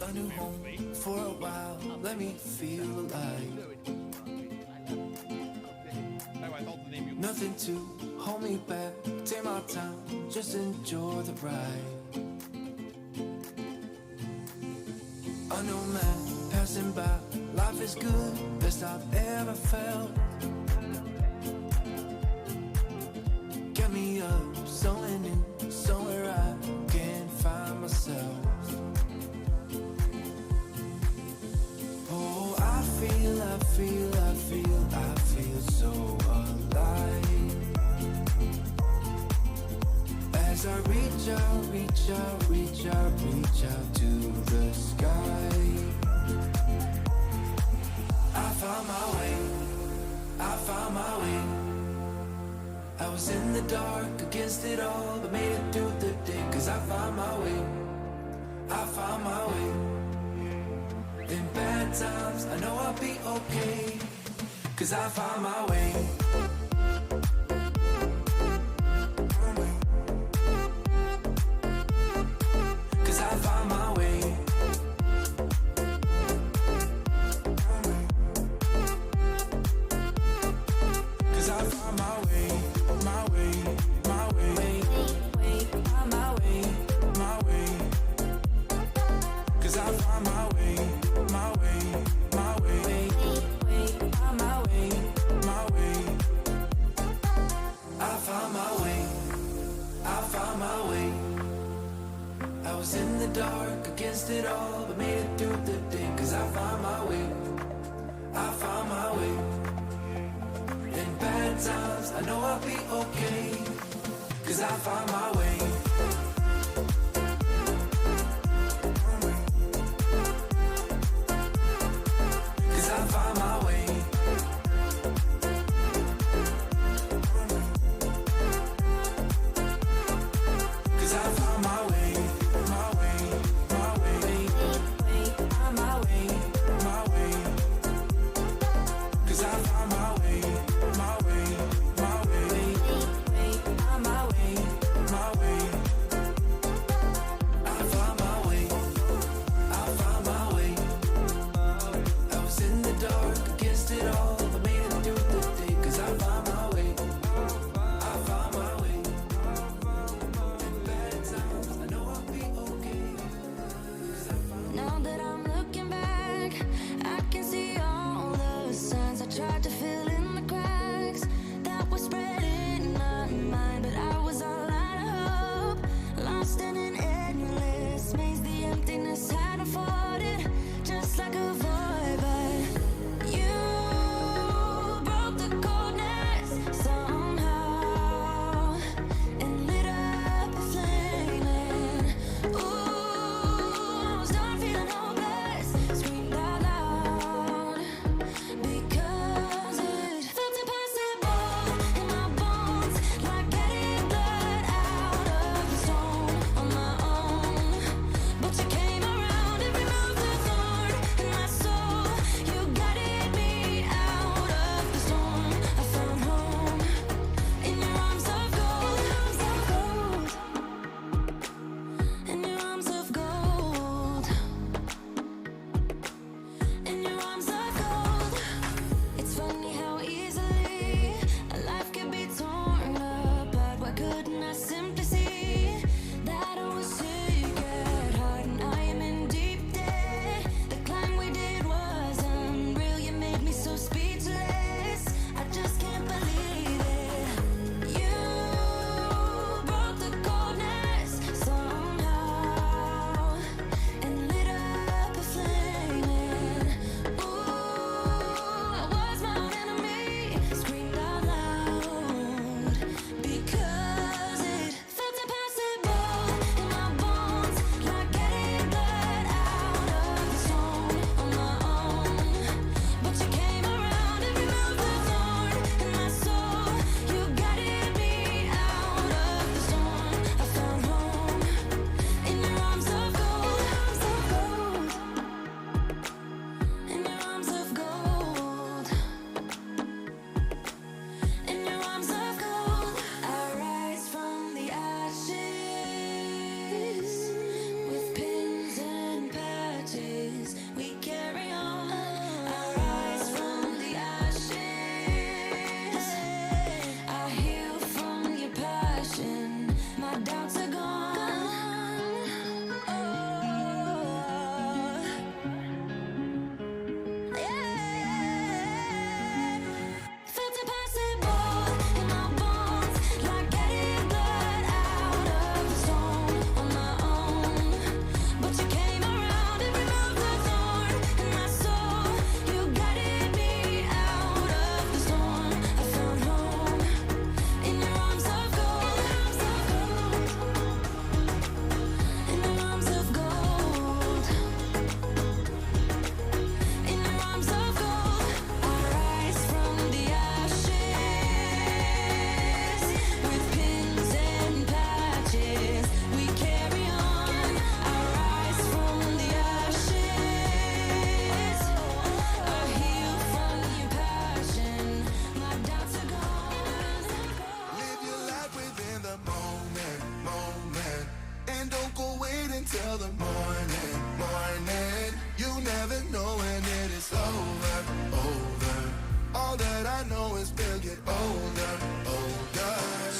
a new home for a while. Let me feel alive. Nothing to hold me back. Take my time, just enjoy the ride. A new man passing by. Life is good, best I've ever felt. Get me up, somewhere new, somewhere I can find myself. Oh, I feel so alive. As I reach out to the sky. I found my way. I was in the dark against it all, but made it through the day. Cause I found my way. In bad times, I know I'll be okay. Cause I found my way. Cause I found my way. Cause I found my way. My way. My way. My way. My way. Cause I found my way. My way. My way. My way. My way. I found my way. I found my way. I was in the dark against it all, but made it through the day. Cause I found my way. I found my way. In bad times, I know I'll be okay. Cause I found my way. Cause I found my way. Cause I found my way. My way. My way. My way. My way. Cause I found my way. My way. My way. My way. My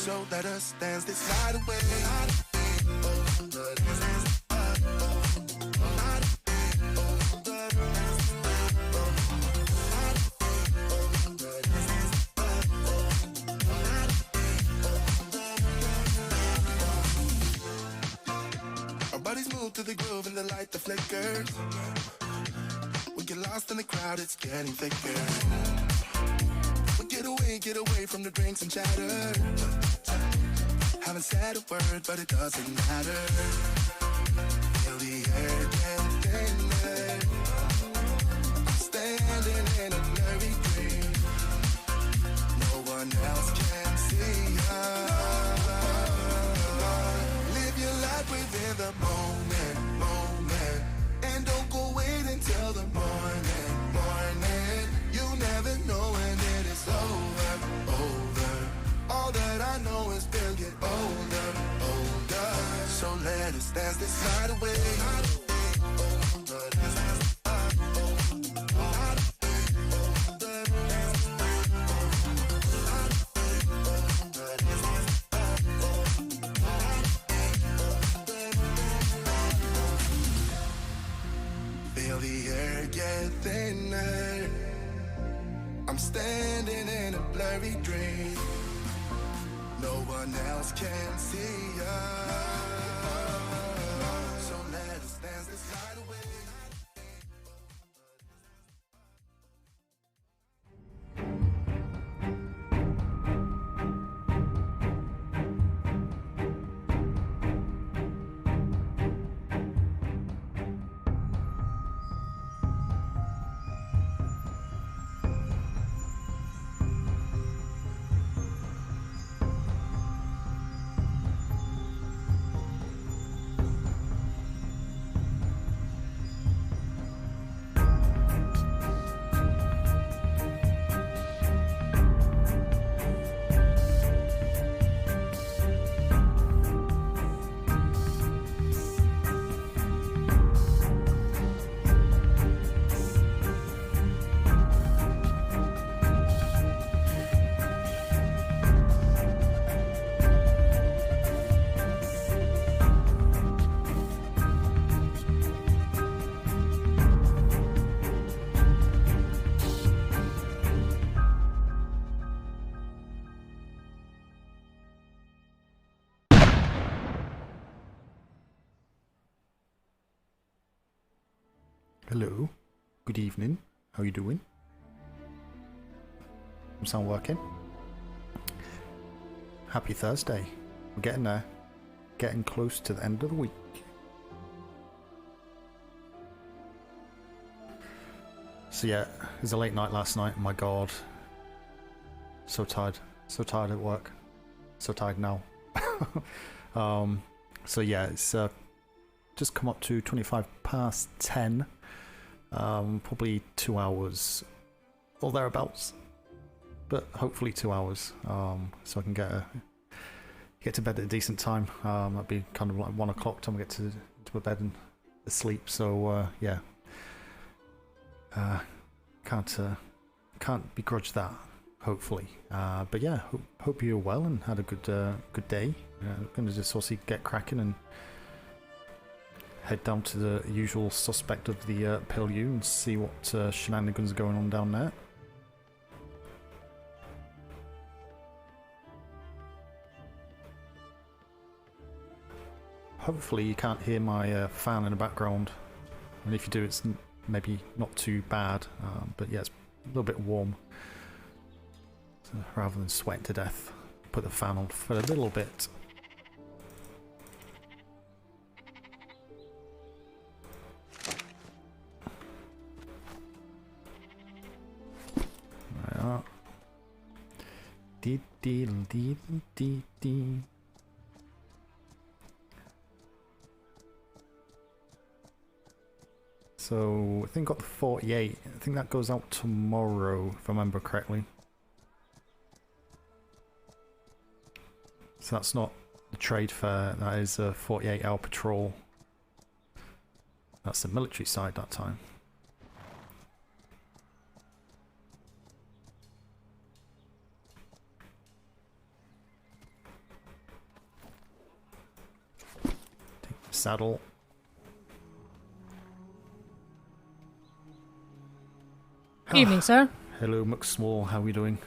So let us dance this night away. Our bodies move to the groove and the light that flickers. We get lost in the crowd, it's getting thicker. We get away from the drinks and chatter. Haven't said a word, but it doesn't matter. Feel the air get thinner. I'm standing in a blurry dream. No one else can see us. Live your life within the moment, moment. And don't go wait until the morning, morning. You never know when it is over, over. All that I know is we'll get older, older. So let us dance this night away. Feel the air get thinner. I'm standing in a blurry dream. No one else can see us. So let us dance this night away. Hello, good evening, how you doing? Sound working? Happy Thursday, we're getting there, getting close to the end of the week. So yeah, it was a late night last night, my god, so tired at work, so tired now. So yeah, it's just come up to 25 past 10. Probably 2 hours or thereabouts, but hopefully 2 hours, so I can get to bed at a decent time. That'd be kind of like 1 o'clock time I get to bed and sleep. So yeah, can't begrudge that. Hopefully, but yeah, hope you're well and had a good day. Gonna just obviously get cracking and head down to the usual suspect of the P.L.U and see what shenanigans are going on down there. Hopefully you can't hear my fan in the background, and if you do, it's maybe not too bad, but yeah, it's a little bit warm. So rather than sweat to death, put the fan on for a little bit. So I think got the 48. I think that goes out tomorrow, if I remember correctly. So that's not the trade fair. That is a 48-hour patrol. That's the military side that time. saddle. Evening, sir. Hello, McSmall. How are we doing?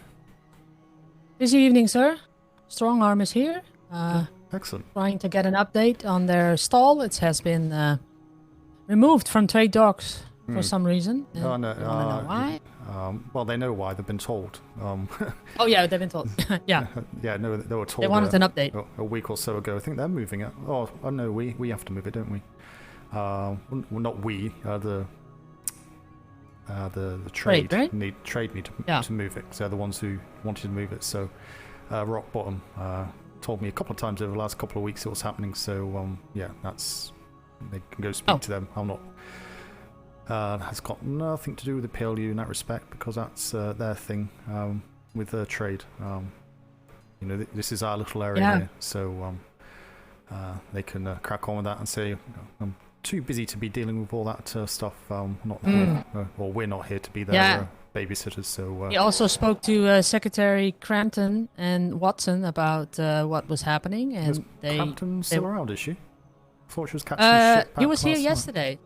Busy evening, sir. Strong Arm is here. Excellent. Trying to get an update on their stall. It has been removed from trade docks for some reason. Oh, no. I don't know why. Well, they know why. They've been told. Oh, yeah, they've been told. Yeah. Yeah, no, they were told. They wanted an update. A week or so ago. I think they're moving it. Oh no, we have to move it, don't we? Well, not we. The trade, right? need to move it. So they're the ones who wanted to move it. So Rock Bottom told me a couple of times over the last couple of weeks it was happening. So yeah, they can go speak to them. I'm not. Has got nothing to do with the P.L.U. in that respect because that's their thing with their trade. You know, this is our little area here, so they can crack on with that and say, I'm too busy to be dealing with all that stuff. Not here, or we're not here to be their babysitters. So he also spoke to Secretary Crampton and Watson about what was happening, and Crampton still around, is she? I thought she was catching the ship back he was here last yesterday.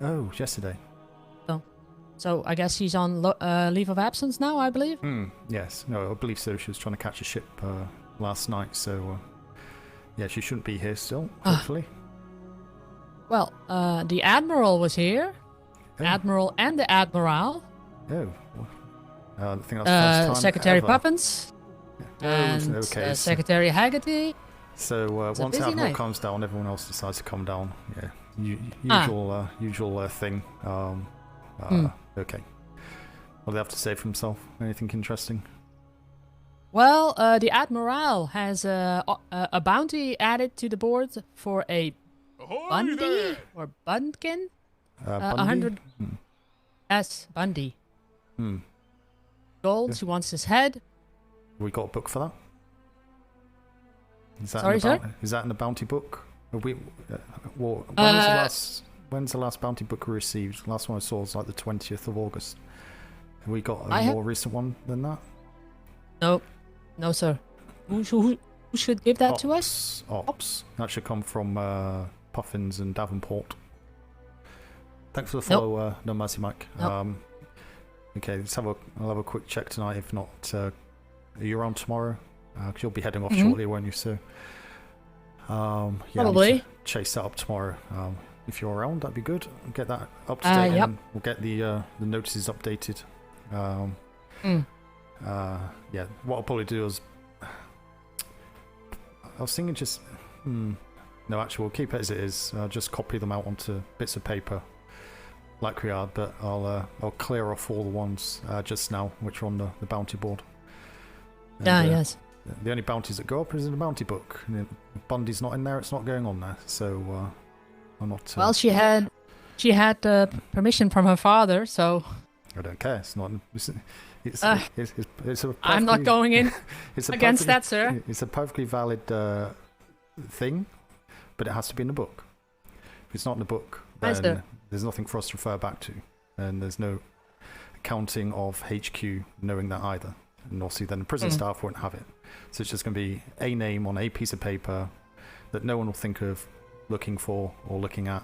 night. Oh, yesterday. So I guess he's on leave of absence now, I believe. Yes, no, I believe so. She was trying to catch a ship last night, so yeah, she shouldn't be here still. Hopefully. Well, the Admiral was here. Oh. Admiral and the Admiral. Oh, I think that's the first time Secretary ever. Puffins. And okay. Secretary Haggerty. So once Admiral night. comes down, everyone else decides to come down. Yeah, usual thing. Okay. What do they have to say for himself? Anything interesting? Well, the Admiral has a bounty added to the board for a Bundy or Bunkin. Bundy? 100. Yes, Bundy. Gold. She wants his head. We got a book for that? Is that Sorry, in the sir? Is that in the bounty book? Have we, when's the last bounty book we received? Last one I saw was like the 20th of August. Have we got a more recent one than that? No, sir. Who should give that to us? Ops. That should come from Puffins and Davenport. Thanks for the follow, No Mercy Mike. Nope. Okay, I'll have a quick check tonight. If not, are you around tomorrow? Because you'll be heading off shortly, won't you? So, yeah, Probably. I need to chase that up tomorrow. If you're around, that'd be good. Get that up to date, and we'll get the notices updated. Yeah, what I'll probably do is, I was thinking just, no, actually, we'll keep it as it is. Just copy them out onto bits of paper, like we are. But I'll clear off all the ones just now, which are on the bounty board. And, yes. The only bounties that go up is in the bounty book. And if Bundy's not in there, it's not going on there. So I'm not. Well, she had permission from her father, so. I don't care. It's not. It's a I'm not going in against that, sir. It's a perfectly valid thing, but it has to be in the book. If it's not in the book, then there's nothing for us to refer back to, and there's no accounting of HQ knowing that either. And obviously, then the prison staff won't have it. So it's just going to be a name on a piece of paper that no one will think of looking for or looking at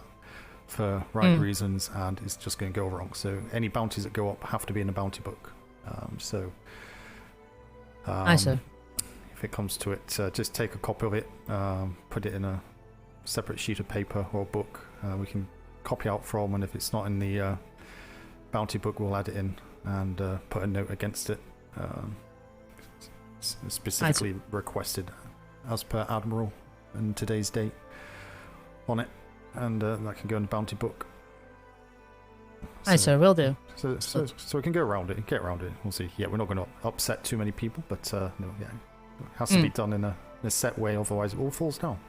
for right reasons, and it's just going to go wrong. So any bounties that go up have to be in the bounty book. If it comes to it, just take a copy of it, put it in a separate sheet of paper or a book we can copy out from, and if it's not in the bounty book, we'll add it in and put a note against it, specifically requested as per Admiral and today's date on it, and that can go in the bounty book. Aye, sir, will do. So we can go around it, get around it. We'll see. Yeah, we're not going to upset too many people, but no, yeah, it has to be done in a set way, otherwise it all falls down.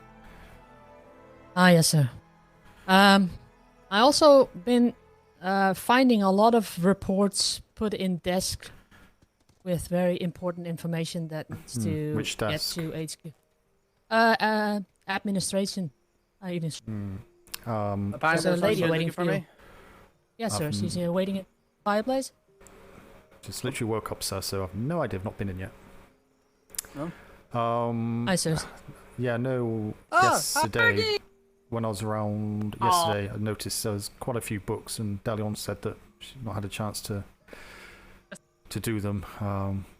Yes, sir. I also been finding a lot of reports put in desk with very important information that needs to Which get desk? to HQ. Administration. There's a lady waiting for me. Yes, sir. She's here waiting at the fireplace. Just literally woke up, sir, so I've no idea. I've not been in yet. No? Hi, sir. Yeah, no. Oh, yesterday. when I was around yesterday, I noticed there was quite a few books, and Delion said that she's not had a chance to do them,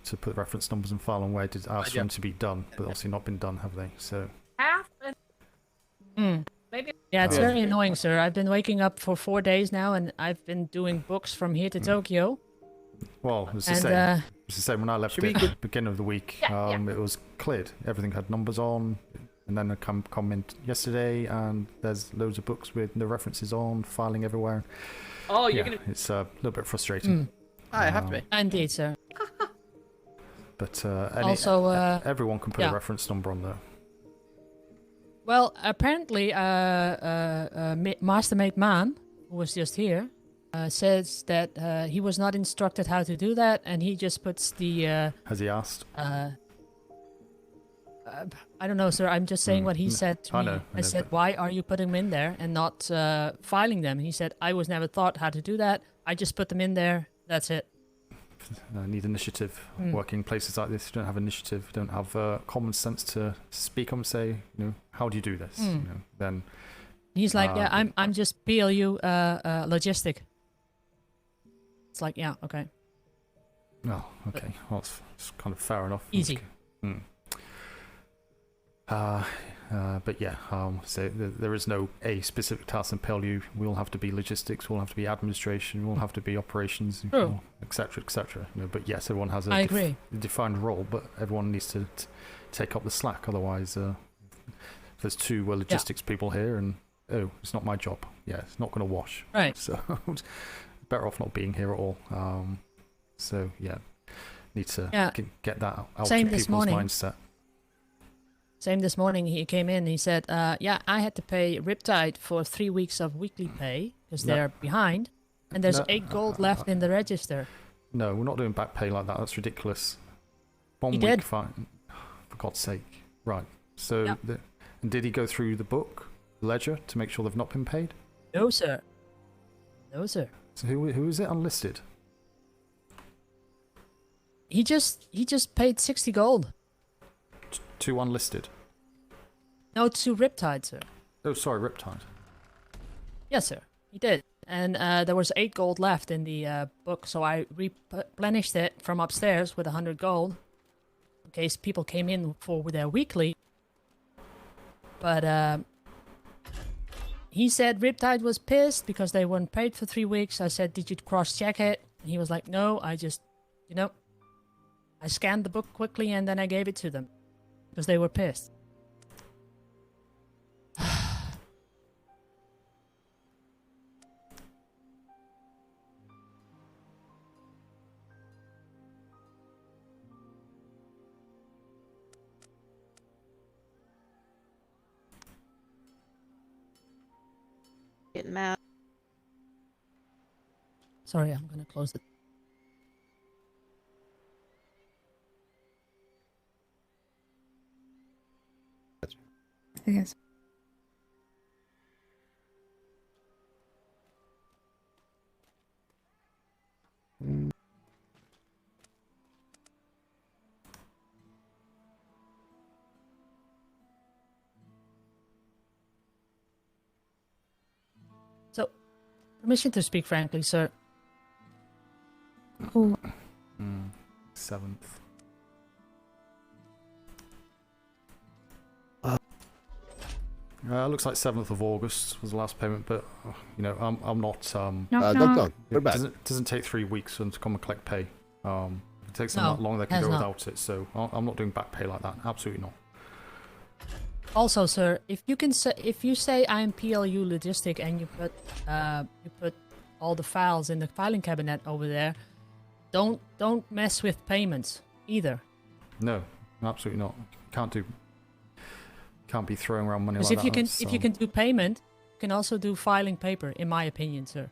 to put reference numbers and file on where did ask for them to be done, but obviously not been done, have they? So. Maybe. Yeah, it's very annoying, sir. I've been waking up for 4 days now, and I've been doing books from here to Tokyo. Well, it's the same. It's the same. When I left at the beginning of the week, it was cleared. Everything had numbers on, and then I come in yesterday, and there's loads of books with no references on, filing everywhere. Oh, you're gonna. It's a little bit frustrating. I have to be. Indeed, sir. But also, everyone can put a reference number on there. Well, apparently, Mastermate Man, who was just here, says that he was not instructed how to do that, and he just puts the... Has he asked? I don't know, sir. I'm just saying what he said to me. I know, I said, why are you putting them in there and not filing them? And he said, I was never taught how to do that. I just put them in there. That's it. I need initiative. Working places like this, you don't have initiative, you don't have common sense to speak up and say, how do you do this? Then he's like, yeah, I'm just P.L.U. Logistic. It's like, yeah, okay. Oh, okay. Well, it's kind of fair enough. Easy. But yeah, so there is no a specific task in P.L.U. We'll have to be logistics, we'll have to be administration, we'll have to be operations, etc., etc. But yes, everyone has a defined role, but everyone needs to take up the slack. Otherwise, if there's two logistics people here, and it's not my job. Yeah, it's not going to wash. Right. So better off not being here at all. So yeah, need to get that out of people's mindset. Same this morning, he came in, he said, I had to pay Riptide for 3 weeks of weekly pay, because they're behind, and there's 8 gold left in the register. No, we're not doing back pay like that, that's ridiculous. 1 he week did. fine, for God's sake. Right, so, and did he go through the book, ledger, to make sure they've not been paid? No, sir. No, sir. So who is it unlisted? He just paid 60 gold. To unlisted? No, to Riptide, sir. Oh, sorry, Riptide. Yes, sir. He did. And there was 8 gold left in the book, so I replenished it from upstairs with 100 gold, in case people came in for their weekly. But he said Riptide was pissed because they weren't paid for 3 weeks. I said, did you cross-check it? And he was like, no, I just, I scanned the book quickly and then I gave it to them. Because they were pissed. Getting mad. Sorry, I'm gonna close it. Yes. So, permission to speak frankly, sir. Cool. 7th. Looks like 7th of August was the last payment, but I'm not. We're back. It doesn't take 3 weeks for them to come and collect pay. If it takes them that long, they can go without it. So I'm not doing back pay like that. Absolutely not. Also, sir, if you say I'm P.L.U. Logistic and you put all the files in the filing cabinet over there, don't mess with payments either. No, absolutely not. Can't be throwing around money like that. Because if you can do payment, you can also do filing paper, in my opinion, sir.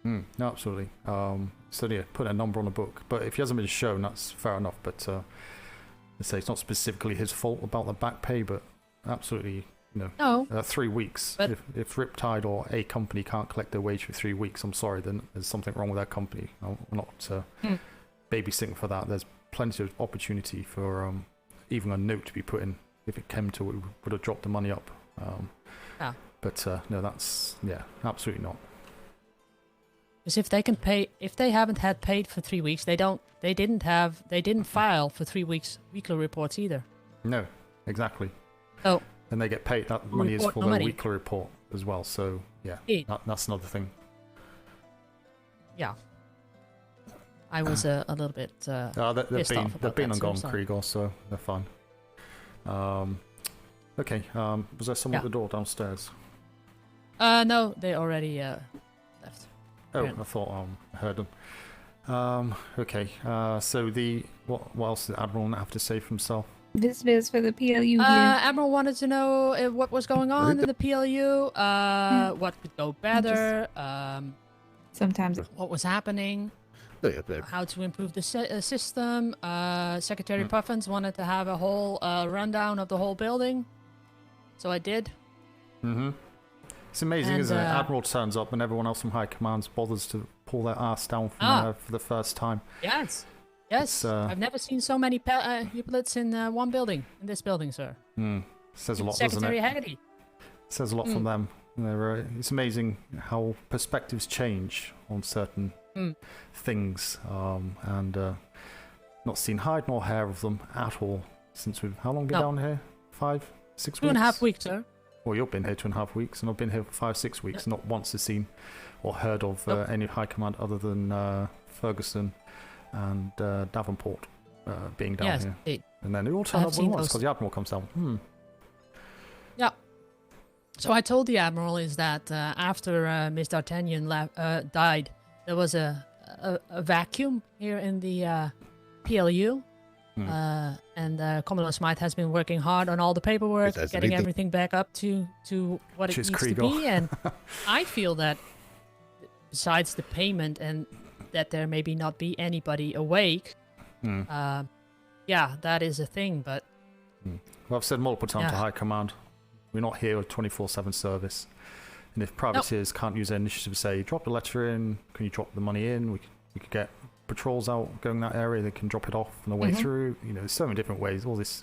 No, absolutely. So yeah, put a number on the book. But if he hasn't been shown, that's fair enough. But let's say it's not specifically his fault about the back pay, but absolutely, 3 weeks. But if Riptide or a company can't collect their wage for 3 weeks, I'm sorry, then there's something wrong with that company. I'm not babysitting for that. There's plenty of opportunity for even a note to be put in. If it came to it, we would have dropped the money up. But no, that's absolutely not. Because if they haven't had paid for 3 weeks, they didn't file for 3 weeks weekly reports either. No, exactly. So And they get paid. That money is report for no their money. weekly report as well. So yeah, that's another thing. yeah, I was a little bit They've pissed off been about on that, so Gone sorry. Kriegel, so they're fine. Okay. Was there someone at the door downstairs? No, they already left. Oh, Yeah. I thought I heard them. Okay. So what else did Admiral have to say for himself? This is for the P.L.U. here. Admiral wanted to know what was going on in the P.L.U. What could go better. Sometimes What was happening. How to improve the system. Secretary Puffins wanted to have a whole rundown of the whole building. So I did. Mm-hmm. It's amazing, And, isn't it? Admiral turns up and everyone else from High Command bothers to pull their ass down from there for the first time. Yes. It's, I've never seen so many Uplets in one building. In this building, sir. Says a lot, doesn't Secretary it? Haggerty. Says a lot from them. It's amazing how perspectives change on certain things, and not seen hide nor hair of them at all since we've. How long been down here? 5, 6 weeks? 2.5 weeks, sir. Well, you've been here 2.5 weeks, and I've been here for 5, 6 weeks. Not once has seen or heard of any High Command other than Ferguson and Davenport being down here. Indeed. And then they all turn have up seen once those. because the Admiral comes down. Yeah. So I told the Admiral is that after Miss D'Artagnan died, there was a vacuum here in the P.L.U. And Commodore Smythe has been working hard on all the paperwork, That's getting everything. everything back up to what it Which is needs to Kriegel. be. And I feel that besides the payment and that there maybe not be anybody awake, that is a thing. But Well, I've said multiple times to High Command, we're not here with 24/7 service. And if privateers can't use their initiative to say, drop the letter in, can you drop the money in? We could get patrols out going that area, they can drop it off on the way through. You know, there's so many different ways. All this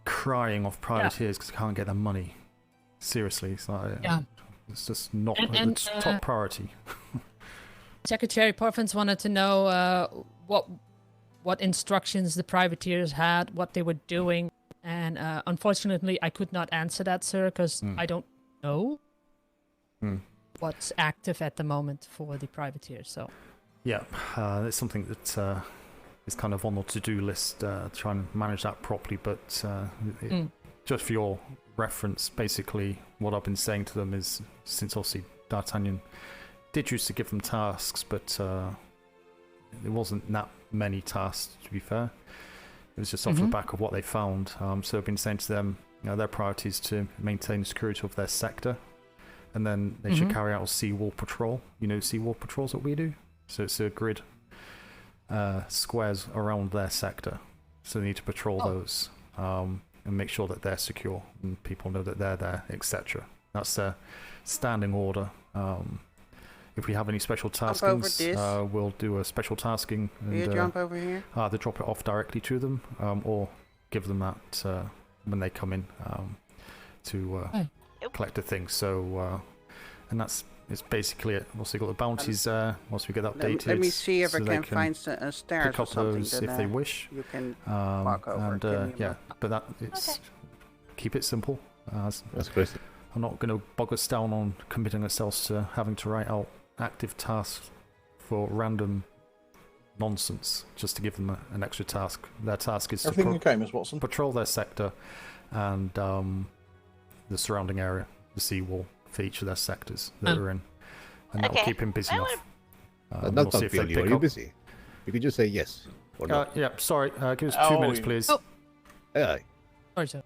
crying off privateers because they can't get their money. Seriously, it's like, it's just not the top priority. Secretary Puffins wanted to know what instructions the privateers had, what they were doing, and unfortunately, I could not answer that, sir, because I don't know what's active at the moment for the privateers. So, yeah, it's something that is kind of on the to-do list, try and manage that properly. But just for your reference, basically, what I've been saying to them is, since obviously D'Artagnan did used to give them tasks, but it wasn't that many tasks, to be fair. It was just off the back of what they found. So I've been saying to them, their priority is to maintain the security of their sector, and then they should carry out a seawall patrol. You know, seawall patrols that we do. So it's a grid squares around their sector. So they need to patrol those and make sure that they're secure and people know that they're there, etc. That's their standing order. If we have any special taskings, we'll do a special tasking and jump over here? Either drop it off directly to them or give them that when they come in to collect the things. So, and it's basically it. Once they got the bounties once we get updated. Let me see if so I they can find stairs pick or up something. those if they wish. You can walk over. And Give me a yeah, but that it's keep it simple. That's great. I'm not going to bog us down on committing ourselves to having to write out active tasks for random nonsense just to give them an extra task. Their task is Everything to okay, Miss Watson? patrol their sector and the surrounding area, the seawall for each of their sectors that they're in, and that will keep him busy enough. That's we'll not see if they P.L.U. pick Are you up. busy? You could just say yes or no. Yeah, sorry. Give us 2 minutes, please. Aye. sorry, sir.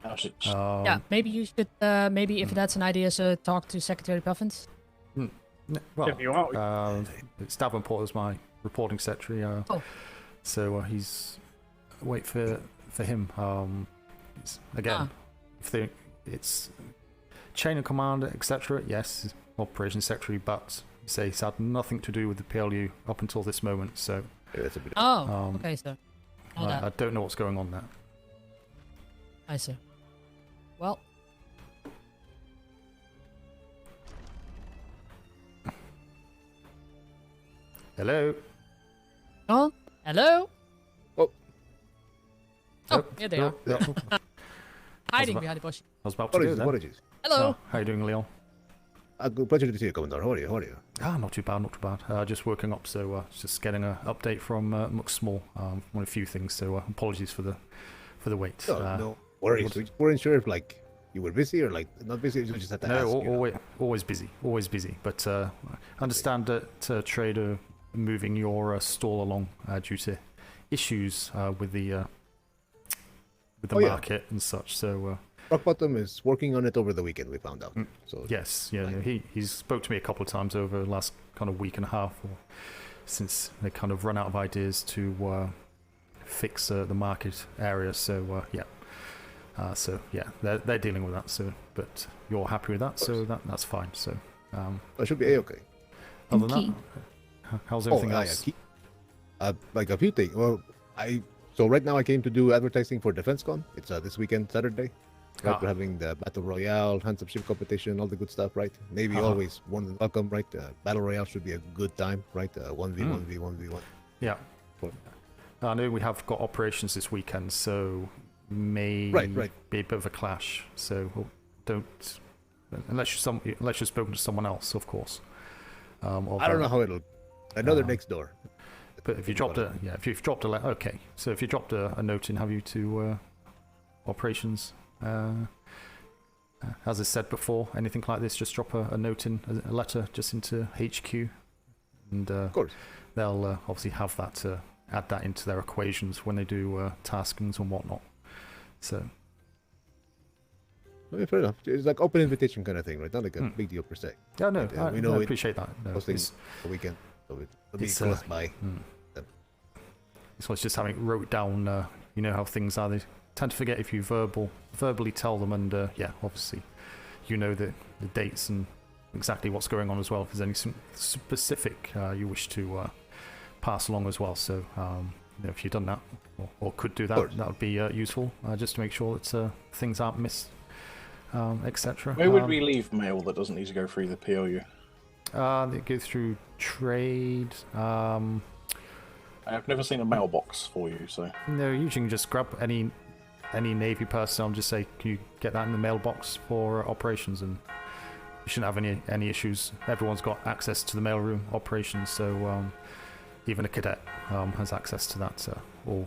Oh, Yeah, maybe you should, maybe if that's an idea, sir, talk to Secretary Puffins. Well, If you want. it's Davenport is my reporting secretary, so he's wait for him. Again, if it's chain of command, etc. Yes, operations secretary, but you say he's had nothing to do with the P.L.U. up until this moment. So Yeah, that's a bit. Okay, sir. I don't know what's going on there. I see. Well, Hello. Oh, hello. Oh. Oh, here they are. Yep. Hiding about- behind the bush. I was about to do that. Apologies. Hello. Oh, how you doing, Leon? Good pleasure to see you, Commodore. How are you? How are you? Not too bad, not too bad. Just working up, so just getting an update from Muck Small on a few things. So apologies for the wait. No worries. We weren't sure if like you were busy or like not busy. You just had to ask. Always busy. But I understand that Trader moving your stall along due to issues with the market and such. So. Rock Bottom is working on it over the weekend. We found out. So yes, yeah, he's spoke to me a couple of times over the last kind of week and a half, or since they kind of run out of ideas to fix the market area. So they're dealing with that. So, but you're happy with that, so that's fine. So that should be okay. Other than that, how's everything else? Like a few things. Well, so right now I came to do advertising for DefenseCon. It's this weekend, Saturday. Right, we're having the Battle Royale, Hands Up Ship competition, all the good stuff, right? Navy always more than welcome, right? Battle Royale should be a good time, right? 1v1v1v1. Yeah. I know we have got operations this weekend, so may be a bit of a clash. So don't, unless you've spoken to someone else, of course. I don't know how it'll. I know they're next door. But if you dropped okay. So if you dropped a note in, have you to operations? As I said before, anything like this, just drop a note in, a letter just into HQ, and of course they'll obviously have that to add that into their equations when they do taskings and whatnot. So, fair enough. It's like open invitation kind of thing, right? Not like a big deal per se. Yeah, no, But, we know I appreciate that. No, it's a weekend, so it'll be close by. So it's just having wrote down, you know how things are. They tend to forget if you verbally tell them, and obviously you know the dates and exactly what's going on as well. If there's anything specific you wish to pass along as well, so if you've done that or could do that, that would be useful, just to make sure that things aren't missed, etc. Where would we leave mail that doesn't need to go through the P.L.U? They go through trade. I've never seen a mailbox for you, so No, you can just grab any Navy personnel and just say, can you get that in the mailbox for operations, and you shouldn't have any issues. Everyone's got access to the mailroom operations, so even a cadet has access to that,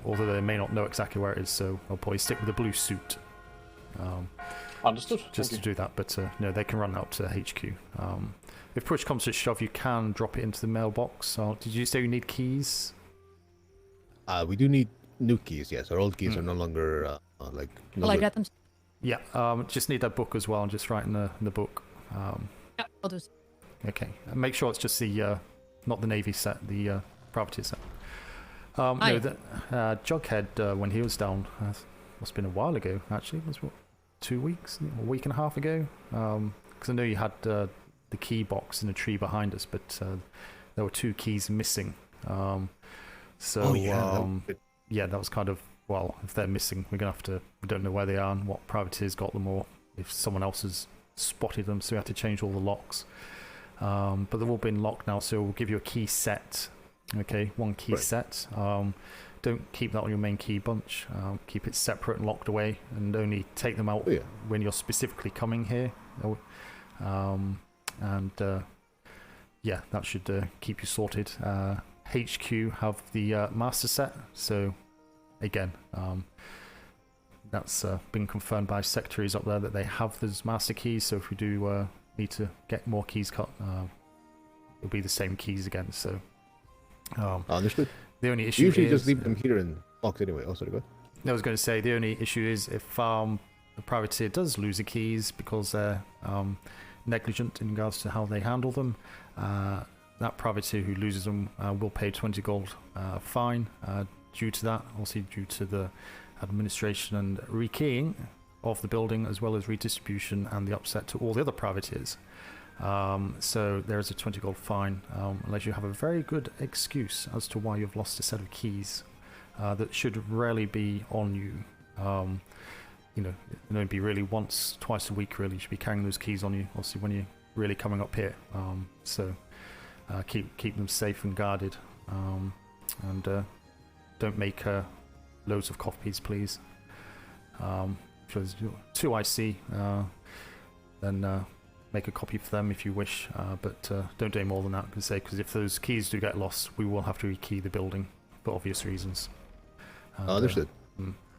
although they may not know exactly where it is, so I'll probably stick with the blue suit. Understood. Just to do that, but no, they can run out to HQ. If push comes to shove, you can drop it into the mailbox. Did you say you need keys? We do need new keys, yes. Our old keys are no longer I get them? Yeah, just need that book as well, and just write in the book. Yeah, I'll do. Okay, make sure it's just the not the Navy set, the privateer set. No, Jughead, when he was down, must have been a while ago actually. It was 2 weeks, a week and a half ago. Because I know you had the key box in a tree behind us, but there were 2 keys missing. That was kind of, well, if they're missing, we're gonna have to. We don't know where they are and what privateers got them, or if someone else has spotted them, so we have to change all the locks. But they've all been locked now, so we'll give you a key set. Okay, 1 key set. Don't keep that on your main key bunch. Keep it separate and locked away, and only take them out when you're specifically coming here. That should keep you sorted. HQ have the master set, so again, that's been confirmed by secretaries up there that they have those master keys. So if we do need to get more keys cut, it'll be the same keys again. So understood. The only issue usually is, just leave them here in box anyway. Oh, sorry, go ahead. I was going to say the only issue is if the privateer does lose the keys because they're negligent in regards to how they handle them. That privateer who loses them will pay 20 gold fine due to that, also due to the administration and rekeying of the building, as well as redistribution and the upset to all the other privateers. So there is a 20 gold fine, unless you have a very good excuse as to why you've lost a set of keys that should rarely be on you. It only be really once, twice a week really. You should be carrying those keys on you, obviously when you're really coming up here. keep them safe and guarded, and don't make loads of copies, please. If there's 2 I see, then make a copy for them if you wish, but don't do any more than that, because if those keys do get lost, we will have to rekey the building for obvious reasons. Understood.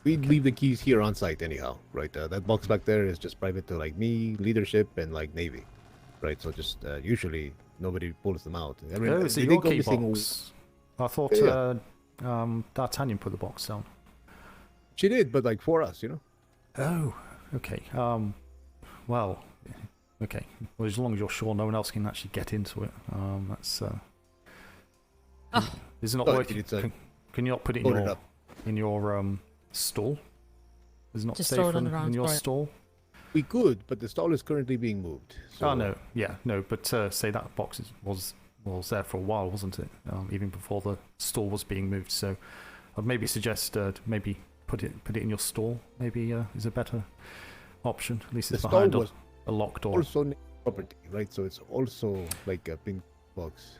We'd leave the keys here on site anyhow, right? That box back there is just private to like me, leadership, and like Navy, right? So just usually nobody pulls them out. I mean, is it your key box? I thought D'Artagnan put the box down. She did, but like for us, you know. Oh, okay. Well, okay. Well, as long as you're sure no one else can actually get into it, that's. Is it not working? Can you not put it in your stall? Is it not Just safe throw it on the ground, in your stall? We could, but the stall is currently being moved. So... Oh no, yeah, no. But say that box was there for a while, wasn't it? Even before the stall was being moved. So I'd maybe suggest maybe put it in your stall. Maybe is a better option. At least it's behind a locked door. Also property, right? So it's also like a pink box.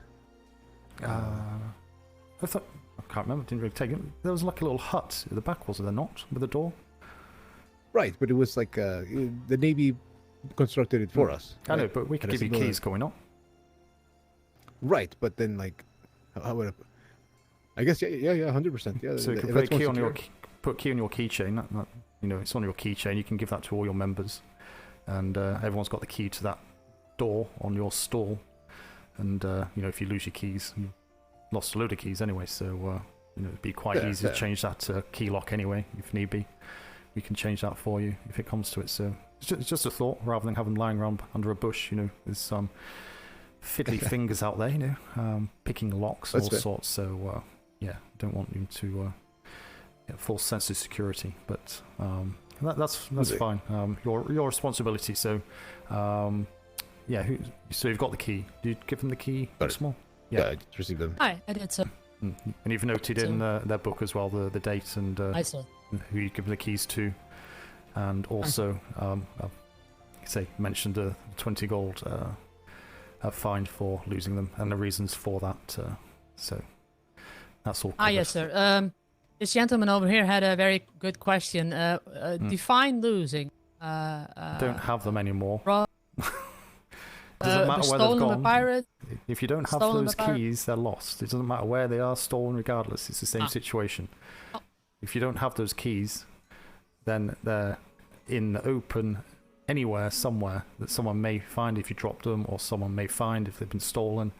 I thought, I can't remember. Didn't really take it. There was like a little hut at the back, was there not, with a door? Right, but it was like the Navy constructed it for us. I know, but we could give you keys going on. Right, but then like, how would I guess 100%. Yeah. So you can put key on your keychain. That it's on your keychain. You can give that to all your members, and everyone's got the key to that door on your stall. And if you lose your keys, you lost a load of keys anyway. So it'd be quite easy to change that key lock anyway, if need be. We can change that for you if it comes to it. So it's just a thought, rather than having lying around under a bush. There's some fiddly fingers out there, picking locks, all sorts. So don't want you to get false sense of security. But that's fine. Your responsibility. So so you've got the key. Do you give them the key? Small. Yeah, I just received them. Hi, I did so. And you've noted in their book as well the date and I saw. Who you give the keys to, and also mentioned the 20 gold fine for losing them and the reasons for that. So that's all. Yes, sir. This gentleman over here had a very good question. Define losing. Don't have them anymore. Doesn't matter where they've gone. By pirate, if you don't have those keys, they're lost. It doesn't matter where they are, stolen regardless. It's the same situation. If you don't have those keys, then they're in the open anywhere, somewhere that someone may find if you dropped them, or someone may find if they've been stolen,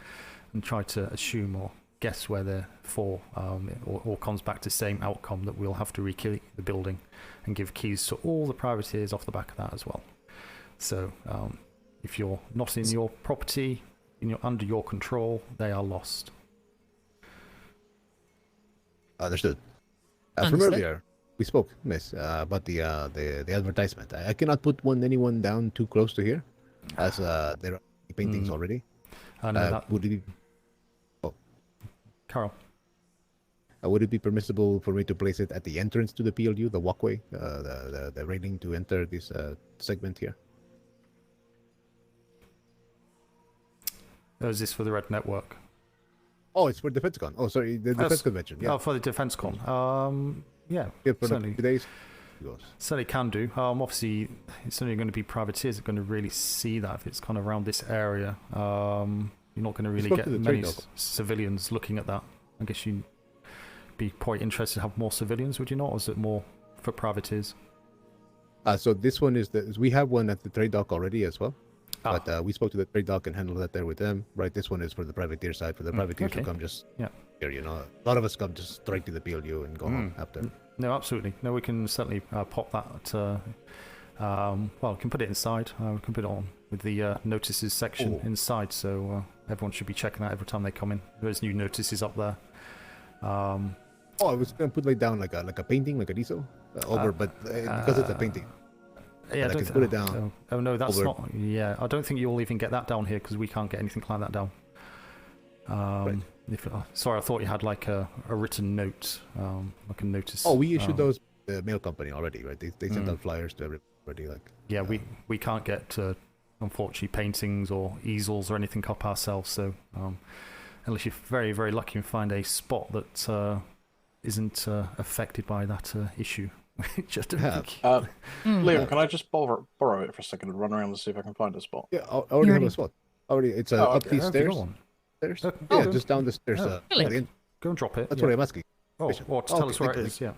and try to assume or guess where they're for. It all comes back to the same outcome, that we'll have to rekey the building and give keys to all the privateers off the back of that as well. So if you're not in your property, under your control, they are lost. Understood. From earlier, we spoke, Miss, about the advertisement. I cannot put anyone down too close to here, as there are paintings already. Would it be... Carol. Would it be permissible for me to place it at the entrance to the P.L.U, the walkway, the railing to enter this segment here? Is this for the Red Network? Oh, it's for DefenseCon. Oh, sorry, the Defense Convention. Yeah. Oh, for the DefenseCon. For certainly. 2 days. Certainly can do. Obviously, it's only going to be privateers that are going to really see that if it's kind of around this area. You're not going to really get many civilians looking at that. I guess you'd be quite interested to have more civilians, would you not? Or is it more for privateers? So this one is we have one at the trade dock already as well. But we spoke to the trade dock and handled that there with them. Right, this one is for the privateer side, for the privateers to come just here. A lot of us come just straight to the P.L.U and go home after. No, absolutely. No, we can certainly pop that. We can put it inside. We can put it on with the notices section inside, so everyone should be checking that every time they come in. There's new notices up there. I was going to put down like a painting, like a diesel, but because it's a painting. Yeah, I can put it down. Oh no, that's not. Yeah, I don't think you'll even get that down here, because we can't get anything like that down. Sorry, I thought you had like a written note, like a notice. Oh, we issued those the mail company already, right? They sent out flyers to everybody. Like we can't get unfortunately, paintings or easels or anything up ourselves. So unless you're very, very lucky and find a spot that isn't affected by that issue. Just don't think. Liam, can I just borrow it for a second and run around and see if I can find a spot? Yeah, I already have a spot. It's up these stairs. Stairs? Yeah, just down the stairs. Really? Go and drop it. That's what I'm asking. Or tell us where it is. Yeah.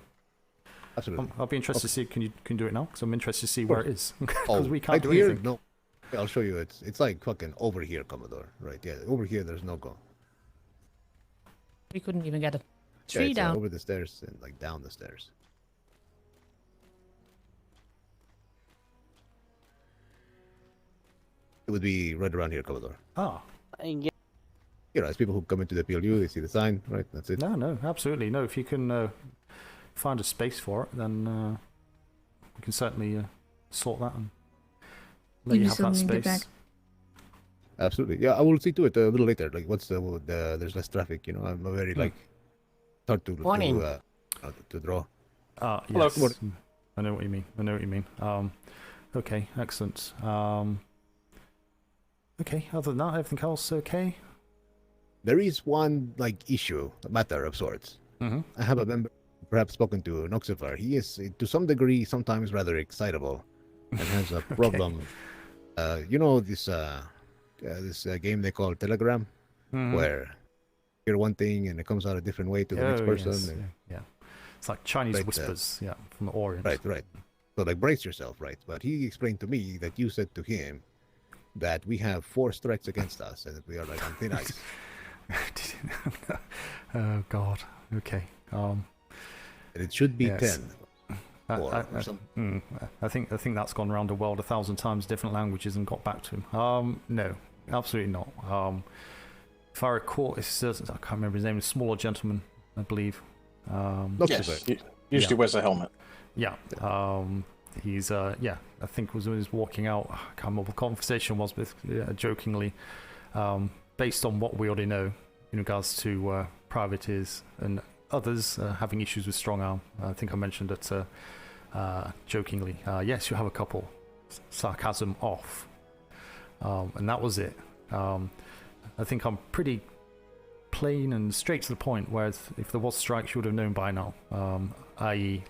Absolutely. I'll be interested to see. Can you do it now? Because I'm interested to see where it is. Because Oh, we can't right do here? anything. No. Yeah, I'll show you. It's like fucking over here, Commodore. Right? Yeah, over here. There's no go. We couldn't even get a Yeah, tree it's, down. over the stairs and like down the stairs. It would be right around here, Commodore. Ah. You know, as people who come into the P.L.U, they see the sign, right? That's it. No, absolutely. No, if you can find a space for it, then we can certainly sort that and let you have that space. Absolutely. Yeah, I will see to it a little later. Like, once there's less traffic, you know, I'm very, like, hard to draw. Yes. Hello. I know what you mean. Okay, excellent. Okay, other than that, everything else okay? There is one, like, issue, a matter of sorts. Mm-hmm. I have a member, perhaps spoken to Noxifer. He is, to some degree, sometimes rather excitable and has a problem. You know this game they call Telegram, where you hear one thing and it comes out a different way to the next person. Yes. And, yeah. It's like Chinese whispers, from the Orient. Right. So, like, brace yourself, right? But he explained to me that you said to him that we have 4 strikes against us and that we are, like, on thin ice. Oh God. Okay. And it should be 10. I think that's gone around the world 1,000 times, different languages, and got back to him. No, absolutely not. If I recall, I can't remember his name. A smaller gentleman, I believe. Yes, he usually wears a helmet. Yeah. He's I think when he was walking out, I can't remember what the conversation was, but jokingly, based on what we already know in regards to privateers and others having issues with strong arm. I think I mentioned it jokingly. Yes, you have a couple. Sarcasm off. And that was it. I think I'm pretty plain and straight to the point, whereas if there was strikes, you would have known by now. I.e.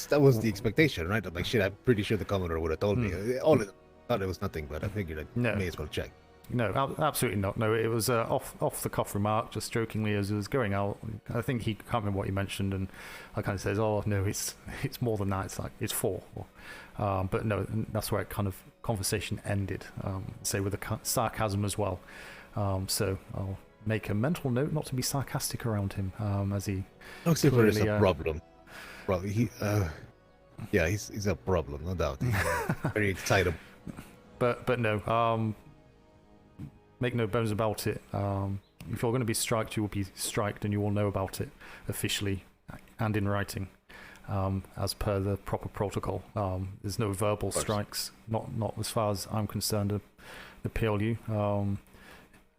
That was the expectation, right? I'm like, shit, I'm pretty sure the Commodore would have told me. All of them thought it was nothing, but I figured I may as well check. No, absolutely not. No, it was off the cuff remark, just jokingly as it was going out. I think he can't remember what he mentioned, and I kind of says, "Oh no, it's more than that. It's like it's 4." But no, that's where it kind of conversation ended. Say with the sarcasm as well. So I'll make a mental note not to be sarcastic around him as he. Noxifer is a problem. Probably he's a problem, no doubt. He's very excitable. But no. Make no bones about it. If you're going to be striked, you will be striked, and you will know about it officially and in writing, as per the proper protocol. There's no verbal strikes, not as far as I'm concerned. The P.L.U.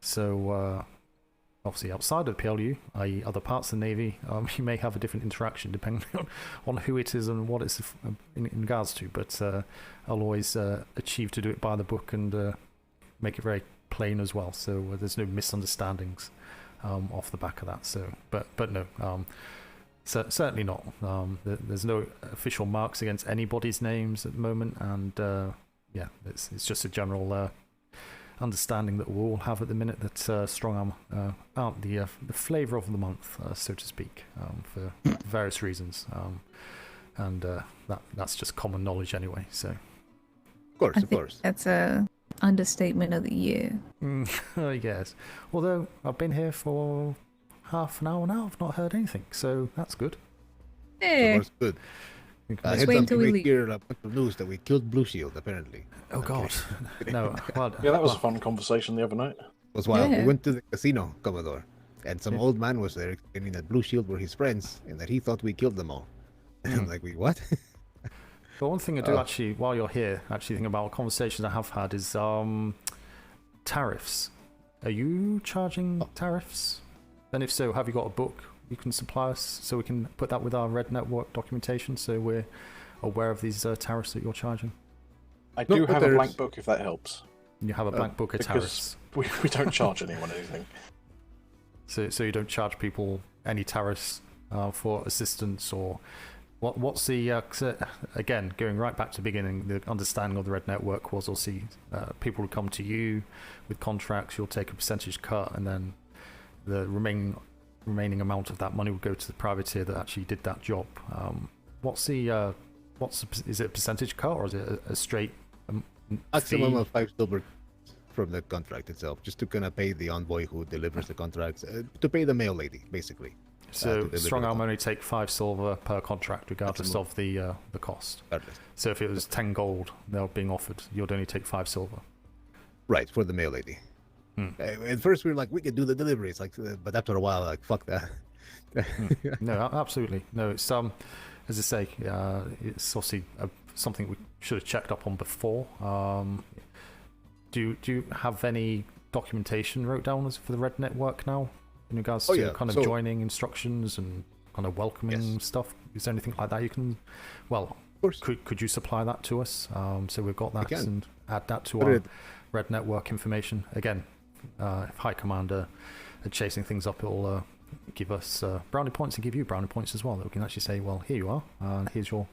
So obviously outside of the P.L.U., i.e., other parts of the Navy, you may have a different interaction depending on who it is and what it's in regards to. But I'll always achieve to do it by the book and make it very plain as well, so there's no misunderstandings off the back of that. So, but no, certainly not. There's no official marks against anybody's names at the moment, and it's just a general understanding that we all have at the minute that strong arm aren't the flavour of the month, so to speak, for various reasons, and that's just common knowledge anyway. So, of course, that's a understatement of the year. I guess. Although I've been here for half an hour now, I've not heard anything, so that's good. Yeah. So good. Let's wait until we leave. Hear a bunch of news that we killed Blue Shield, apparently. Oh God, no. Well, yeah, that was a fun conversation the other night. It was wild. We went to the casino, Commodore, and some old man was there explaining that Blue Shield were his friends and that he thought we killed them all. And I'm like, wait, what? But one thing I do actually, while you're here, think about conversations I have had is tariffs. Are you charging tariffs? And if so, have you got a book you can supply us so we can put that with our Red Network documentation so we're aware of these tariffs that you're charging? I do have a blank book if that helps. You have a blank book of tariffs. We don't charge anyone anything. So you don't charge people any tariffs for assistance, or what's the again, going right back to the beginning, the understanding of the Red Network was obviously people would come to you with contracts, you'll take a percentage cut, and then the remaining amount of that money would go to the privateer that actually did that job. Is it a percentage cut, or is it a straight maximum fee? of 5 silver from the contract itself, just to kind of pay the envoy who delivers the contracts, to pay the mail lady, basically. So strong arm only take 5 silver per contract, regardless of the cost. Regardless. So if it was 10 gold they're being offered, you'd only take 5 silver. Right, for the mail lady. At first we were like, we could do the deliveries, like, but after a while, like, fuck that. No, absolutely. No, it's as I say, it's obviously something we should have checked up on before. Do you have any documentation wrote down for the Red Network now in regards to kind of joining instructions and kind of welcoming stuff? Is there anything like that you can? Well, of course. Could you supply that to us so we've got that and add that to our Red Network information? Again, if High Commander are chasing things up, it'll give us brownie points and give you brownie points as well. That we can actually say, well, here you are, here's your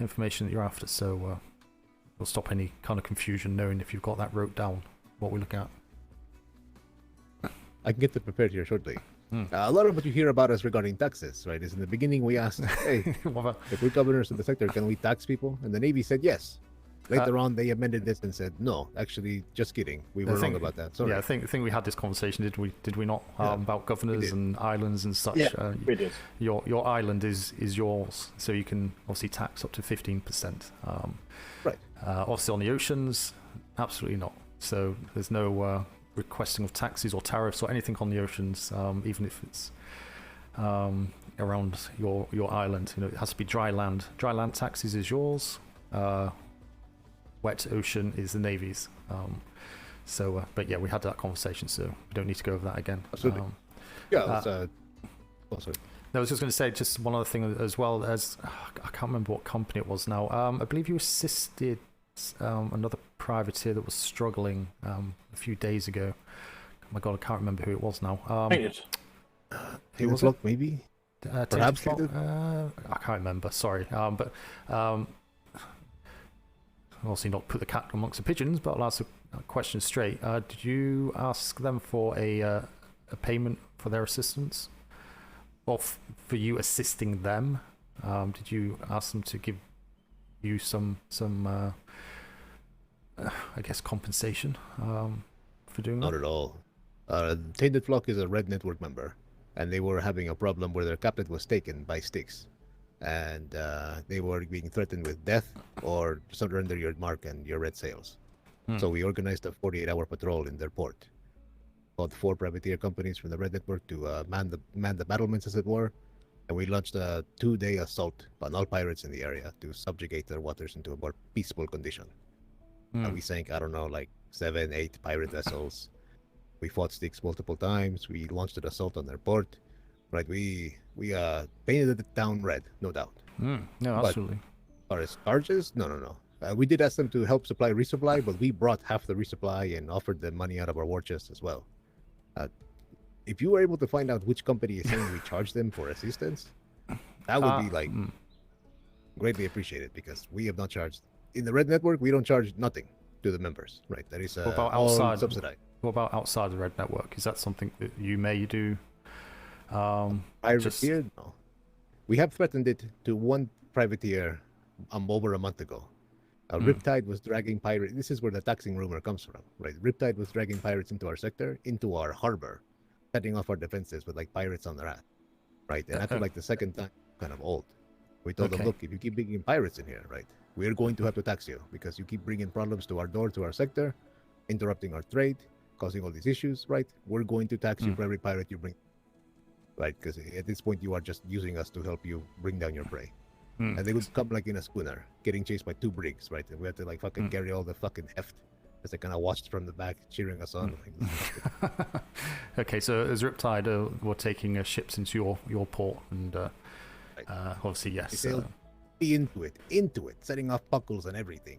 information that you're after. So we'll stop any kind of confusion knowing if you've got that wrote down what we're looking at. I can get that prepared here shortly. A lot of what you hear about us regarding taxes, right, is in the beginning we asked, hey, if we're governors of the sector, can we tax people? And the Navy said yes. Later on, they amended this and said, no, actually, just kidding. We were wrong about that. Sorry. Yeah, I think we had this conversation, did we not, about governors and islands and such? Yeah, we did. Your island is yours, so you can obviously tax up to 15%. Right. Obviously on the oceans, absolutely not. So there's no requesting of taxes or tariffs or anything on the oceans, even if it's around your island. You know, it has to be dry land. Dry land taxes is yours. Wet ocean is the Navy's. But yeah, we had that conversation, so we don't need to go over that again. Absolutely. Sorry. No, I was just going to say just one other thing as well. As I can't remember what company it was now. I believe you assisted another privateer that was struggling a few days ago. Oh my God, I can't remember who it was now. Who was it? Maybe. Perhaps. I can't remember. Sorry, but. Obviously not put the cat amongst the pigeons, but I'll ask a question straight. Did you ask them for a payment for their assistance? Or for you assisting them? Did you ask them to give you some I guess, compensation for doing that? Not at all. Tainted Flock is a Red Network member, and they were having a problem where their captain was taken by Styx. And they were being threatened with death or surrender your mark and your red sails. So we organized a 48-hour patrol in their port. Called 4 privateer companies from the Red Network to man the battlements, as it were. And we launched a 2-day assault on all pirates in the area to subjugate their waters into a more peaceful condition. And we sank, 7, 8 pirate vessels. We fought Styx multiple times. We launched an assault on their port. Right, we painted the town red, no doubt. No, absolutely. As far as charges, no. We did ask them to help supply resupply, but we brought half the resupply and offered them money out of our war chest as well. If you were able to find out which company is saying we charge them for assistance, that would be greatly appreciated, because we have not charged. In the Red Network, we don't charge nothing to the members. Right, that is what about all outside, subsidized. What about outside the Red Network? Is that something that you may do? Privateer? No. We have threatened it to one privateer over a month ago. Riptide was dragging pirates. This is where the taxing rumor comes from, right? Riptide was dragging pirates into our sector, into our harbor, setting off our defenses with pirates on their ass, right? And after the second time, kind of old. We told them, look, if you keep bringing pirates in here, right, we're going to have to tax you because you keep bringing problems to our door, to our sector, interrupting our trade, causing all these issues, right? We're going to tax you for every pirate you bring. Right, because at this point you are just using us to help you bring down your prey. And they would come in a schooner, getting chased by 2 brigs, right? And we had to fucking carry all the fucking heft as they kind of watched from the back, cheering us on. Okay, so as Riptide were taking ships into your port, and obviously yes, into it, setting off buckles and everything,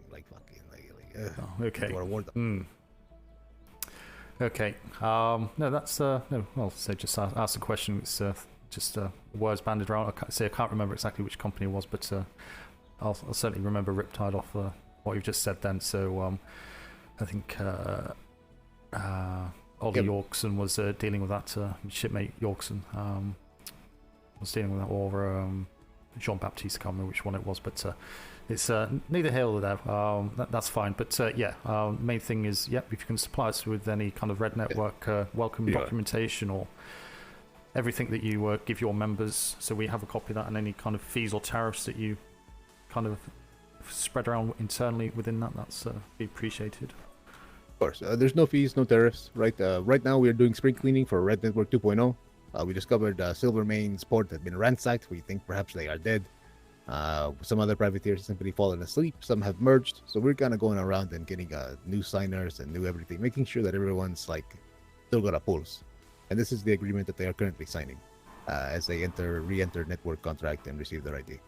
okay. To our war Okay. No, that's no. Well, so just ask the question. It's just words banded around. I can't remember exactly which company it was, but I'll certainly remember Riptide off what you've just said then. So I think Ollie Yorkson was dealing with that. Shipmate Yorkson was dealing with that, or Jean-Baptiste, I can't remember which one it was, but it's neither here nor there. That's fine. But main thing is, if you can supply us with any kind of Red Network welcome documentation or everything that you give your members, so we have a copy of that, and any kind of fees or tariffs that you kind of spread around internally within that, that's be appreciated. Of course, there's no fees, no tariffs, right? Right now, we are doing spring cleaning for Red Network 2.0. We discovered Silvermane's port had been ransacked. We think perhaps they are dead. Some other privateers have simply fallen asleep. Some have merged. So we're kind of going around and getting new signers and new everything, making sure that everyone's like still got a pulse. And this is the agreement that they are currently signing as they re-enter network contract and receive their ID.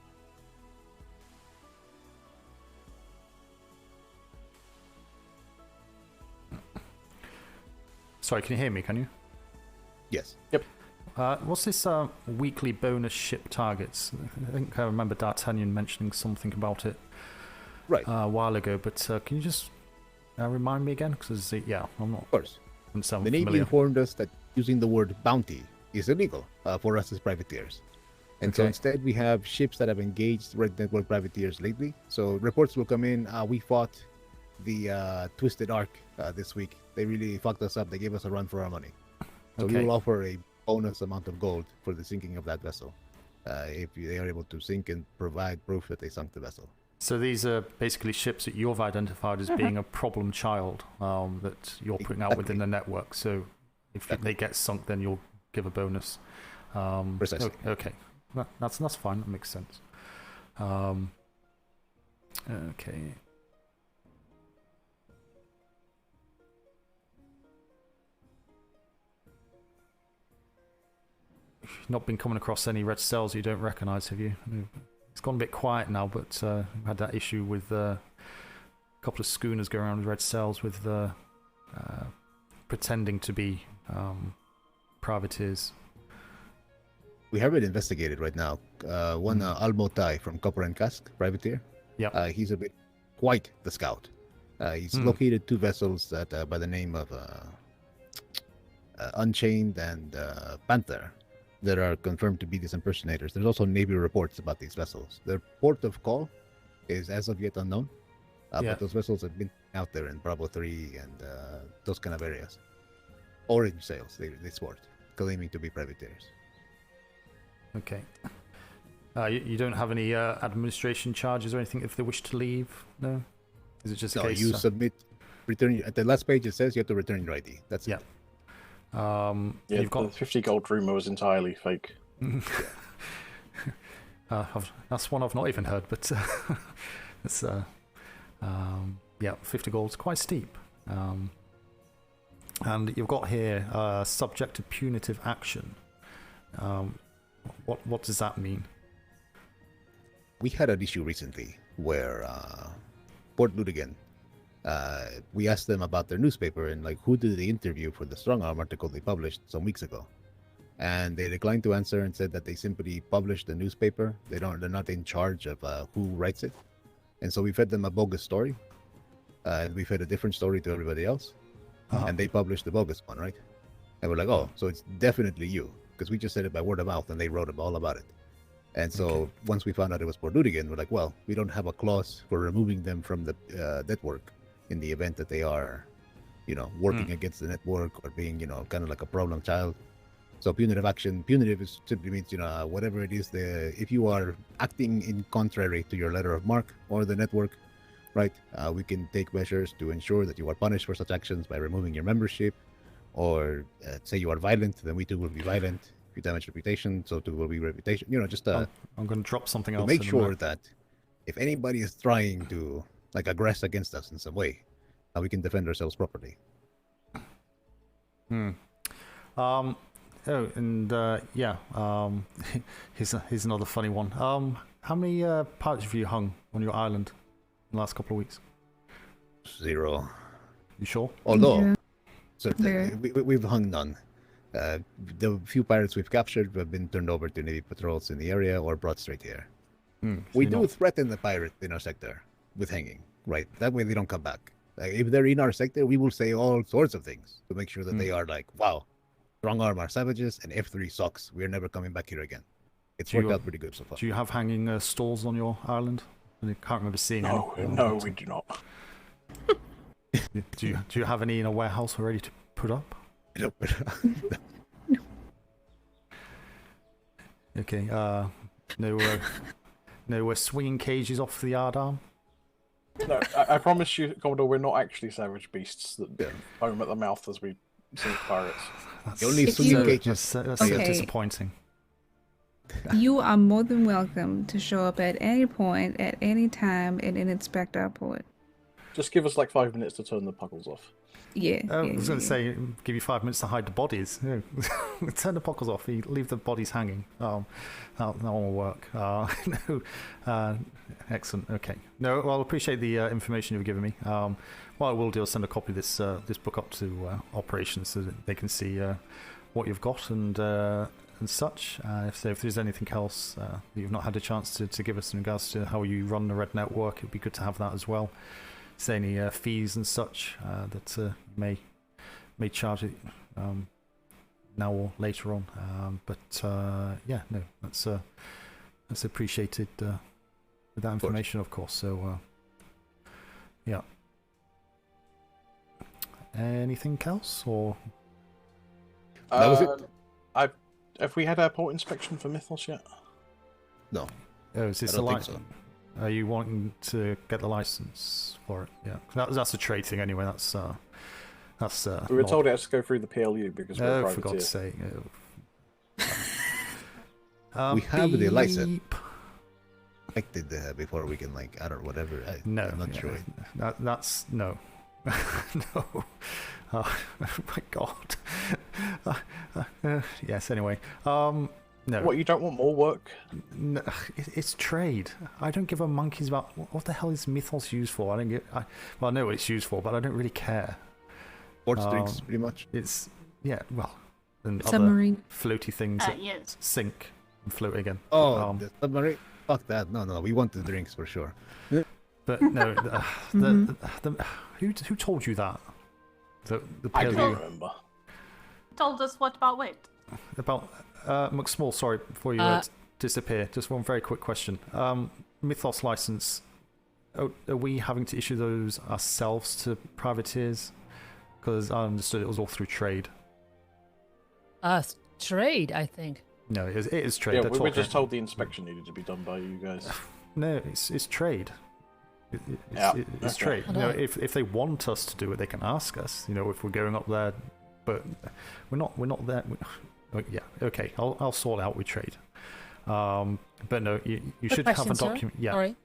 Sorry, can you hear me? Can you? Yes. Yep. What's this weekly bonus ship targets? I think I remember D'Artagnan mentioning something about it a while ago, but can you just remind me again? Because, I'm not... Of course. The Navy informed us that using the word bounty is illegal for us as privateers. And so instead we have ships that have engaged Red Network privateers lately. So reports will come in, we fought the Twisted Ark this week. They really fucked us up. They gave us a run for our money. So we will offer a bonus amount of gold for the sinking of that vessel if they are able to sink and provide proof that they sunk the vessel. So these are basically ships that you've identified as being a problem child that you're putting out within the network. So if they get sunk, then you'll give a bonus. Precisely. Okay. That's fine. That makes sense. Okay. You've not been coming across any red cells you don't recognise, have you? It's gone a bit quiet now, but we've had that issue with a couple of schooners going around with red cells with pretending to be privateers. We have it investigated right now. One Almotai from Copper and Cask, privateer. Yeah. He's a bit quite the scout. He's located two vessels that by the name of Unchained and Panther that are confirmed to be these impersonators. There's also Navy reports about these vessels. Their port of call is as of yet unknown, but those vessels have been out there in Bravo 3 and those kind of areas. Orange sails, they sport, claiming to be privateers. Okay. You don't have any administration charges or anything if they wish to leave? No? Is it just a case? You submit, return, at the last page it says you have to return your ID. That's it. You've got the 50 gold rumor was entirely fake. That's one I've not even heard, but it's 50 gold's quite steep. And you've got here subject to punitive action. What does that mean? We had an issue recently where Port Ludigan, we asked them about their newspaper and like who did they interview for the Strong Arm article they published some weeks ago, and they declined to answer and said that they simply published the newspaper. They're not in charge of who writes it, and so we fed them a bogus story, and we fed a different story to everybody else, and they published the bogus one, right? And we're like, oh, so it's definitely you, because we just said it by word of mouth and they wrote all about it. And so once we found out it was Port Ludigan, we're like, well, we don't have a clause for removing them from the network in the event that they are, working against the network or being, kind of like a problem child. So punitive action, simply means, whatever it is, if you are acting in contrary to your letter of marque or the network, right, we can take measures to ensure that you are punished for such actions by removing your membership, or say you are violent, then we too will be violent. If you damage reputation, so too will be reputation. Just I'm going to drop something else to make sure that if anybody is trying to aggress against us in some way, we can defend ourselves properly. Here's another funny one. How many pirates have you hung on your island in the last couple of weeks? 0. You sure? Although, certainly. We've hung none. The few pirates we've captured have been turned over to Navy patrols in the area or brought straight here. We do threaten the pirate in our sector with hanging, right? That way they don't come back. Like, if they're in our sector, we will say all sorts of things to make sure that they are like, wow, strong arm are savages, and F3 sucks. We're never coming back here again. It's worked out pretty good so far. Do you have hanging stalls on your island? I can't remember seeing any. No, we do not. Do you have any in a warehouse ready to put up? Okay. No swinging cages off the yardarm. No, I promise you, Commodore, we're not actually savage beasts that foam at the mouth as we sink pirates. The only swinging cages. That's so disappointing. You are more than welcome to show up at any point, at any time, and inspect our port. Just give us like 5 minutes to turn the puckles off. Yeah. I was going to say, give you 5 minutes to hide the bodies. Turn the puckles off. Leave the bodies hanging. That one will work. Excellent. Okay. No, well, I appreciate the information you've given me. What I will do is send a copy of this book up to operations so that they can see what you've got and such. If there's anything else that you've not had a chance to give us in regards to how you run the Red Network, it'd be good to have that as well. Say any fees and such that you may charge it now or later on. That's appreciated with that information, of course. So yeah. Anything else or? That was it. Have we had our port inspection for Mythos yet? No. Oh, is this I don't think so. Are you wanting to get the license for it? Yeah, that's a trade thing anyway. That's we were told it has to go through the P.L.U. because we're for God's sake. We have the license. Before we can add or whatever. I'm not sure. That's no. No. Oh my God. Yes. Anyway. No. What, you don't want more work? No, it's trade. I don't give a monkey's about what the hell is Mythos used for. I know what it's used for, but I don't really care. Sports drinks, pretty much. It's and submarine other floaty things that yes. sink and float again. Oh, the submarine. Fuck that. No. We want the drinks for sure. But no, who told you that? The I P.L.U. can't remember. Told us what about weight? About McSmall, sorry, before you disappear, just one very quick question. Mythos license, are we having to issue those ourselves to privateers? Because I understood it was all through trade. Trade, I think. No, it is trade. Yeah, we were just told the inspection needed to be done by you guys. No, it's trade. It's trade. If they want us to do it, they can ask us. If we're going up there, but we're not there. Yeah, okay. I'll sort out with trade. But no, you should have a document. Yeah. Sorry.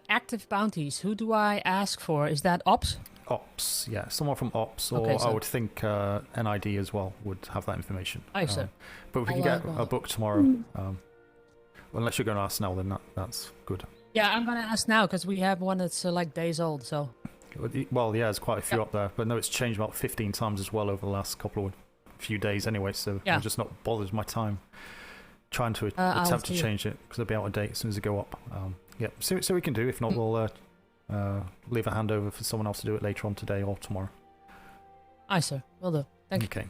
Active bounties. Who do I ask for? Is that Ops? Ops, yeah. Someone from Ops, or I would think NID as well would have that information. So. But we can get a book tomorrow. Unless you're going to ask now, then that's good. Yeah, I'm going to ask now because we have one that's days old. So. Well, yeah, there's quite a few up there, but no, it's changed about 15 times as well over the last few days anyway. So I'm just not bothered my time trying to attempt to change it because they'll be out of date as soon as they go up. Yeah, so we can do. If not, we'll leave a handover for someone else to do it later on today or tomorrow. Aye, sir. Will do. Thank you. Okay.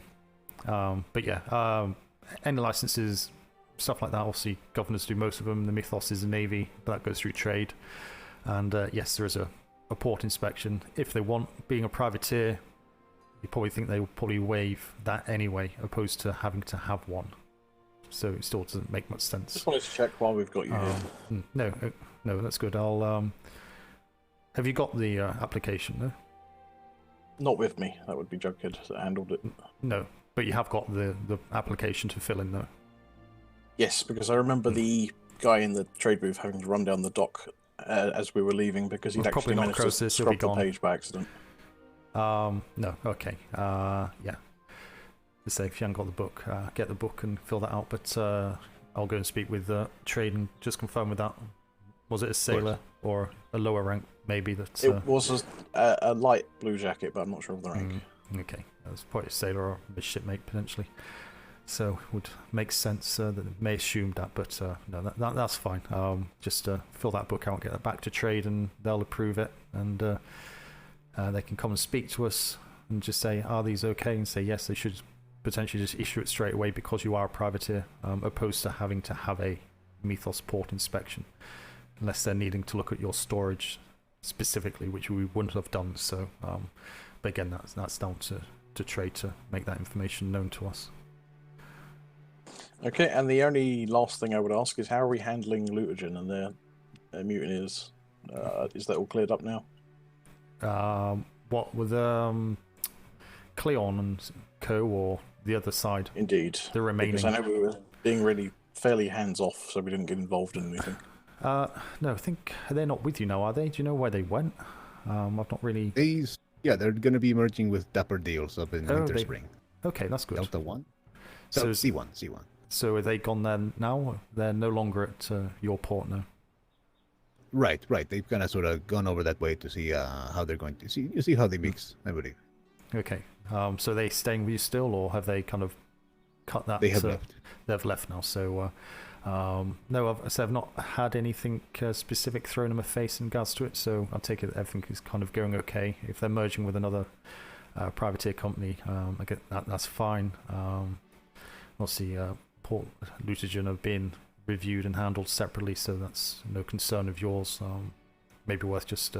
But yeah, any licenses, stuff like that. Obviously, governors do most of them. The Mythos is the Navy, but that goes through trade. And yes, there is a port inspection. If they want, being a privateer, you probably think they will probably waive that anyway, opposed to having to have one. So it still doesn't make much sense. Just wanted to check while we've got you here. No, that's good. I'll. Have you got the application? No. Not with me. That would be Jughead that handled it. No, but you have got the application to fill in, though. Yes, because I remember the guy in the trade booth having to run down the dock as we were leaving because he'd actually managed to scrub the page by accident. No, okay. Yeah. Let's say if you haven't got the book, get the book and fill that out. But I'll go and speak with trade and just confirm with that. Was it a sailor or a lower rank, maybe? That it was a light blue jacket, but I'm not sure of the rank. Okay, that's probably a sailor or a shipmate potentially. So would make sense that it may assume that, but no, that's fine. Just fill that book out, get that back to trade, and they'll approve it, and they can come and speak to us and just say, are these okay? And say yes, they should potentially just issue it straight away because you are a privateer, opposed to having to have a Mythos port inspection, unless they're needing to look at your storage specifically, which we wouldn't have done. So, but again, that's down to trade to make that information known to us. Okay, and the only last thing I would ask is, how are we handling Lutagen and their mutineers? Is that all cleared up now? What with Cleon and Co, or the other side? Indeed. The remaining. Because I know we were being really fairly hands-off, so we didn't get involved in anything. No, I think they're not with you now, are they? Do you know where they went? I've not really... Yeah, they're going to be merging with Dapper Deals up in Winter Spring. Okay, that's good. Delta 1? So C1. So are they gone there now? They're no longer at your port now? Right. They've kind of sort of gone over that way to see how they're going to... see how they mix, I believe. Okay. So are they staying with you still, or have they kind of cut that? They have left. They've left now, so... no, I've not had anything specific thrown in my face in regards to it, so I take it that everything is kind of going okay. If they're merging with another privateer company, I get that's fine. Obviously, Port Lutagen have been reviewed and handled separately, so that's no concern of yours. Maybe worth just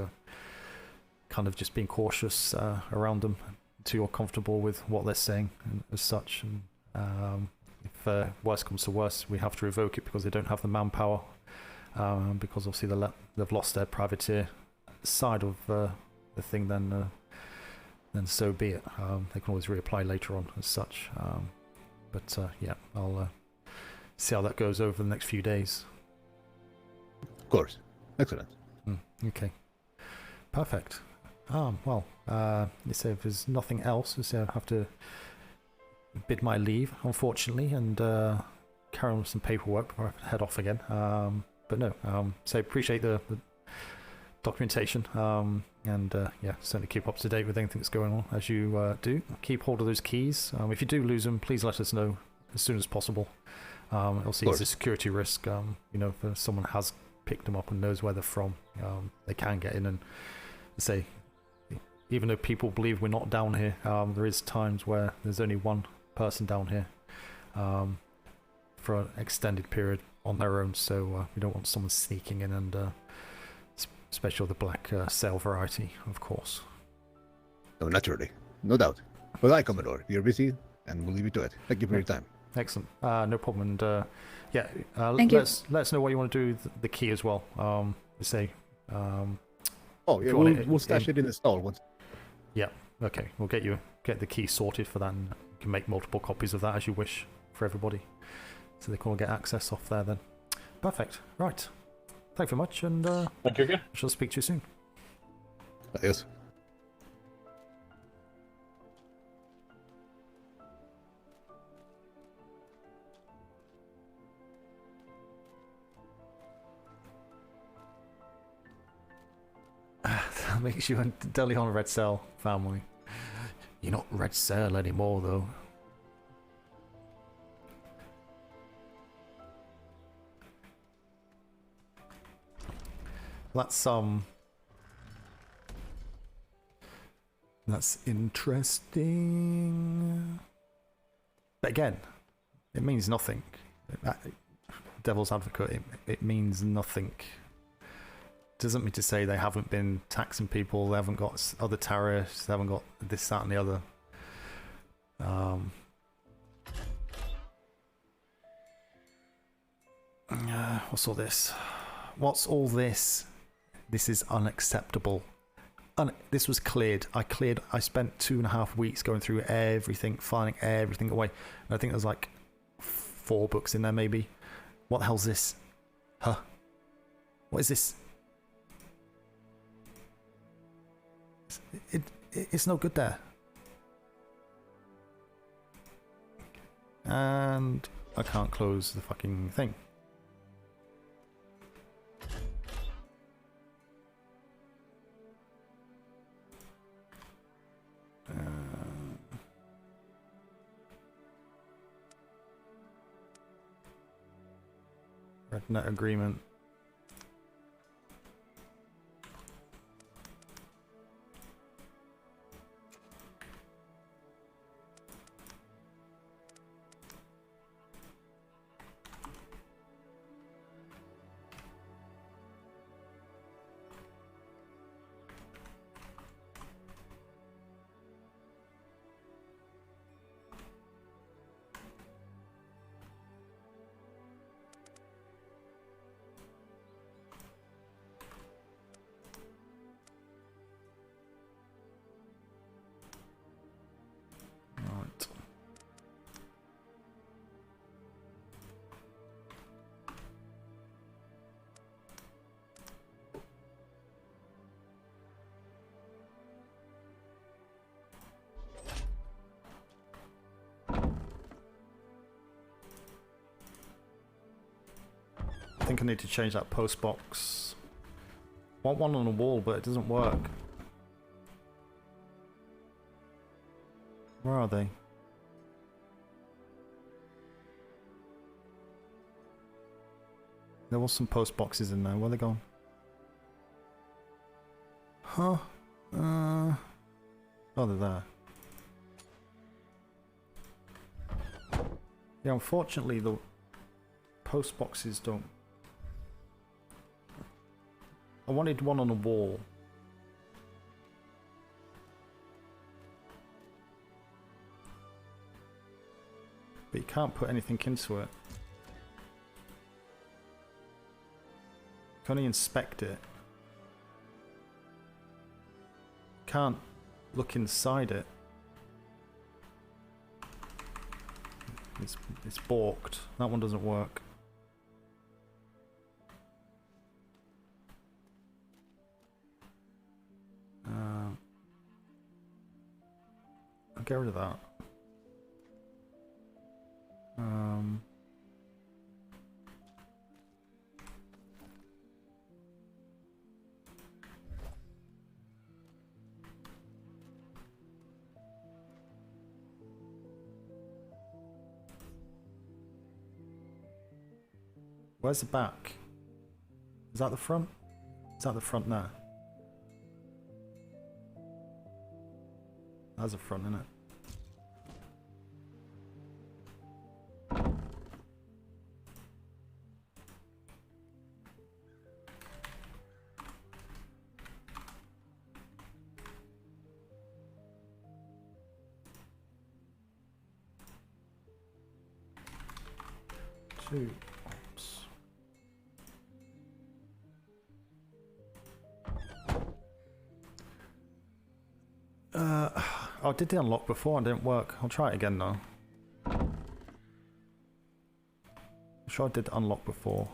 kind of just being cautious around them until you're comfortable with what they're saying and as such. And if worse comes to worse, we have to revoke it because they don't have the manpower, because obviously they've lost their privateer side of the thing, then so be it. They can always reapply later on as such. But yeah, I'll see how that goes over the next few days. Of course. Excellent. Okay. Perfect. Well, you say if there's nothing else, you say I have to bid my leave, unfortunately, and carry on with some paperwork before I head off again. But no, so appreciate the documentation, and yeah, certainly keep up to date with anything that's going on as you do. Keep hold of those keys. If you do lose them, please let us know as soon as possible. Also, it's a security risk. You know, if someone has picked them up and knows where they're from, they can get in and say, even though people believe we're not down here, there is times where there's only one person down here for an extended period on their own, so we don't want someone sneaking in, and especially the black sail variety, of course. No, naturally. No doubt. Well, hi, Commodore. You're busy, and we'll leave you to it. Thank you for your time. Excellent. No problem. And yeah, let us know what you want to do with the key as well. Say. Oh, yeah, we'll stash it in the stall once. Yeah. Okay. We'll get the key sorted for that, and you can make multiple copies of that as you wish for everybody, so they can all get access off there. Then, perfect. Right. Thank you very much, and thank you again. I shall speak to you soon. Adios. That makes you a Delion Red Cell family. You're not Red Cell anymore, though. That's interesting. But again, it means nothing. Devil's Advocate, it means nothing. Doesn't mean to say they haven't been taxing people, they haven't got other tariffs, they haven't got this, that, and the other. What's all this? What's all this? This is unacceptable. This was cleared. I spent 2.5 weeks going through everything, filing everything away. And I think there's like 4 books in there, maybe. What the hell's this? Huh? What is this? It's no good there. And I can't close the fucking thing. Rednet agreement. Right. I think I need to change that post box. I want one on the wall, but it doesn't work. Where are they? There was some post boxes in there. Where are they gone? Huh? Oh, they're there. Yeah, unfortunately the post boxes don't... I wanted one on the wall. But you can't put anything into it. You can only inspect it. You can't look inside it. It's balked. That one doesn't work. I'll get rid of that. Where's the back? Is that the front? Is that the front there? That's the front, isn't it? Two. Oops. I did the unlock before and it didn't work. I'll try it again now. I'm sure I did the unlock before.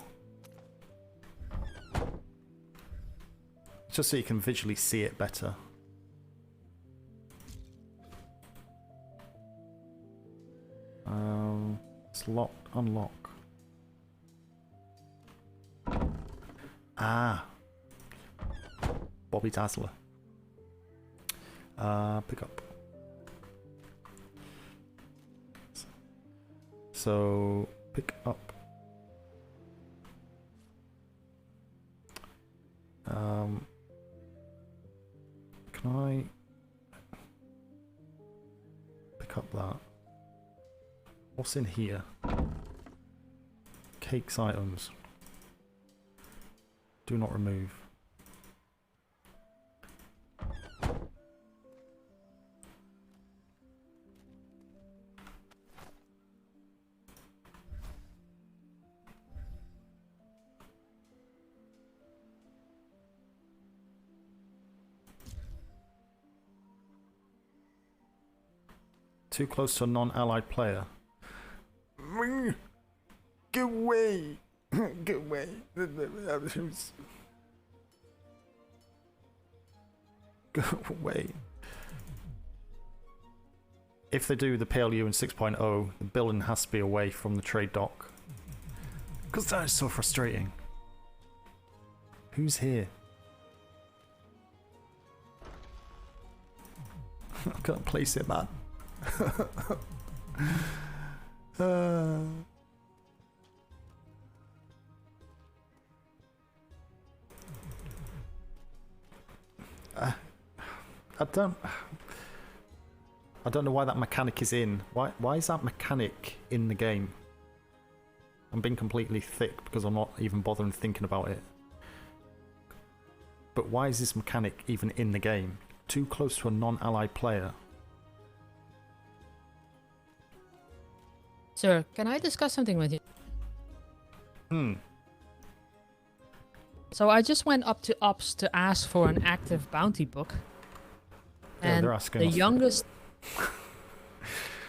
It's just so you can visually see it better. It's locked. Unlock. Ah. Bobby Dazzler. Pick up. So, pick up. Can I pick up that? What's in here? Cakes items. Do not remove. Too close to a non-allied player. Go away! Go away! Go away. If they do the P.L.U in 6.0, the building has to be away from the trade dock. Because that is so frustrating. Who's here? I can't place it, man. I don't know why that mechanic is in. Why is that mechanic in the game? I'm being completely thick because I'm not even bothering thinking about it. But why is this mechanic even in the game? Too close to a non-allied player. Sir, can I discuss something with you? So I just went up to Ops to ask for an active bounty book. And they're asking the us youngest...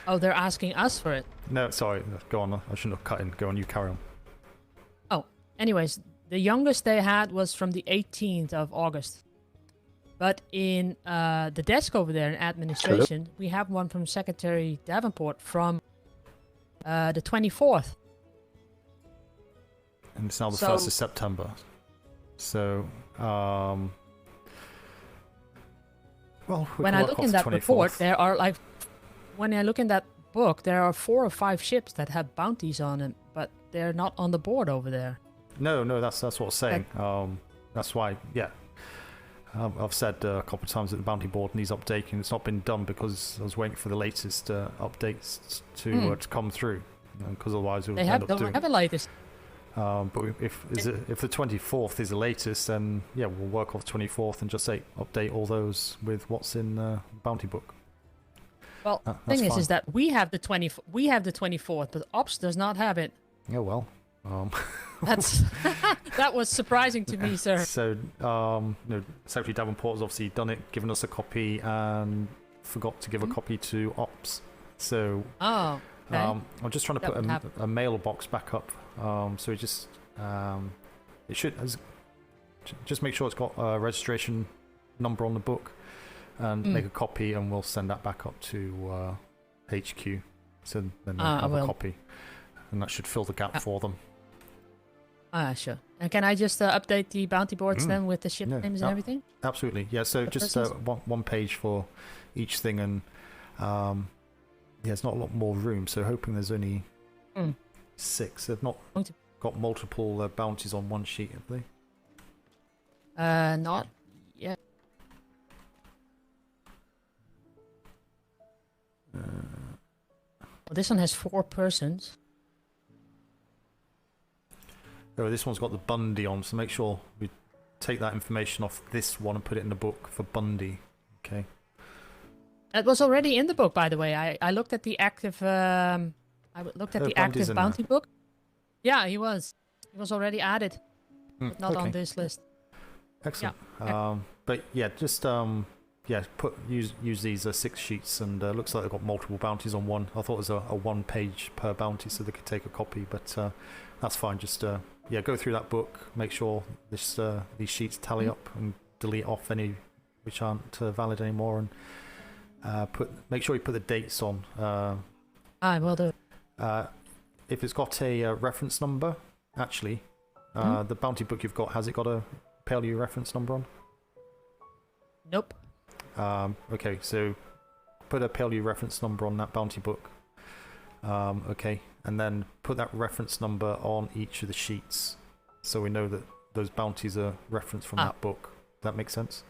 Oh, they're asking us for it? No, sorry. Go on. I shouldn't have cut in. Go on, you carry on. Oh, anyways, the youngest they had was from the 18th of August. But in the desk over there in administration, we have one from Secretary Davenport from the 24th. And it's now the 1st of September. So, well, when I look in that report, there are like, when I look in that book, there are 4 or 5 ships that have bounties on them, but they're not on the board over there. No, that's what I'm saying. That's why, yeah. I've said a couple of times that the bounty board needs updating. It's not been done because I was waiting for the latest updates to come through, because otherwise we would end up doing. They have a latest. But if the 24th is the latest, then yeah, we'll work off the 24th and just say update all those with what's in the bounty book. Well, the thing is that we have the 24th, but Ops does not have it. Yeah, well, that's that was surprising to me, sir. So, Secretary Davenport has obviously done it, given us a copy, and forgot to give a copy to Ops. So, okay. I'm just trying to put a mailbox back up. So it just it should just make sure it's got a registration number on the book, and make a copy, and we'll send that back up to HQ. So then they have a copy, and that should fill the gap for them. Sure. And can I just update the bounty boards then with the ship names and everything? Absolutely. Yeah. So just one page for each thing, and there's not a lot more room. So hoping there's only 6. They've not got multiple bounties on one sheet, have they? Not yet. Well, this one has 4 persons. Oh, this one's got the Bundy on, so make sure we take that information off this one and put it in the book for Bundy. Okay. It was already in the book, by the way. I looked at the active. I looked at the active bounty book. Yeah, he was. He was already added, but not on this list. Excellent. Yeah. But yeah, just use these 6 sheets, and looks like they've got multiple bounties on one. I thought it was a 1 page per bounty, so they could take a copy, but that's fine. Just go through that book, make sure these sheets tally up, and delete off any which aren't valid anymore, and make sure you put the dates on. I will do. If it's got a reference number, actually, the bounty book you've got, has it got a P.L.U reference number on? Nope. Okay, so put a P.L.U reference number on that bounty book. Okay, and then put that reference number on each of the sheets, so we know that those bounties are referenced from that book. Does that make sense?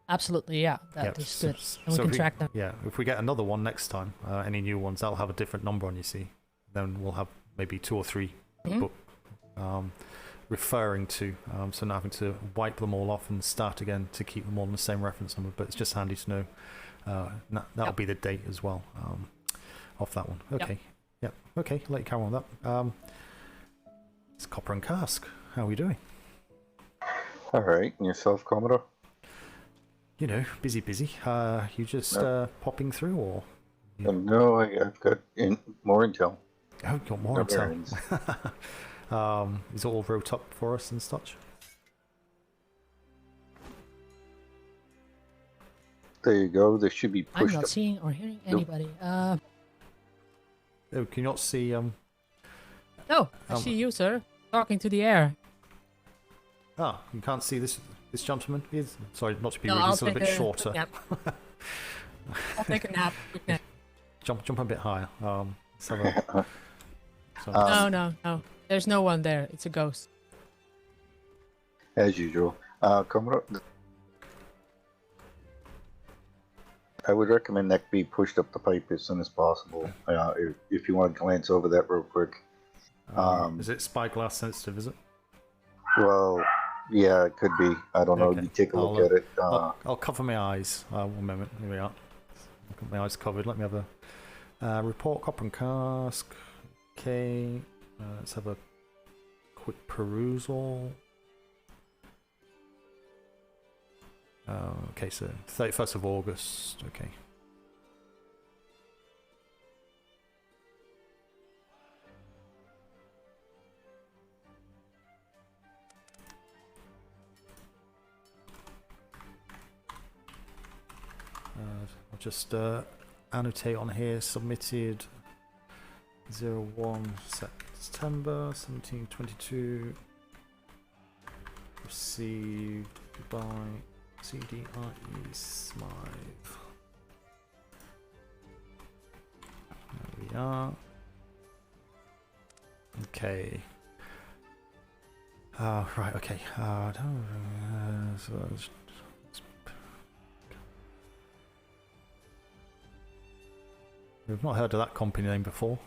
Absolutely, yeah. That is good. And we can track them. Yeah, if we get another one next time, any new ones, that'll have a different number on, you see. Then we'll have maybe 2 or 3 book referring to, so not having to wipe them all off and start again to keep them all in the same reference number, but it's just handy to know. That'll be the date as well, off that one. Okay. Yep. Okay, let you carry on with that. It's Copper and Cask. How are we doing? All right, and yourself, Commodore? You know, busy. You just popping through, or? No, I've got more intel. Oh, you've got more intel. Is it all wrote up for us and such? There you go. They should be pushed. I'm not seeing or hearing anybody. Oh, can you not see? No, I see you, sir, talking to the air. Ah, you can't see this gentleman? Sorry, not to be rude, he's a little bit shorter. I'll take a nap. Jump a bit higher. Let's have No. There's no one there. It's a ghost. As usual. Commodore, I would recommend that be pushed up the pipe as soon as possible. If you want to glance over that real quick. Is it spyglass sensitive, is it? Well, yeah, it could be. I don't know. Okay. You take a look at it. I'll cover my eyes. 1 moment. Here we are. I've got my eyes covered. Let me have a report, copper and cask. Okay. Let's have a quick perusal. Okay, so 31st of August. Okay. I'll just annotate on here, submitted 01 September 1722, received by Cdre Smythe. There we are. Okay. Right, okay. We've not heard of that company name before.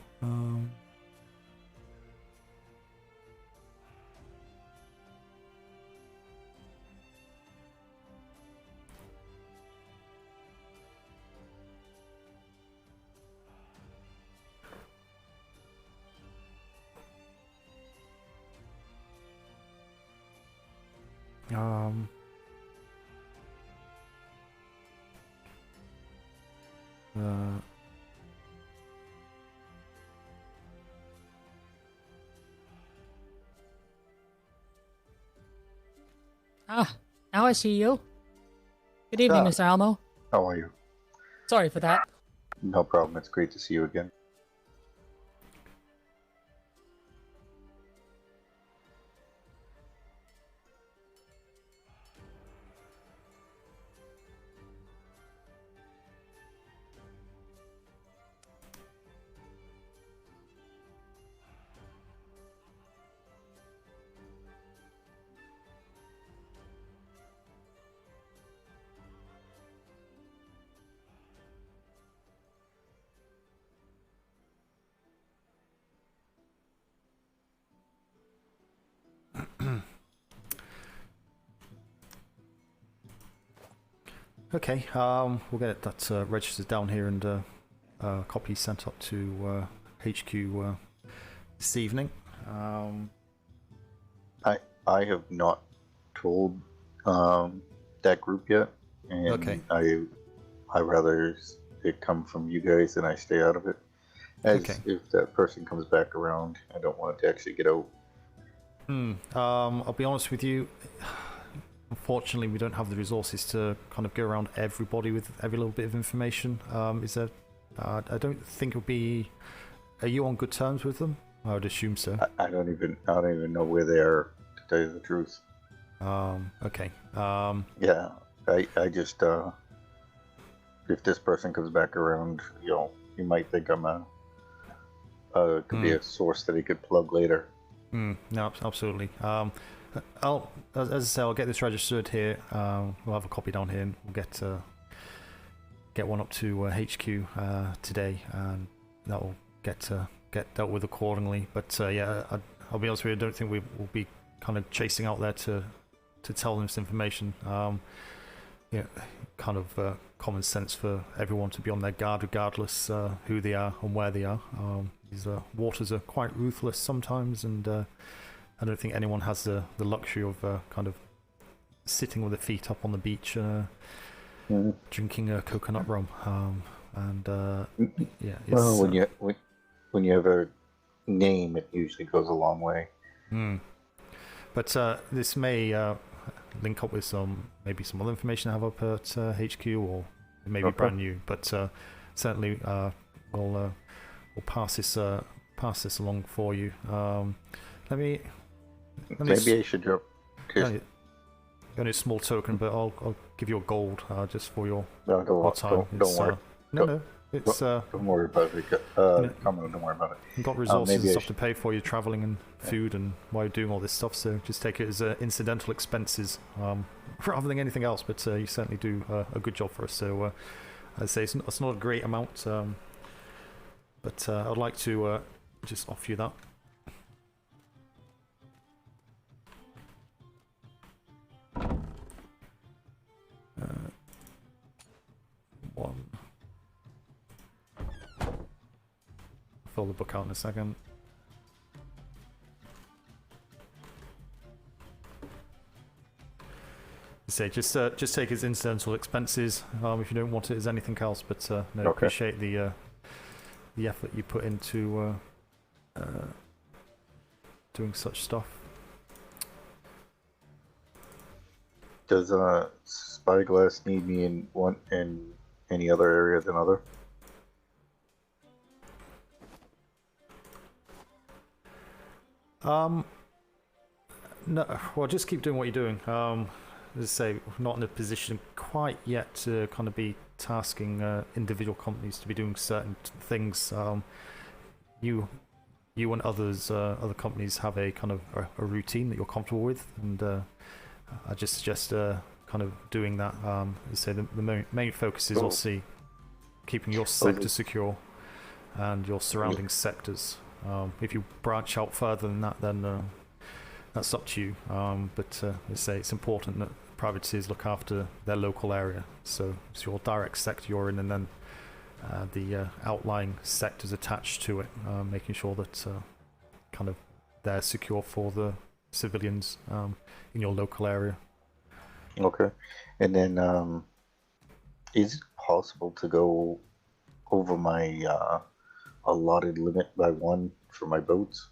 Now I see you. Good evening, Mr. Almo. How are you? Sorry for that. No problem. It's great to see you again. Okay, we'll get that registered down here and copy sent up to HQ this evening. I have not told that group yet, and okay. I rather it come from you guys and I stay out of it. As if that person comes back around, I don't want it to actually get out. I'll be honest with you. Unfortunately, we don't have the resources to kind of go around everybody with every little bit of information. Is there? I don't think it would be. Are you on good terms with them? I would assume so. I don't even know where they are, to tell you the truth. Okay. Yeah, I just if this person comes back around, you might think I'm could be a source that he could plug later. No, absolutely. As I say, I'll get this registered here. We'll have a copy down here, and we'll get one up to HQ today, and that will get dealt with accordingly. But yeah, I'll be honest with you, I don't think we will be kind of chasing out there to tell them this information. Yeah, kind of common sense for everyone to be on their guard, regardless who they are and where they are. These waters are quite ruthless sometimes, and I don't think anyone has the luxury of kind of sitting with their feet up on the beach, drinking coconut rum. Yeah. Well, when you have a name, it usually goes a long way. But this may link up with maybe some other information I have up at HQ, or it may be brand new. But certainly we'll pass this along for you. Maybe I should drop. Only a small token, but I'll give you a gold just for your time. Don't worry. No, it's don't worry about it. Don't worry about it. You've got resources and stuff to pay for. You're traveling and food and while you're doing all this stuff, so just take it as incidental expenses rather than anything else. But you certainly do a good job for us. So I'd say it's not a great amount, but I'd like to just offer you that. One. Fill the book out in a second. Say just take his incidental expenses if you don't want it as anything else. But no, Okay. Appreciate the effort you put into doing such stuff. Does Spyglass need me in any other area than other? No, well, just keep doing what you're doing. As I say, we're not in a position quite yet to kind of be tasking individual companies to be doing certain things. You and other companies have a kind of a routine that you're comfortable with, and I just suggest kind of doing that. As I say, the main focus is obviously keeping your sector secure and your surrounding sectors. If you branch out further than that, then that's up to you. But as I say, it's important that privateers look after their local area. So it's your direct sector you're in, and then the outlying sectors attached to it, making sure that kind of they're secure for the civilians in your local area. Okay. And then, is it possible to go over my allotted limit by 1 for my boats?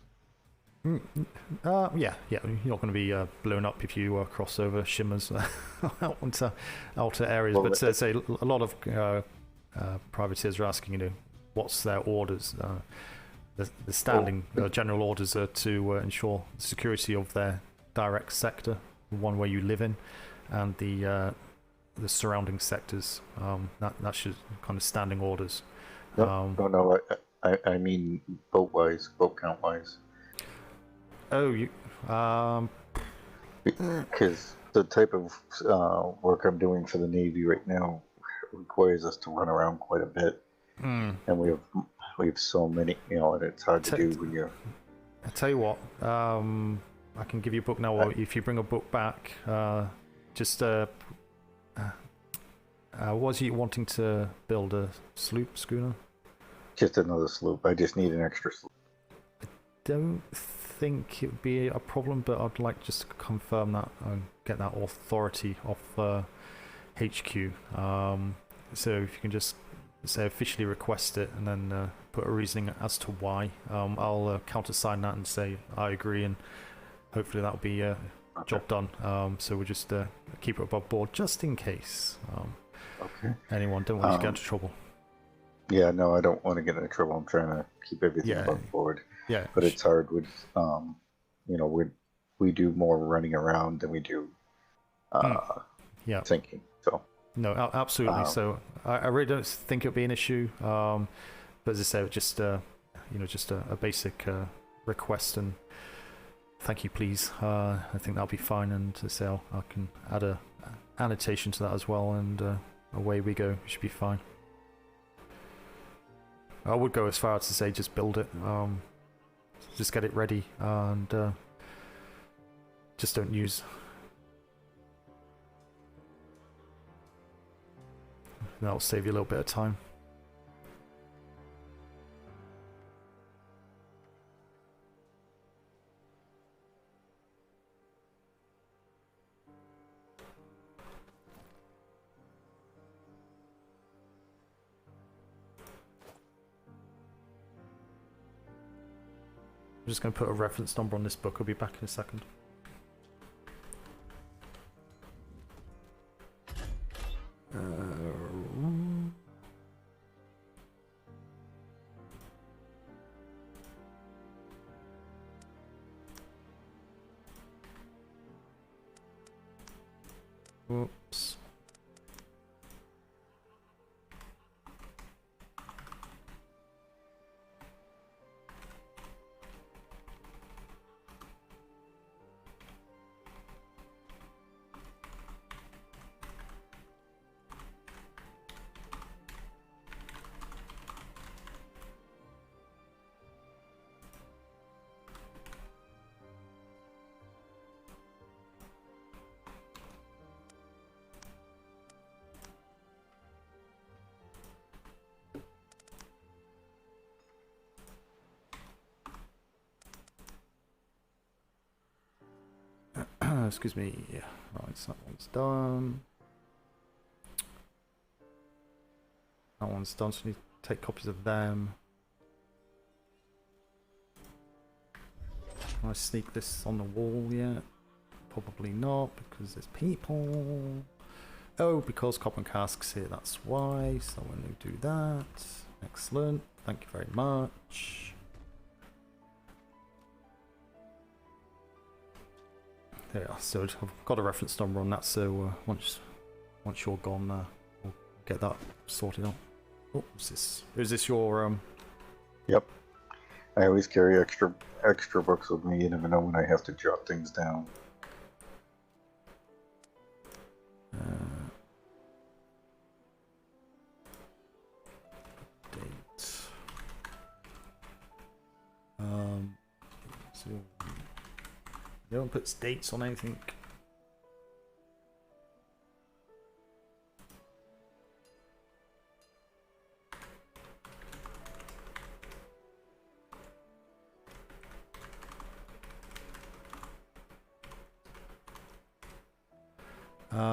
Yeah. You're not going to be blown up if you cross over shimmers out onto outer areas. Well, but say a lot of privateers are asking, what's their orders? The standing general orders are to ensure the security of their direct sector, the one where you live in, and the surrounding sectors. That should kind of standing orders. No. I mean boat count wise. Oh, you. Because the type of work I'm doing for the Navy right now requires us to run around quite a bit, and we have so many, and it's hard to do when you're. I tell you what, I can give you a book now. Or if you bring a book back, was you wanting to build a schooner? Just another sloop. I just need an extra sloop. I don't think it would be a problem, but I'd like just to confirm that and get that authority off HQ. So if you can just say officially request it and then put a reasoning as to why, I'll countersign that and say I agree, and hopefully that'll be job done. So we'll just keep it above board just in case. Okay. Anyone don't want you to get into trouble. Yeah, no, I don't want to get into trouble. I'm trying to keep everything above board. Yeah, but it's hard with, we do more running around than we do thinking. So no, absolutely. So I really don't think it'll be an issue. But as I say, just just a basic request and thank you, please. I think that'll be fine, and to say I can add a annotation to that as well, and away we go. It should be fine. I would go as far as to say just build it. Just get it ready, and just don't use. That'll save you a little bit of time. I'm just going to put a reference number on this book. I'll be back in a second. Whoops. Excuse me. Right, so that one's done. That one's done, so we need to take copies of them. Can I sneak this on the wall yet? Probably not, because there's people. Oh, because copper and casks here, that's why. So when we do that. Excellent. Thank you very much. There we are. So I've got a reference number on that, so once you're gone, we'll get that sorted out. Oh, is this your Yep. I always carry extra books with me. You never know when I have to jot things down. Date. So no one puts dates on anything.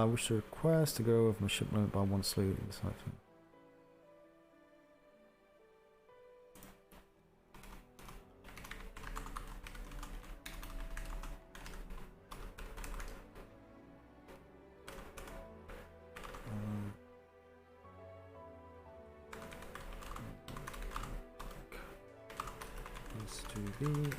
Wish to request to go over my shipment by one sleeve. To be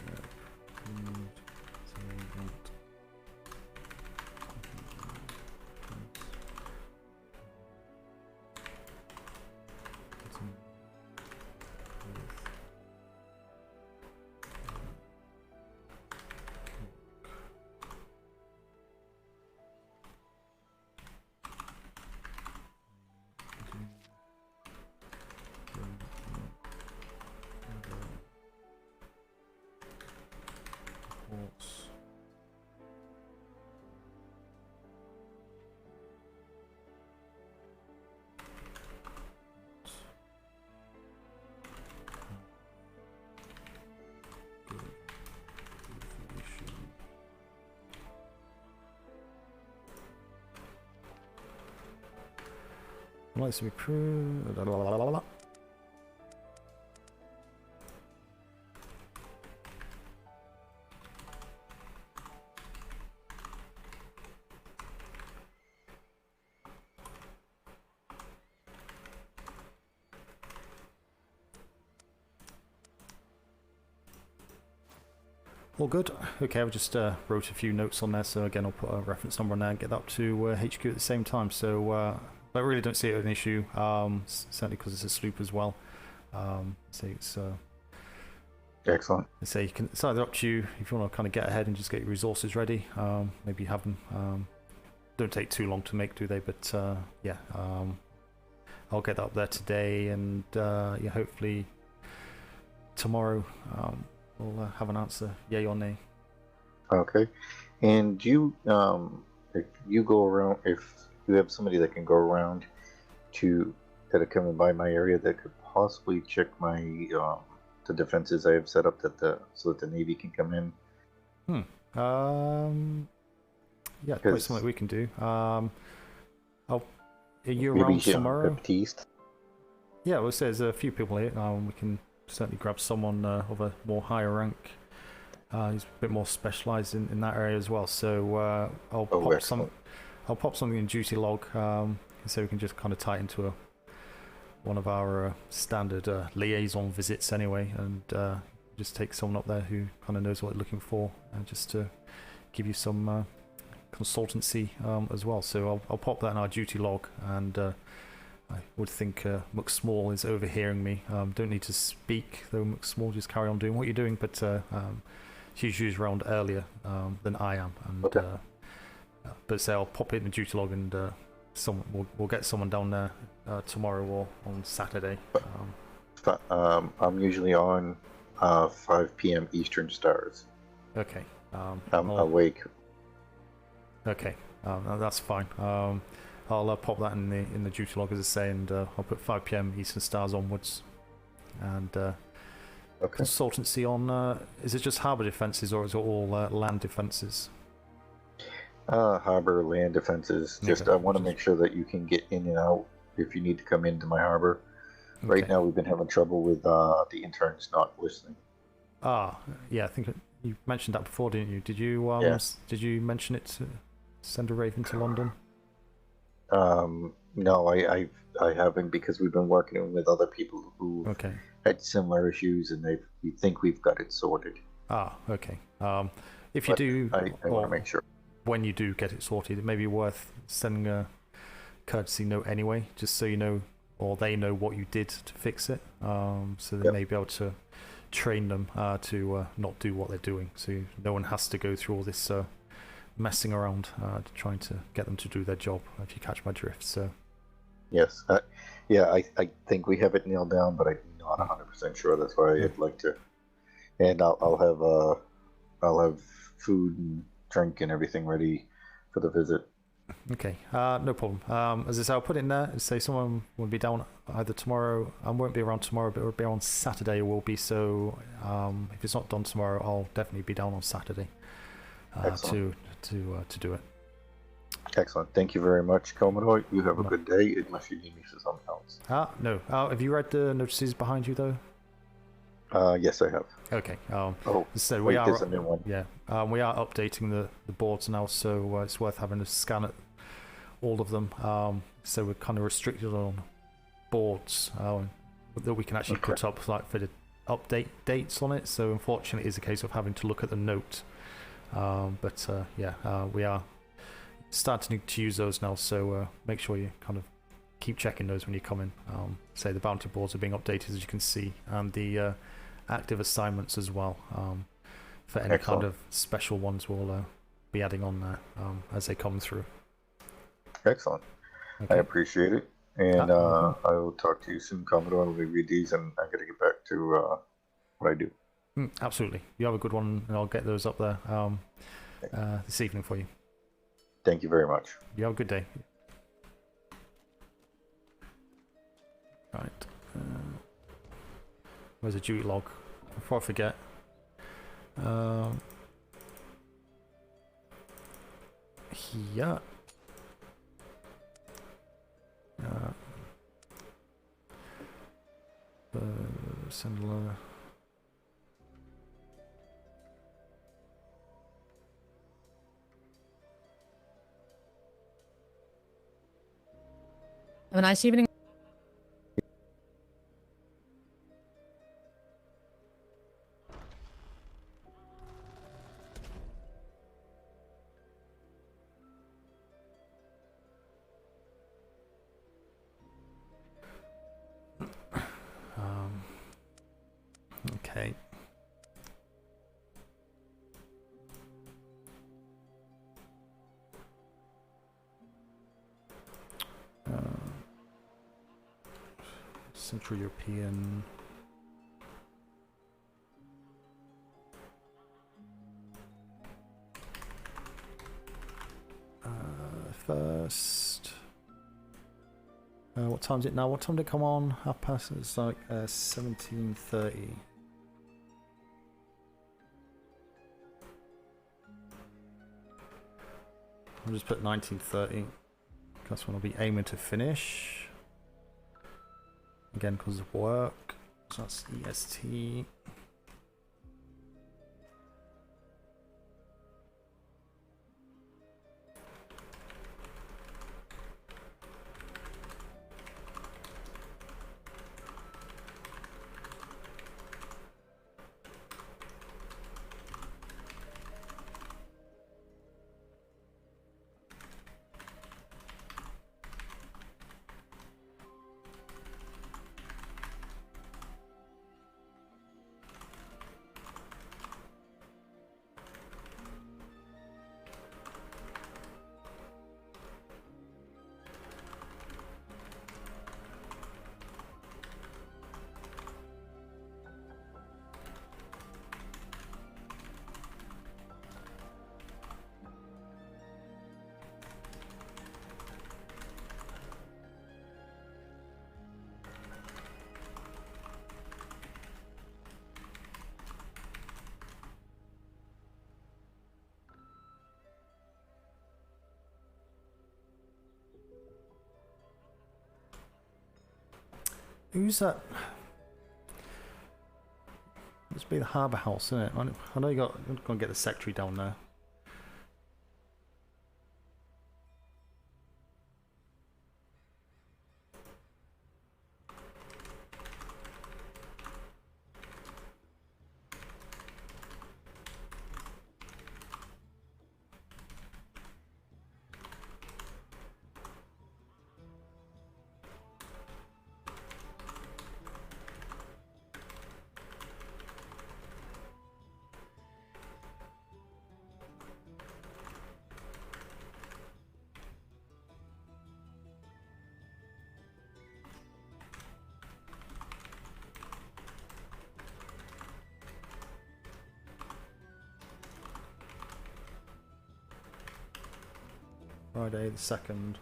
Likes to be crew. All good. Okay, I've just wrote a few notes on there, so again I'll put a reference number on there and get that up to HQ at the same time. So I really don't see it as an issue, certainly because it's a sloop as well. So it's excellent. So it's either up to you if you want to kind of get ahead and just get your resources ready. Maybe have them. Don't take too long to make, do they? But yeah, I'll get that up there today, and yeah, hopefully tomorrow we'll have an answer, yay or nay. Okay. And you, if you go around, if you have somebody that can go around that are coming by my area that could possibly check my the defenses I have set up so that the Navy can come in. Yeah, probably something we can do. Are you maybe around tomorrow? Baptiste. Yeah, well, there's a few people here. We can certainly grab someone of a more higher rank. He's a bit more specialised in that area as well. So I'll pop something in duty log, so we can just kind of tie it into one of our standard liaison visits anyway, and just take someone up there who kind of knows what they're looking for, just to give you some consultancy as well. So I'll pop that in our duty log, and I would think Muck Small is overhearing me. Don't need to speak, though. Muck Small, just carry on doing what you're doing, but she's usually around earlier than I am, and okay. But say I'll pop it in the duty log, and we'll get someone down there tomorrow or on Saturday. I'm usually on 5 p.m. Eastern Stars. Okay. I'm awake. Okay, that's fine. I'll pop that in the duty log, as I say, and I'll put 5 p.m. Eastern Stars onwards, and consultancy on. Is it just harbour defences, or is it all land defences? Harbor land defenses. Just I want to make sure that you can get in and out if you need to come into my harbor. Okay. Right now, we've been having trouble with the interns not listening. Ah, yeah, I think you mentioned that before, didn't you? Did you did you mention it to send a Raven to London? No, I haven't, because we've been working with other people who had similar issues, and we think we've got it sorted. Ah, okay. If you do, I want to make sure. When you do get it sorted, it may be worth sending a courtesy note anyway, just so you know, or they know what you did to fix it, so they may be able to train them to not do what they're doing, so no one has to go through all this messing around trying to get them to do their job, if you catch my drift. So yes, I think we have it nailed down, but I'm not 100% sure. That's why I'd like to, and I'll have food and drink and everything ready for the visit. Okay, no problem. As I say, I'll put in there, say someone will be down either tomorrow. I won't be around tomorrow, but it'll be on Saturday. Will be so. If it's not done tomorrow, I'll definitely be down on Saturday to do it. Excellent. Thank you very much, Commodore. You have a good day, unless you need me for something else. No. Have you read the notices behind you though? Yes, I have. Okay. So we are. There's a new one. Yeah. We are updating the boards now, so it's worth having a scan at all of them. So we're kind of restricted on boards that we can actually put up like for the update dates on it. So unfortunately, it's a case of having to look at the note. We are starting to use those now. So make sure you kind of keep checking those when you come in. Say the bounty boards are being updated, as you can see, and the active assignments as well. For any kind of special ones, we'll be adding on there as they come through. Excellent. Okay. I appreciate it, and I will talk to you soon, Commodore. I'll read these, and I'm going to get back to what I do. Absolutely. You have a good one, and I'll get those up there this evening for you. Thank you very much. You have a good day. Right. Where's the duty log? Before I forget. Here. Sendler. Have a nice evening. Okay. Central European. First. What time is it now? What time did it come on? Half past. It's like 17:30. I'll just put 19:30. That's when I'll be aiming to finish. Again, because of work. So that's EST. Who's that? Must be the harbour house, isn't it? I know you got. I'm gonna get the secretary down there. Friday the 2nd.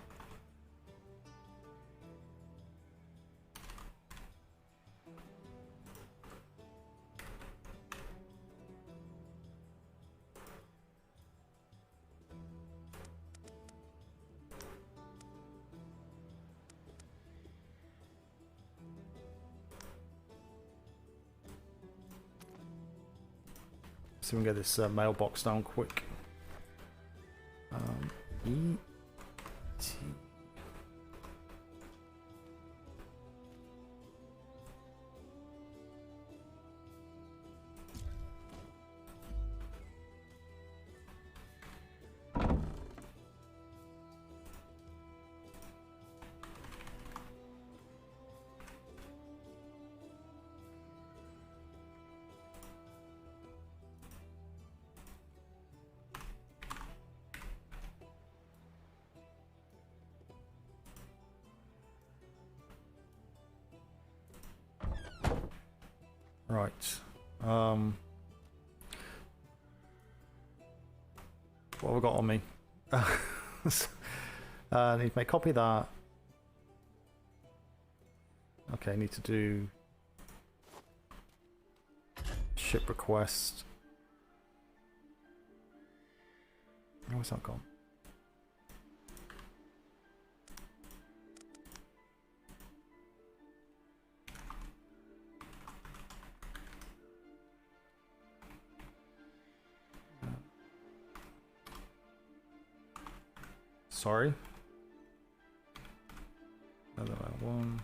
See if we can get this mailbox down quick. E T. Right. What have I got on me? I need to make a copy of that. Okay, I need to do ship request. Where's that gone? Sorry. Another one.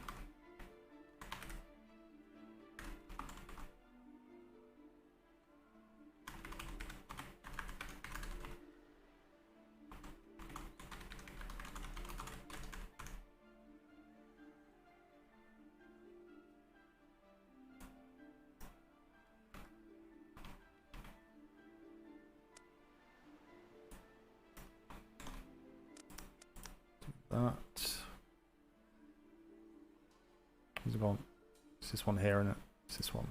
That. Where's it gone? It's this one here, isn't it? It's this one.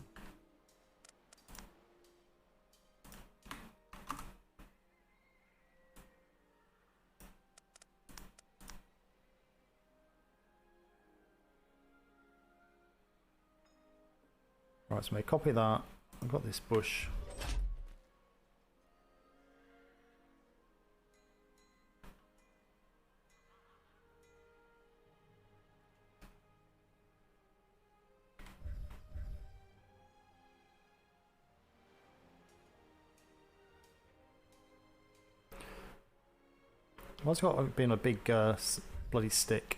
Right, so make a copy of that. I've got this bush. What's got been a big bloody stick?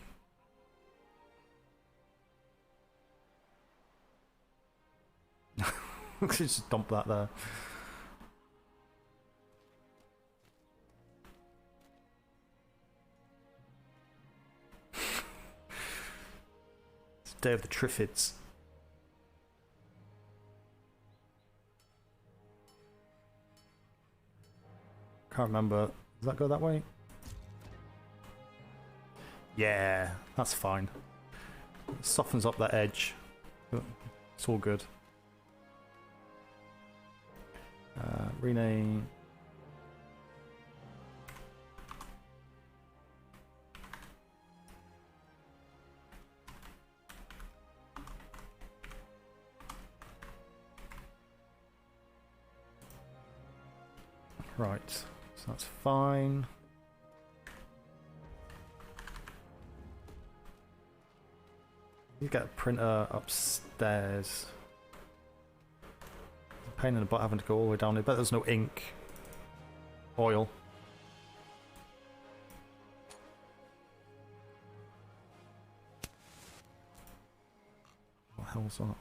Just dump that there. It's Day of the Triffids. Can't remember. Does that go that way? Yeah, that's fine. It softens up that edge. But it's all good. Rename. Right, so that's fine. You get a printer upstairs. Pain in the butt having to go all the way down there, but there's no ink. Oil. What the hell's that?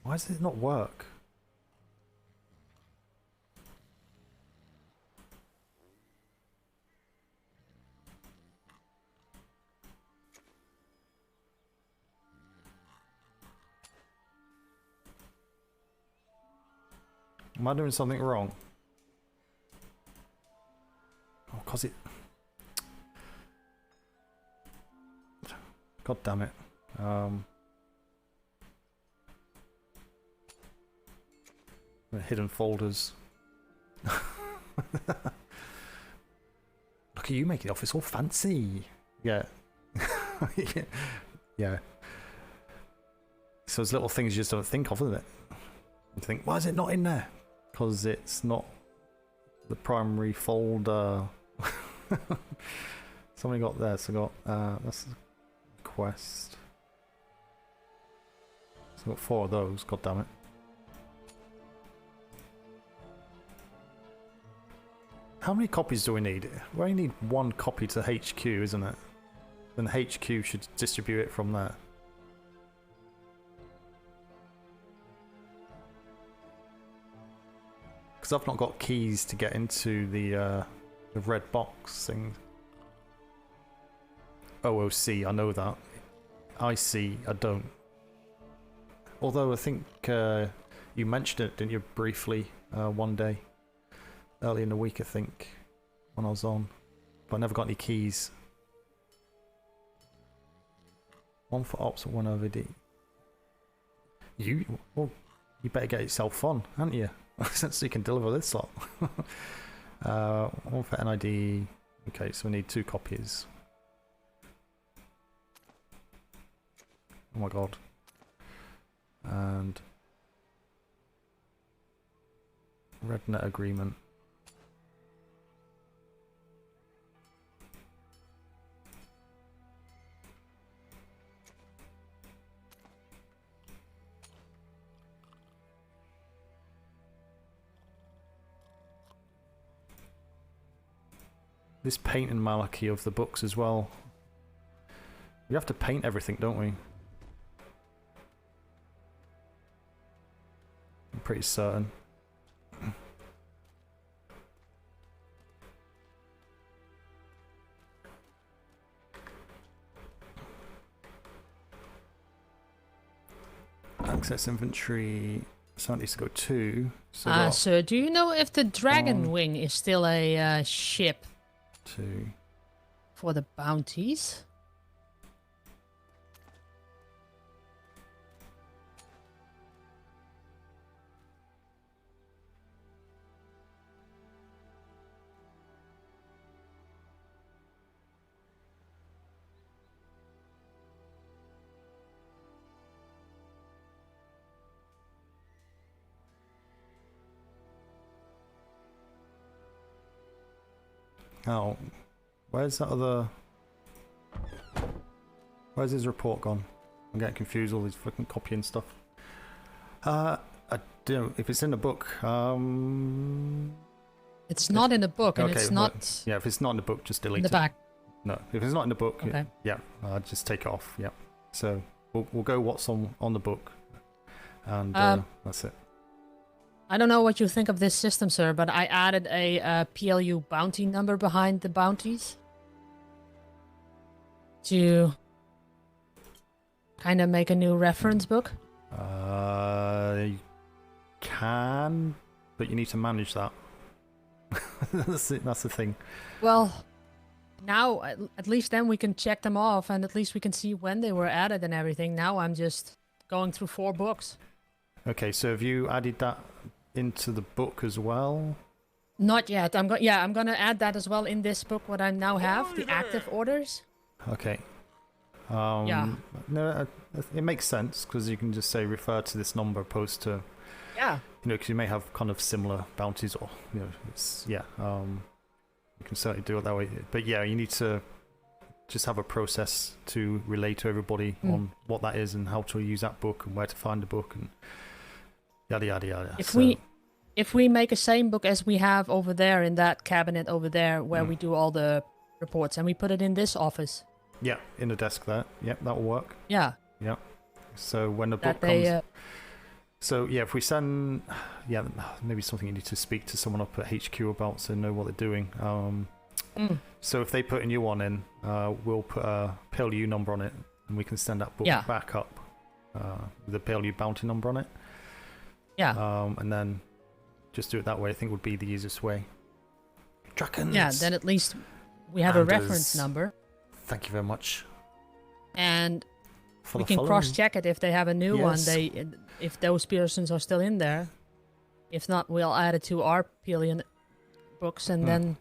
Why does it not work? Am I doing something wrong? Oh, cause it... God damn it. The hidden folders. Look at you making the office all fancy. Yeah. Yeah. So those little things you just don't think of, isn't it? You think, why is it not in there? Because it's not the primary folder. Somebody got there, so got that's a quest. So got 4 of those, god damn it. How many copies do we need? We only need 1 copy to HQ, isn't it? Then HQ should distribute it from there. Because I've not got keys to get into the red box thing. OOC, I know that. IC, I don't. Although I think you mentioned it, didn't you, briefly one day. Early in the week, I think, when I was on. But I never got any keys. 1 for ops and 1 OVD. Well, you better get yourself on, haven't you? Since you can deliver this lot. 1 for NID. Okay, so we need 2 copies. Oh my god. And RedNet agreement. This painting malarkey of the books as well. We have to paint everything, don't we? I'm pretty certain. Access inventory. So that needs to go 2. So sir, do you know if the Dragon Wing is still a ship? 2. For the bounties? Oh, where's that other... Where's his report gone? I'm getting confused, all these fucking copying stuff. I don't know, if it's in the book, It's not in the book, and it's not... But, yeah, if it's not in the book, just delete it. In the back. No, if it's not in the book, okay. Yeah, just take it off, yeah. So, we'll go what's on the book, and that's it. I don't know what you think of this system, sir, but I added a P.L.U. bounty number behind the bounties to kind of make a new reference book. You can, but you need to manage that. That's the thing. Well, now at least then we can check them off, and at least we can see when they were added and everything. Now I'm just going through 4 books. Okay, so have you added that into the book as well? Not yet. I'm gonna add that as well in this book. What I now have, the active orders. Okay. Yeah. No, it makes sense because you can just say refer to this number opposed to. Yeah. You know, because you may have kind of similar bounties, or you know, it's you can certainly do it that way. But yeah, you need to just have a process to relay to everybody on what that is and how to use that book and where to find the book and yada yada yada. If we make a same book as we have over there in that cabinet over there where we do all the reports and we put it in this office. Yeah, in the desk there. Yep, that'll work. Yeah. Yeah. So when the book comes... So yeah, if we send... Yeah, maybe something you need to speak to someone up at HQ about so they know what they're doing. So if they put a new one in, we'll put a P.L.U number on it and we can send that book back up with the P.L.U bounty number on it. Yeah. And then just do it that way, I think would be the easiest way. Drakens! Yeah, then at least we have a reference number. Thank you very much. And we can cross-check it if they have a new one. If those persons are still in there. If not, we'll add it to our P.L.U books and then...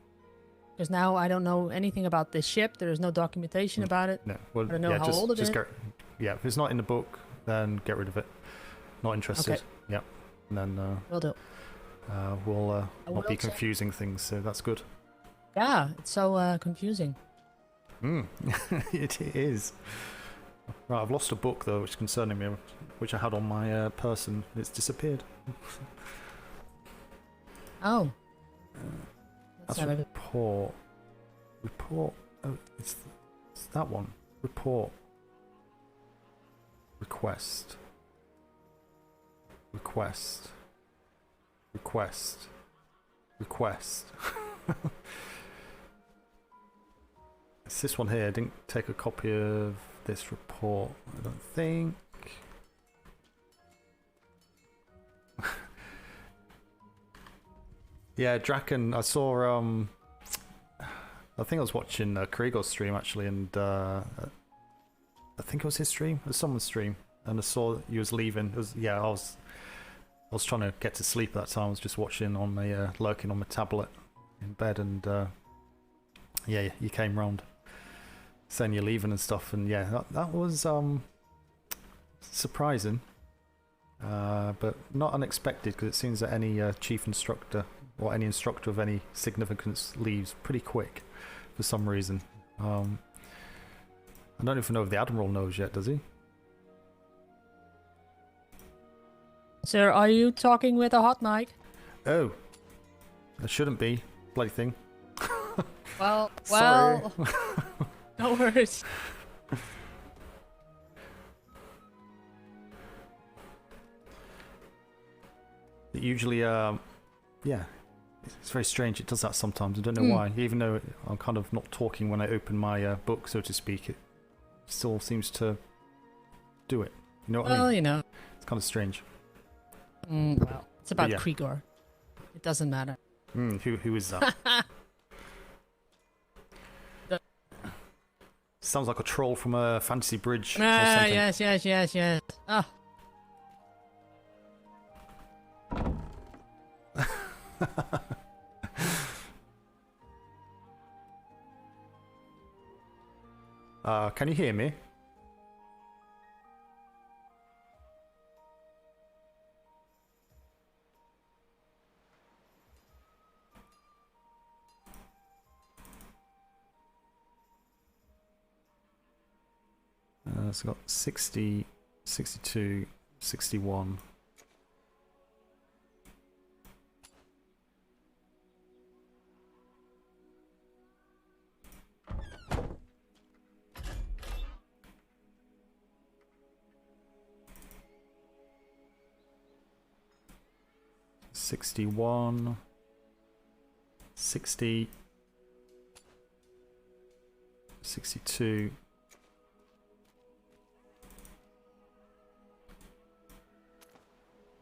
Because now I don't know anything about this ship. There is no documentation about it. No, well, I don't know how old it is. If it's not in the book, then get rid of it. Not interested. Okay. Yeah. And then will do. We'll not be confusing things, so that's good. Yeah, it's so confusing. It is. Right, I've lost a book though, which is concerning me, which I had on my person. It's disappeared. Oh. That's a report. Report. Oh, it's that one. Report. Request. Request. Request. Request. It's this one here. I didn't take a copy of this report, I don't think. Yeah, Draken, I saw, I think I was watching Kriegor's stream actually, and I think it was his stream, it was someone's stream, and I saw he was leaving. It was, yeah, I was trying to get to sleep at that time. I was just watching on my, lurking on my tablet in bed, and yeah, you came round saying you're leaving and stuff, and yeah, that was surprising, but not unexpected, because it seems that any chief instructor or any instructor of any significance leaves pretty quick for some reason. I don't even know if the Admiral knows yet, does he? Sir, are you talking with a hot mic? Oh, that shouldn't be. Bloody thing. Well, no worries. Usually, yeah, it's very strange. It does that sometimes. I don't know why. Even though I'm kind of not talking when I open my book, so to speak, it still seems to do it. You know what I mean? Well, you know. It's kind of strange. Well, it's about Kriegor. It doesn't matter. Who is that? Sounds like a troll from a fantasy bridge. Yes. Ah. Can you hear me? It's got 60, 62, 61. $61, 60, 62.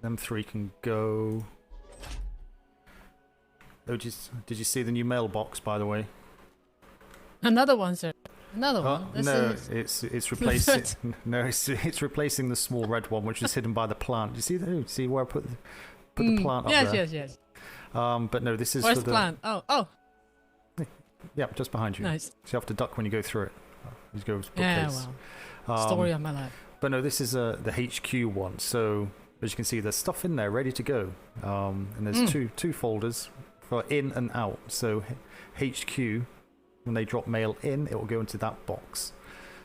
Them three can go. Oh, did you see the new mailbox, by the way? Another one, sir. Another one. It's replacing. No, it's replacing the small red one, which is hidden by the plant. Do you see that? See where I put the plant up there? Yes. But no, this is Where's for the plant? Oh. Yeah, just behind you. Nice. So you have to duck when you go through it. You go yeah, well. Story of my life. But no, this is the HQ one. So as you can see, there's stuff in there ready to go. And there's two folders for in and out. So HQ when they drop mail in, it will go into that box.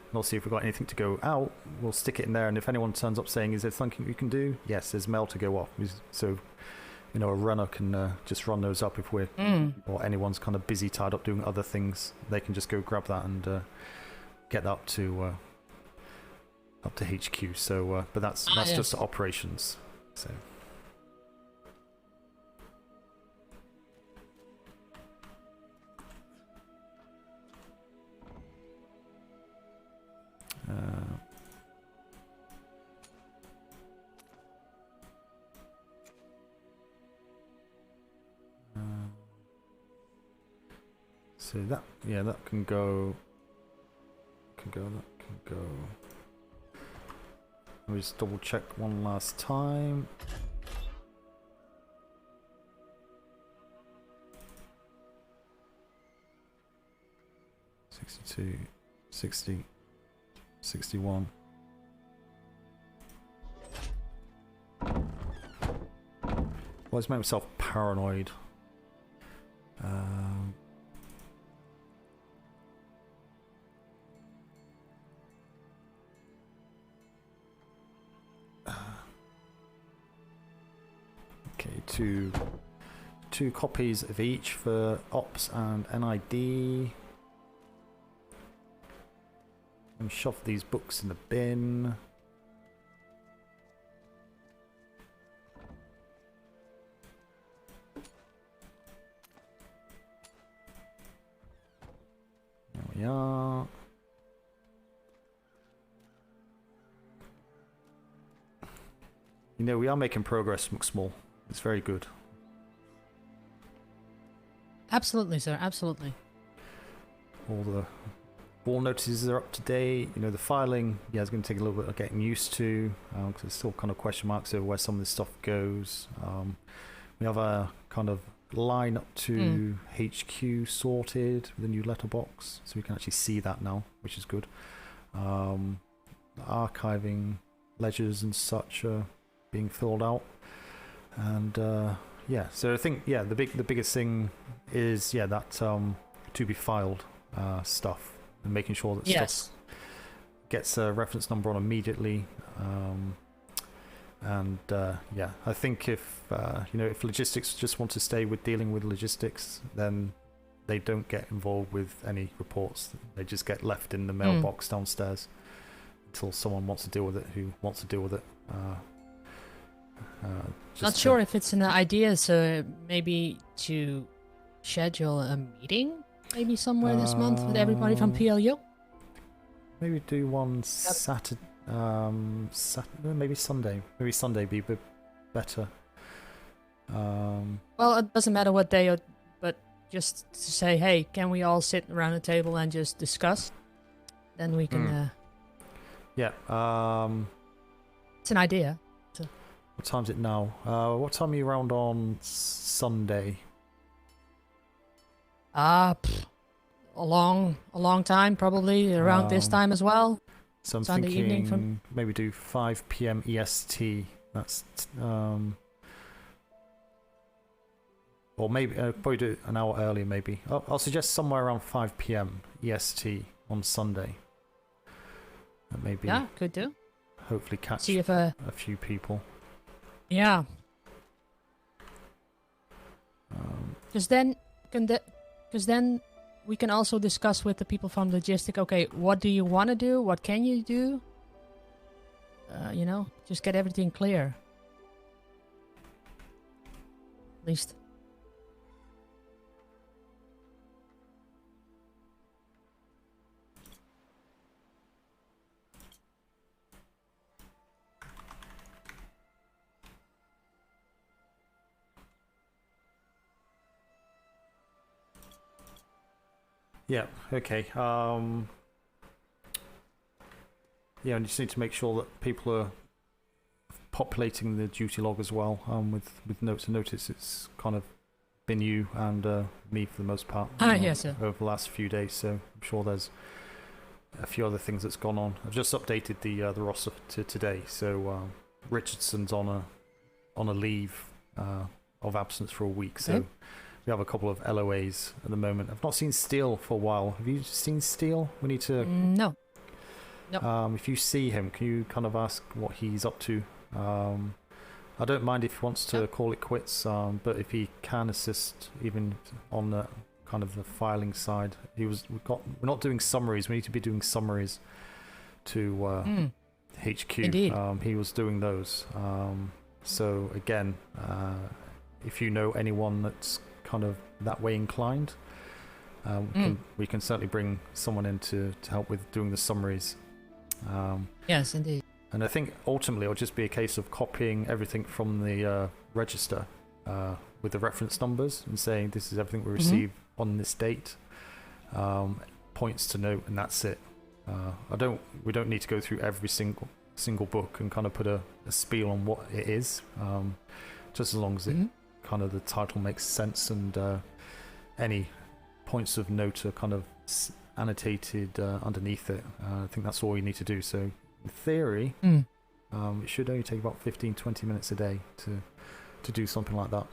And also, if we've got anything to go out, we'll stick it in there. And if anyone turns up saying, "Is there something you can do?" Yes, there's mail to go up. So, a runner can just run those up if we're or anyone's kind of busy, tied up doing other things. They can just go grab that and get that up to HQ. So, but that's just operations. So. So that can go. That can go. Let me just double check one last time. $62, $60, $61. Always make myself paranoid. Okay, two copies of each for ops and NID. And shove these books in the bin. There we are. We are making progress, McSmall. It's very good. Absolutely, sir. Absolutely. All the wall notices are up to date. The filing, it's going to take a little bit of getting used to, because there's still kind of question marks over where some of this stuff goes. We have a kind of line up to HQ sorted with a new letterbox, so we can actually see that now, which is good. Archiving ledgers and such are being filled out, and so I think the biggest thing is that to be filed stuff, and making sure that stuff gets a reference number on immediately. I think if if logistics just want to stay with dealing with logistics, then they don't get involved with any reports. They just get left in the mailbox downstairs until someone wants to deal with it, who wants to deal with it. Not sure if it's an idea, so maybe to schedule a meeting, maybe somewhere this month with everybody from P.L.U. Maybe do one Saturday, maybe Sunday. Maybe Sunday be a bit better. Well, it doesn't matter what day, but just to say, hey, can we all sit around a table and just discuss? Then we can. It's an idea. What time's it now? What time are you around on Sunday? A long time, probably around this time as well. So I'm Sunday thinking evening from maybe do 5 p.m. EST. That's or maybe probably do it an hour earlier. Maybe I'll suggest somewhere around 5 p.m. EST on Sunday. Maybe could do. Hopefully catch see if a few people. Yeah. Because then we can also discuss with the people from logistic. Okay, what do you want to do? What can you do? Just get everything clear. At least. Yeah, okay. I just need to make sure that people are populating the duty log as well, with notes and notice. It's kind of been you and me for the most part yes, sir. over the last few days, so I'm sure there's a few other things that's gone on. I've just updated the roster to today, so Richardson's on a leave of absence for a week, so we have a couple of LOAs at the moment. I've not seen Steel for a while. Have you seen Steel? We need to... No. If you see him, can you kind of ask what he's up to? I don't mind if he wants to call it quits, but if he can assist even on the kind of the filing side, we're not doing summaries. We need to be doing summaries to HQ. Indeed. He was doing those. So again, if you know anyone that's kind of that way inclined, we can certainly bring someone in to help with doing the summaries. Yes, indeed. And I think ultimately it'll just be a case of copying everything from the register with the reference numbers and saying this is everything we received on this date, points to note, and that's it. We don't need to go through every single book and kind of put a spiel on what it is, just as long as it kind of the title makes sense and any points of note are kind of annotated underneath it. I think that's all you need to do. So in theory, it should only take about 15-20 minutes a day to do something like that.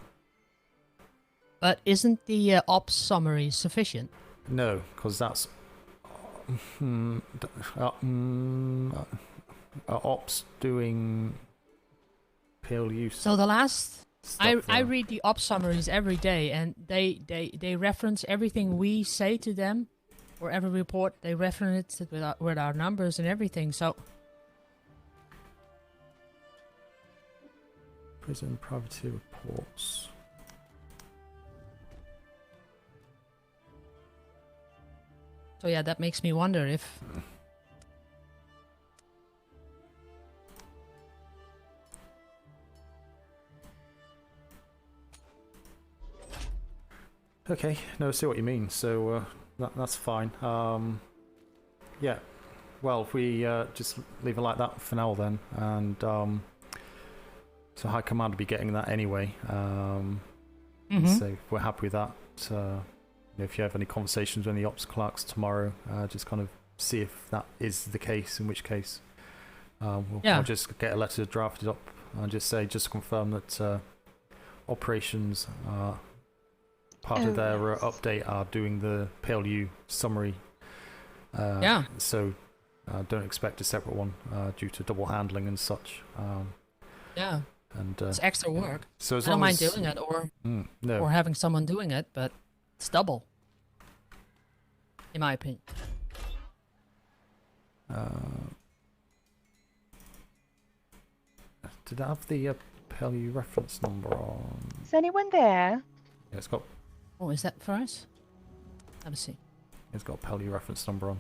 But isn't the ops summary sufficient? No, because that's ops doing P.L.U. So the last stuff, I read the ops summaries every day, and they reference everything we say to them, or every report. They reference it with our numbers and everything. So prison privateer reports. So yeah, that makes me wonder if. Okay, no, I see what you mean. So that's fine. Yeah, well, if we just leave it like that for now then, and so High Command will be getting that anyway. So if we're happy with that, if you have any conversations with any ops clerks tomorrow, just kind of see if that is the case, in which case I'll just get a letter drafted up and just say, just to confirm that operations part of their update are doing the P.L.U. summary. So don't expect a separate one due to double handling and such. And it's extra work. So as I don't long mind as, doing it no. or having someone doing it, but it's double, in my opinion. Did I have the P.L.U. reference number on? Is anyone there? Yeah, it's got. Oh, is that for us? Let me see. It's got a P.L.U. reference number on.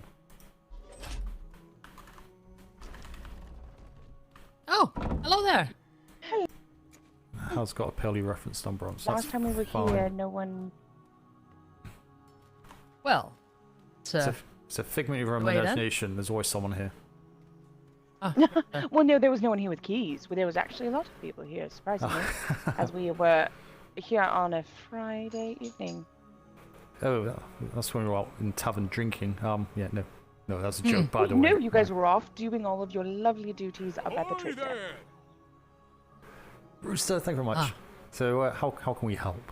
Oh, hello there. Hello. Has got a P.L.U. reference number on. So Last time we were here, no one. Well, it's a figment of your imagination. There's always someone here. Well, no, there was no one here with keys. There was actually a lot of people here, surprisingly, as we were here on a Friday evening. Oh, that's when we were out in tavern drinking. Yeah, no, that's a joke, by the way. No, you guys were off doing all of your lovely duties up at the trade fair. Rooster, thank you very much. So, how can we help?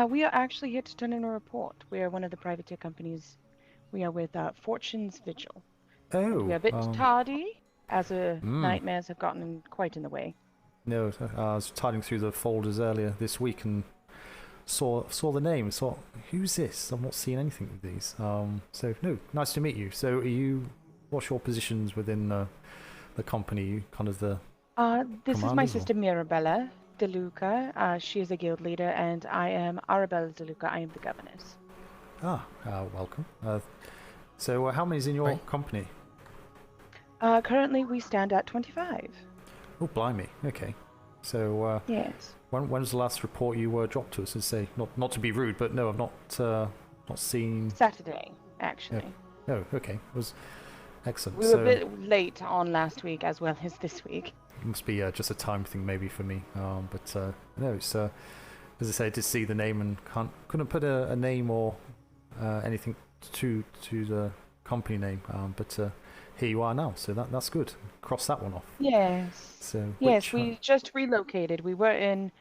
We are actually here to turn in a report. We are one of the privateer companies. We are with Fortune's Vigil. Oh. We are a bit tardy, as nightmares have gotten quite in the way. No, I was tidying through the folders earlier this week and saw the name. Thought, who's this? I'm not seeing anything with these. So no, nice to meet you. So, what's your positions within the company? You kind of the. This is my sister Mirabella DeLuca. She is a guild leader, and I am Arabella DeLuca. I am the governess. Welcome. So, how many is in your company? Currently, we stand at 25. Oh, blimey. Okay. So, yes. When was the last report you dropped to us? And say, not to be rude, but no, I've not seen. Saturday, actually. Yeah. Oh, okay. It was excellent. We were a bit late on last week as well as this week. It must be just a time thing maybe for me. But no, it's as I say, I did see the name and couldn't put a name or anything to the company name. But here you are now, so that's good. Cross that one off. Yes. So yes, we just relocated. We were in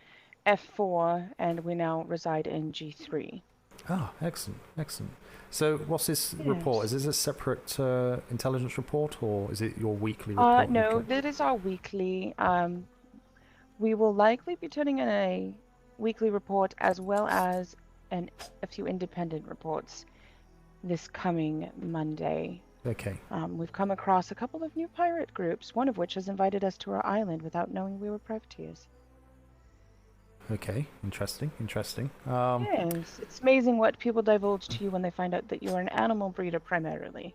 F4, and we now reside in G3. Ah, excellent, excellent. So, what's this report? Is this a separate intelligence report, or is it your weekly report? No, that is our weekly. We will likely be turning in a weekly report as well as a few independent reports this coming Monday. Okay. We've come across a couple of new pirate groups, one of which has invited us to our island without knowing we were privateers. Okay, interesting, interesting. Yes, it's amazing what people divulge to you when they find out that you're an animal breeder primarily.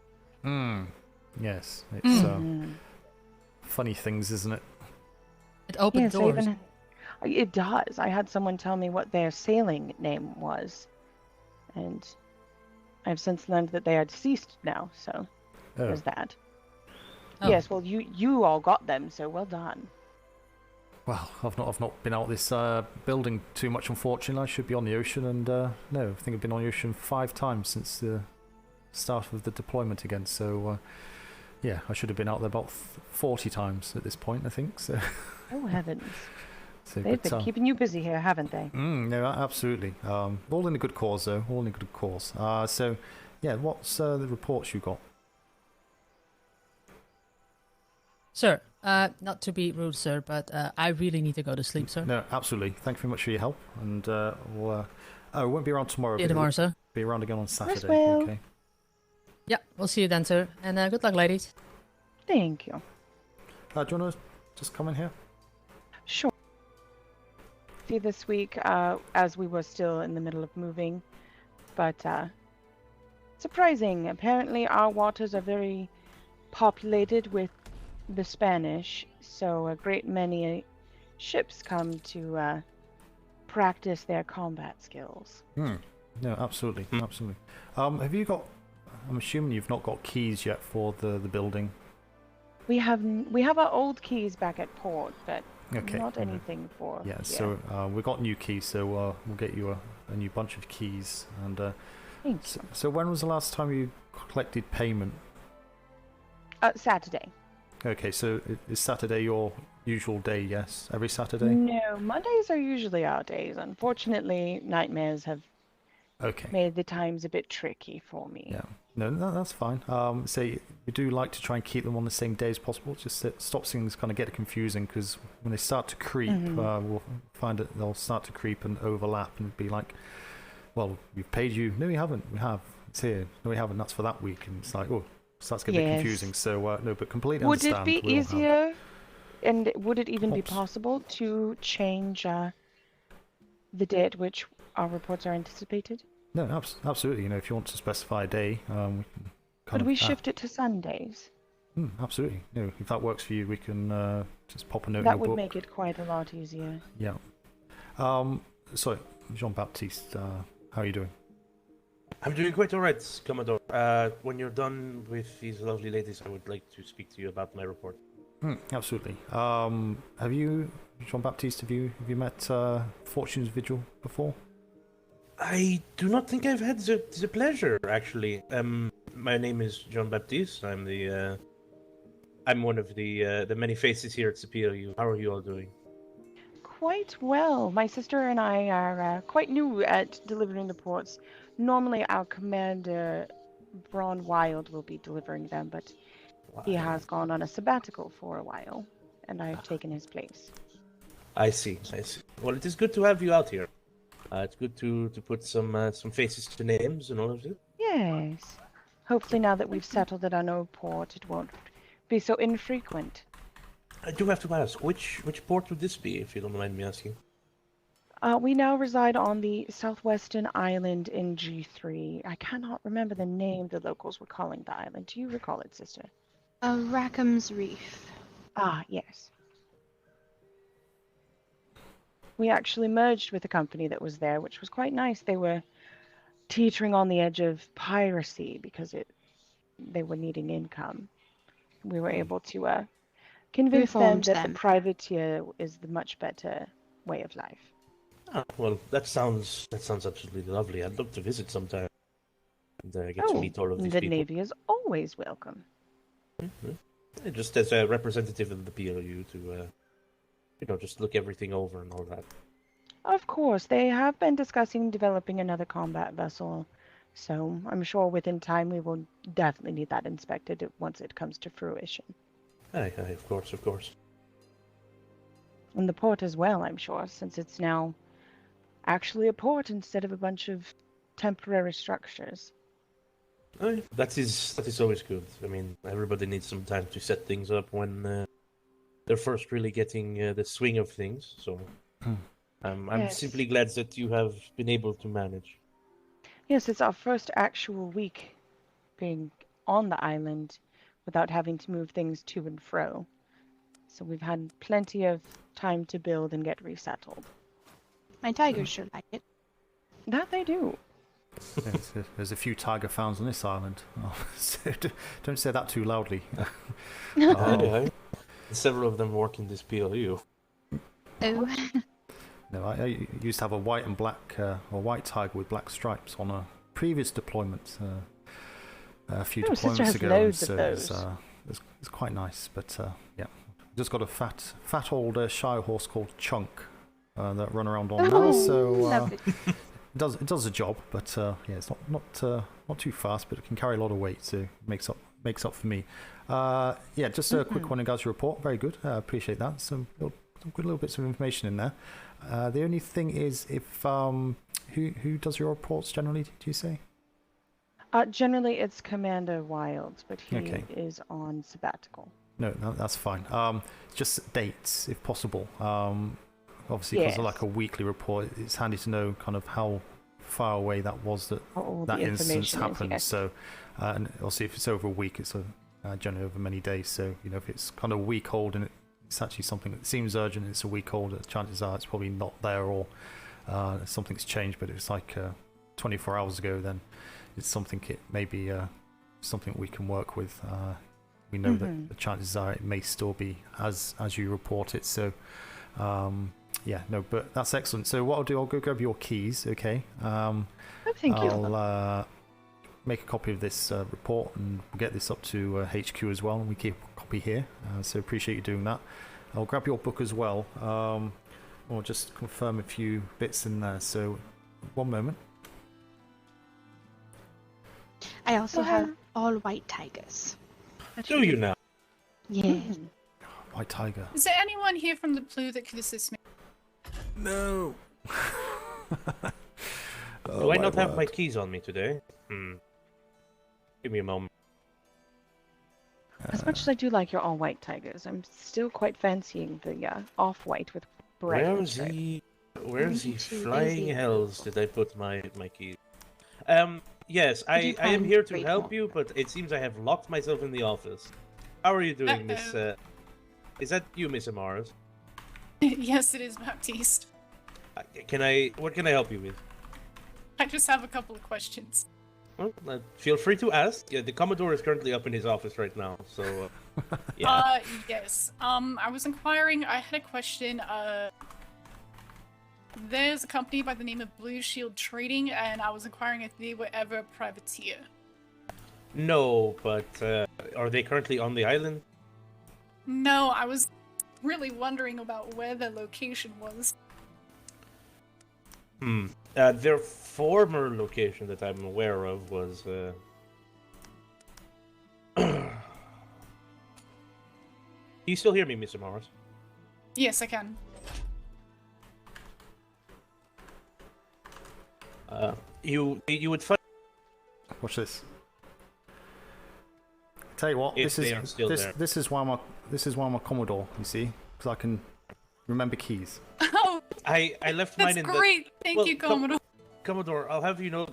Yes, it's funny things, isn't it? It opens doors. It does. I had someone tell me what their sailing name was, and I've since learned that they are deceased now, so there's that. Oh. Yes, well, you all got them, so well done. Well, I've not been out this building too much, unfortunately. I should be on the ocean, and no, I think I've been on the ocean 5 times since the start of the deployment again. So, yeah, I should have been out there about 40 times at this point, I think. So. Oh heavens! They've been keeping you busy here, haven't they? No, absolutely. All in a good cause, though. All in a good cause. So, yeah, what's the reports you got? Sir, not to be rude, sir, but I really need to go to sleep, sir. No, absolutely. Thank you very much for your help. And we'll, we won't be around tomorrow. See you tomorrow, sir. Be around again on Saturday. Well. Okay. Yeah, we'll see you then, sir. And good luck, ladies. Thank you. Do you want to just come in here? Sure. See, this week, as we were still in the middle of moving, but surprising. Apparently, our waters are very populated with the Spanish, so a great many ships come to practice their combat skills. No, absolutely, absolutely. Have you got? I'm assuming you've not got keys yet for the building. We have our old keys back at port, but not anything for. Yeah, so we've got new keys, so we'll get you a new bunch of keys. And so when was the last time you collected payment? Saturday. Okay, so is Saturday your usual day, yes? Every Saturday? No, Mondays are usually our days. Unfortunately, nightmares have made the times a bit tricky for me. Yeah, no, that's fine. So we do like to try and keep them on the same day as possible, just to stop things kind of get confusing, because when they start to creep, we'll find that they'll start to creep and overlap and be like, well, we've paid you. No, we haven't. We have. It's here. No, we haven't. That's for that week. And it's like, oh. So that's going to be confusing. So, no, but completely understand. Would it be easier, and would it even be possible to change the day at which our reports are anticipated? No, absolutely. You know, if you want to specify a day, we can Could we shift it to Sundays? Absolutely. You know, if that works for you, we can just pop a note in your your book. That would make it quite a lot easier. Yeah. So, Jean-Baptiste, how are you doing? I'm doing quite alright, Commodore. When you're done with these lovely ladies, I would like to speak to you about my report. Absolutely. Have you, Jean-Baptiste, have you met Fortune's Vigil before? I do not think I've had the pleasure, actually. My name is Jean-Baptiste. I'm one of the many faces here at the P.L.U. How are you all doing? Quite well. My sister and I are quite new at delivering reports. Normally, our commander, Braun Wild, will be delivering them, but he has gone on a sabbatical for a while, and I've taken his place. I see. Well, it is good to have you out here. It's good to put some faces to names and all of this. Yes. Hopefully, now that we've settled at our new port, it won't be so infrequent. I do have to ask, which port would this be, if you don't mind me asking? We now reside on the southwestern island in G3. I cannot remember the name the locals were calling the island. Do you recall it, sister? Rackham's Reef. Ah, yes. We actually merged with a company that was there, which was quite nice. They were teetering on the edge of piracy because they were needing income. We were able to convince them that the privateer is the much better way of life. Oh, well, that sounds absolutely lovely. I'd love to visit sometime and get to meet all of these people. The Navy is always welcome. Just as a representative of the P.L.U. to, just look everything over and all that. Of course, they have been discussing developing another combat vessel, so I'm sure within time we will definitely need that inspected once it comes to fruition. Aye, of course, of course. And the port as well, I'm sure, since it's now actually a port instead of a bunch of temporary structures. Aye, that is always good. I mean, everybody needs some time to set things up when they're first really getting the swing of things. So I'm simply glad that you have been able to manage. Yes, it's our first actual week being on the island without having to move things to and fro. So we've had plenty of time to build and get resettled. My tigers should like it. That they do. There's a few tiger founds on this island. Oh, so don't say that too loudly. Several of them work in this P.L.U. Oh. No, I used to have a white and black, or white tiger with black stripes on a previous deployment a few deployments ago. So it's quite nice. But yeah, just got a fat old Shire horse called Chunk that run around on now. So it does the job. But yeah, it's not too fast, but it can carry a lot of weight, so it makes up for me. Yeah, just a quick one in regards to your report. Very good. Appreciate that. Some good little bits of information in there. The only thing is, if who does your reports generally? Do you say? Generally, it's Commander Wilds, but he is on sabbatical. No, that's fine. Just dates, if possible. Obviously, because of like a weekly report, it's handy to know kind of how far away that was that instance happened. Yes. So, and obviously, if it's over a week, it's generally over many days. So, you know, if it's kind of a week old and it's actually something that seems urgent, it's a week old, chances are it's probably not there, or something's changed. But if it's like 24 hours ago, then it's something. It may be something we can work with. We know that the chances are it may still be as you report it. So yeah, no, but that's excellent. So what I'll do, I'll go grab your keys. Okay. Thank you. I'll make a copy of this report, and we'll get this up to HQ as well, and we keep a copy here. So appreciate you doing that. I'll grab your book as well. Or just confirm a few bits in there. So one moment. I also have all white tigers. Do you now? Yes. White tiger. Is there anyone here from the P.L.U that could assist me? No. Do I not have my keys on me today? Give me a moment. As much as I do like your all-white tigers, I'm still quite fancying the off-white with bright. Where's the flying hells did I put my keys? Yes, I am here to help you, but it seems I have locked myself in the office. How are you doing, Miss? Is that you, Miss Amaris? Yes, it is, Baptiste. What can I help you with? I just have a couple of questions. Well, feel free to ask. Yeah, the Commodore is currently up in his office right now, so yeah. Yes. I was inquiring. I had a question. There's a company by the name of Blue Shield Trading, and I was inquiring if they were ever a privateer. No, but are they currently on the island? No, I was really wondering about where their location was. Their former location that I'm aware of was you still hear me, Mr. Morris? Yes, I can. You would find. Watch this. Tell you what, this is why I'm a Commodore. You see, because I can remember keys. Oh, I left mine in the. That's great. Thank you, Commodore. Commodore, I'll have you know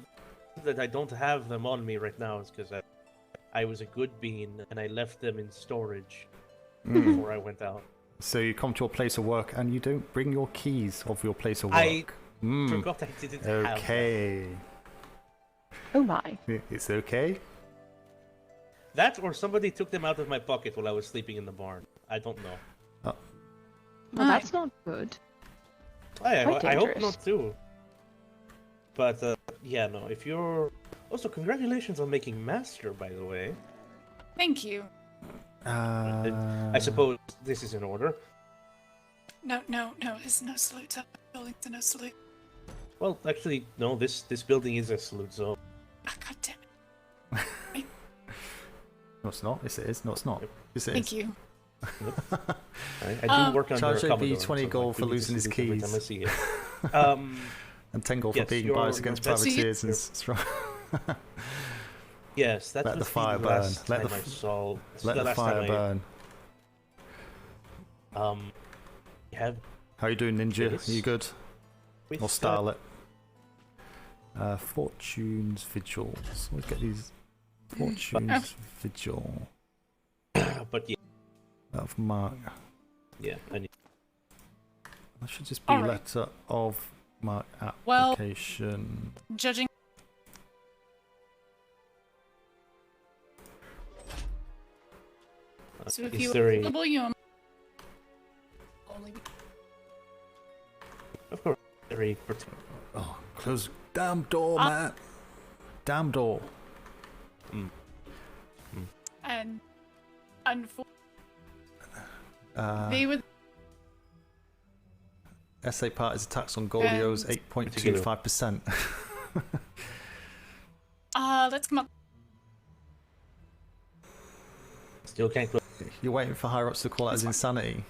that I don't have them on me right now. It's because I was a good bean and I left them in storage before I went out. So you come to a place of work and you don't bring your keys of your place of work. I forgot I didn't have them. Okay. Oh my. It's okay. That or somebody took them out of my pocket while I was sleeping in the barn. I don't know. Well, that's not good. I hope not too. But yeah, no. If you're also congratulations on making master, by the way. Thank you. I suppose this is in order. No, there's no salute up. Buildings are no salute. Well, actually, no. This building is a salute zone. Oh, God damn it. No, it's not. Yes, it is. No, it's not. Yes, it Thank is. you. I do work on Charge your AB 20 gold for losing his keys. Every time I see it. And 10 gold yes, for being your biased against privateers and investigate- strong. Yes, that Let the was fire the burn. last Let time the I saw. Let the last fire time burn. Have How you doing, Ninja? Yes. Are you good? with Or Starlet? Fortune's Vigil. So let's get these. Fortune's Vigil. but yeah, Of Mark. yeah, I need. That should just be All right. letter of Mark Well- application. Judging. So if is you there are a? available, you are Of course, there a particular. Oh, close damn door, Matt. Damn door. and unfortunately, Uh, they would. SA Party's tax on Goldios 8.25%. Let's come up. Still can't close. You're waiting for higher ups to call it as insanity.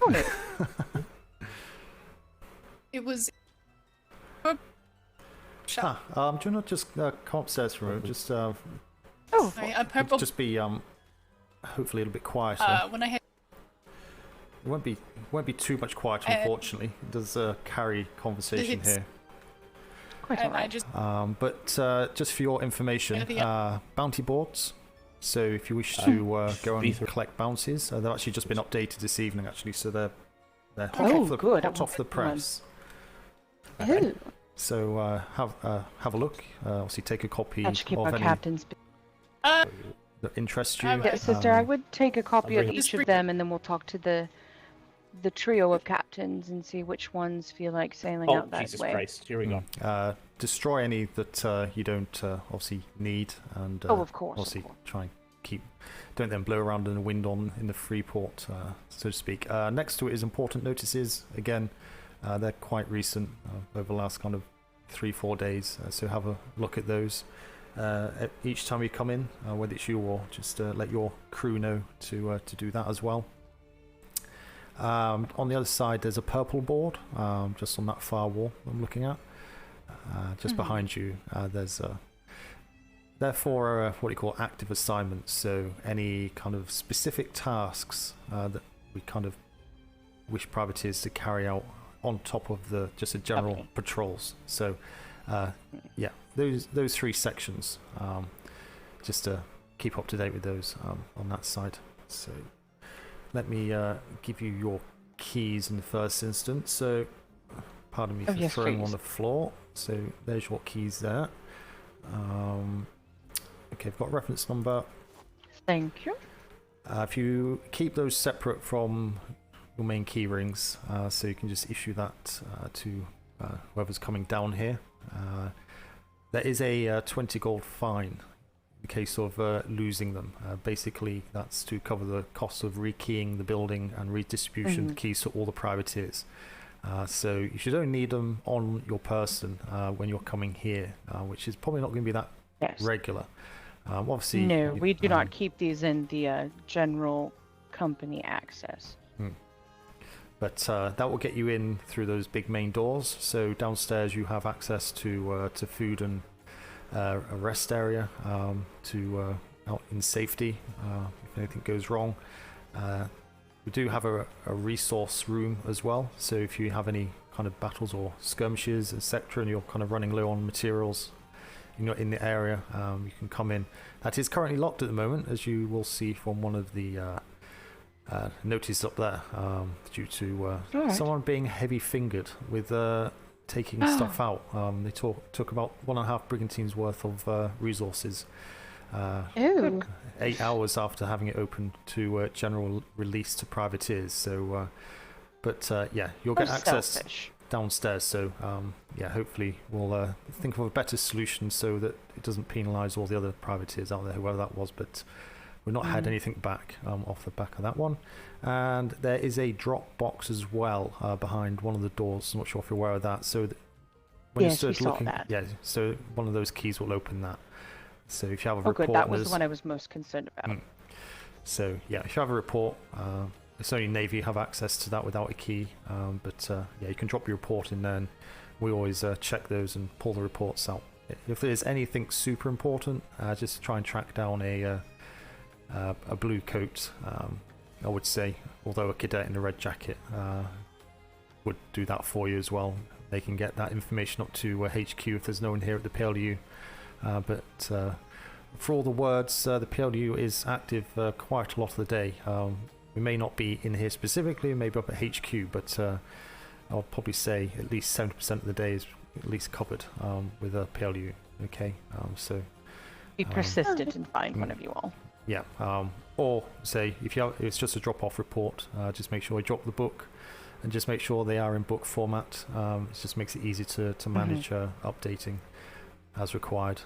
It was. Do you not just come upstairs for a moment? Just Sorry, a purple. just be hopefully a little bit quieter. When I had. It won't be too much quieter, unfortunately. It does carry conversation It's- here. Quite And I alright. just. But just for your information, Anything else? bounty boards. So if you wish to go and Beef. collect bounties, they've actually just been updated this evening. Actually, so they're hot Oh, off the good. hot off the press. Ooh, So have a look. Obviously, take a copy that should keep of our any captains. that interest you. Yeah, sister, I would take a copy I'll of bring each of them, and then we'll talk to the trio of captains and see which ones feel like sailing Oh, out that Jesus way. Christ! Here we go. Destroy any that you don't obviously need, and Oh, of course, of obviously course. try and keep. Don't then blow around in the wind in the free port, so to speak. Next to it is important notices. Again, they're quite recent, over the last kind of 3-4 days. So have a look at those. Each time you come in, whether it's you or just let your crew know to do that as well. On the other side, there's a purple board, just on that far wall I'm looking at. Just behind you, there's therefore what you call active assignments. So any kind of specific tasks that we kind of wish privateers to carry out on top of the just the general patrols. So yeah, those 3 sections, just to keep up to date with those on that side. So let me give you your keys in the first instance. So pardon me for yes, throwing them please. on the floor. So there's your keys there. Okay, I've got a reference number. Thank you. If you keep those separate from your main key rings, so you can just issue that to whoever's coming down here. There is a 20 gold fine in case of losing them. Basically, that's to cover the cost of rekeying the building and redistribution of the keys to all the privateers. So you should only need them on your person when you're coming here, which is probably not going to be that regular. Obviously, No, we do not keep these in the general company access. But that will get you in through those big main doors. So downstairs you have access to food and a rest area to out in safety if anything goes wrong. We do have a resource room as well. So if you have any kind of battles or skirmishes, etc., and you're kind of running low on materials, you're in the area, you can come in. That is currently locked at the moment, as you will see from one of the notice up there, due to someone being heavy-fingered with taking stuff out. They took about 1.5 brigantines worth of resources. 8 hours after having it open to general release to privateers. So, yeah, you'll get access downstairs. So, yeah, hopefully we'll think of a better solution so that it doesn't penalise all the other privateers out there, whoever that was. But we've not had anything back off the back of that one. And there is a drop box as well behind one of the doors. I'm not sure if you're aware of that. So when yes, you we start saw looking, that. yeah, so one of those keys will open that. So if you have a oh, report, good. That was the one I was most concerned about. So yeah, if you have a report, it's only Navy have access to that without a key. But yeah, you can drop your report in there, and we always check those and pull the reports out. If there's anything super important, just try and track down a blue coat. I would say, although a cadet in a red jacket would do that for you as well. They can get that information up to HQ if there's no one here at the P.L.U. But for all the words, the P.L.U. is active quite a lot of the day. We may not be in here specifically, maybe up at HQ, but I'll probably say at least 70% of the day is at least covered with a P.L.U. Okay, so be persistent and find one of you all. Yeah, or say if it's just a drop-off report, just make sure you drop the book, and just make sure they are in book format. It just makes it easy to manage updating as required,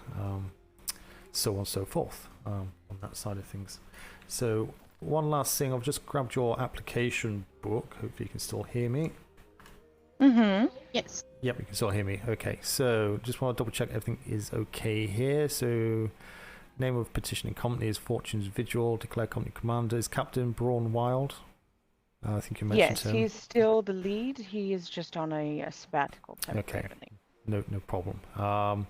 so on and so forth on that side of things. So one last thing, I've just grabbed your application book. Hopefully you can still hear me. Yes. Yep, you can still hear me. Okay, so just want to double check everything is okay here. So name of petitioning company is Fortune's Vigil. Declare company commander is Captain Braun Wild. I think you mentioned him. Yes, he's still the lead. He is just on a sabbatical. Okay, no problem.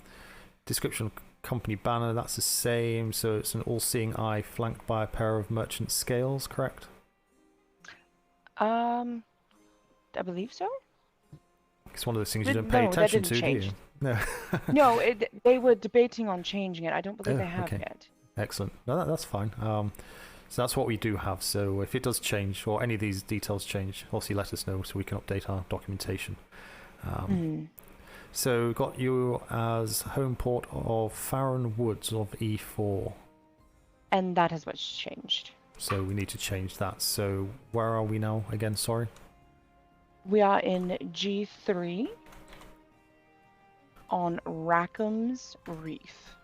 Description of company banner, that's the same. So it's an all-seeing eye flanked by a pair of merchant scales, correct? I believe so. It's one of those things you don't pay attention to, do you? No. No, they were debating on changing it. I don't believe they have yet. Excellent. No, that's fine. So that's what we do have. So if it does change, or any of these details change, obviously let us know so we can update our documentation. So we've got you as home port of Farron Woods of E4. And that has much changed. So we need to change that. So where are we now again? Sorry. We are in G3 on Rackham's Reef.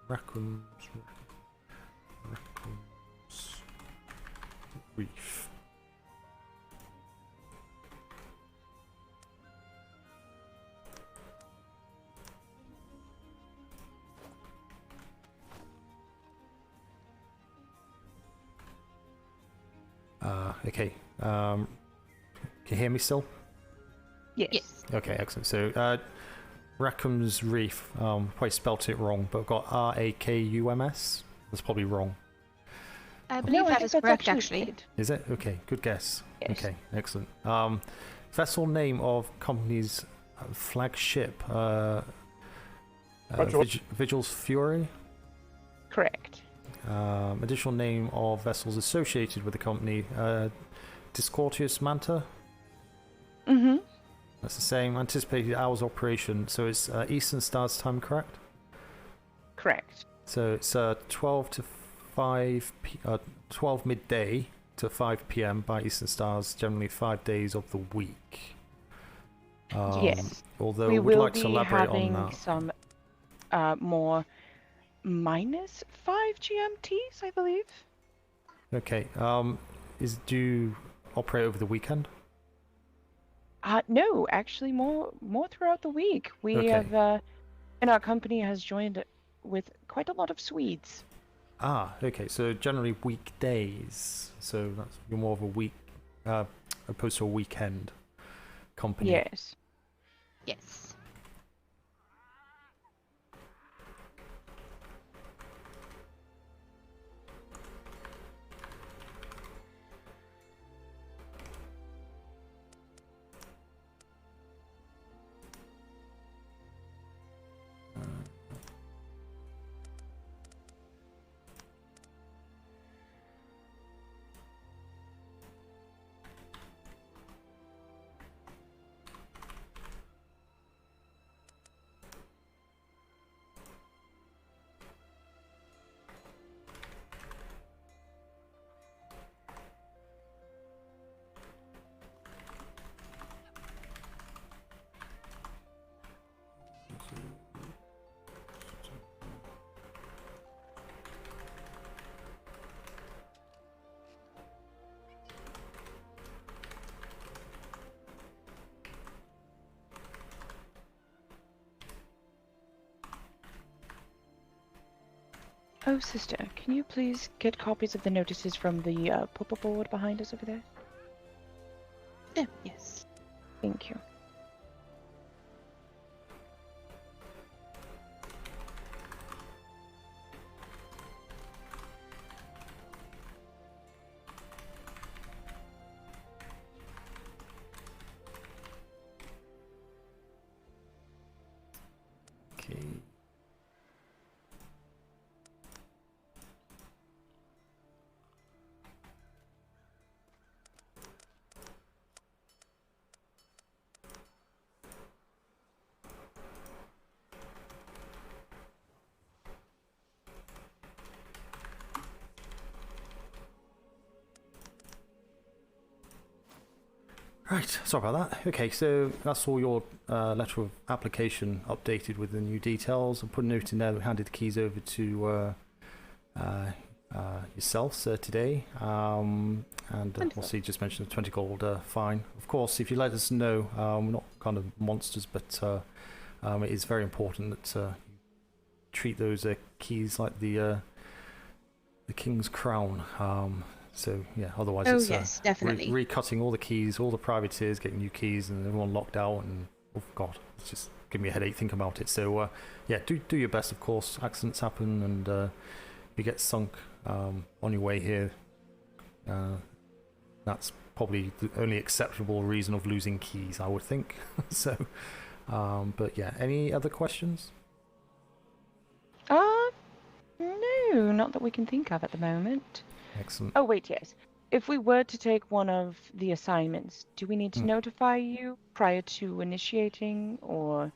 Rackham's Reef. Okay. Can you hear me still? Yes. Okay, excellent. So, Rackham's Reef. Probably spelt it wrong, but I've got Rakums. That's probably wrong. I believe that is correct, actually. Is it? Okay, good guess. Yes. Okay, excellent. Vessel name of company's flagship. Vigil's Fury. Correct. Additional name of vessels associated with the company. Discordius Manta. That's the same. Anticipated hours operation. So it's Eastern Stars time, correct? Correct. So it's 12 to 5 12 midday to 5 p.m. by Eastern Stars, generally 5 days of the week. Yes. Although we would will like to elaborate on that. Some more -5 GMTs, I believe. Okay. Do you operate over the weekend? No, actually more throughout the week. We have, and our company has joined with quite a lot of Swedes. Okay. So generally weekdays. So that's more of a week, opposed to a weekend company. Yes. Yes. Oh, sister, can you please get copies of the notices from the purple board behind us over there? Oh, yes. Thank you. Okay. Right, sorry about that. Okay, so that's all your letter of application updated with the new details. I'll put a note in there that we handed the keys over to yourself, sir, today. And also you just mentioned the 20 gold fine. Of course, if you let us know, we're not kind of monsters, but it is very important that you treat those keys like the king's crown. So yeah, otherwise it's yes, definitely. recutting all the keys, all the privateers, getting new keys, and everyone locked out, and oh god, it's just giving me a headache thinking about it. So yeah, do your best, of course. Accidents happen, and if you get sunk on your way here, that's probably the only acceptable reason of losing keys, I would think. So, but yeah, any other questions? No, not that we can think of at the moment. Excellent. Oh, wait, yes. If we were to take one of the assignments, do we need to notify you prior to initiating, or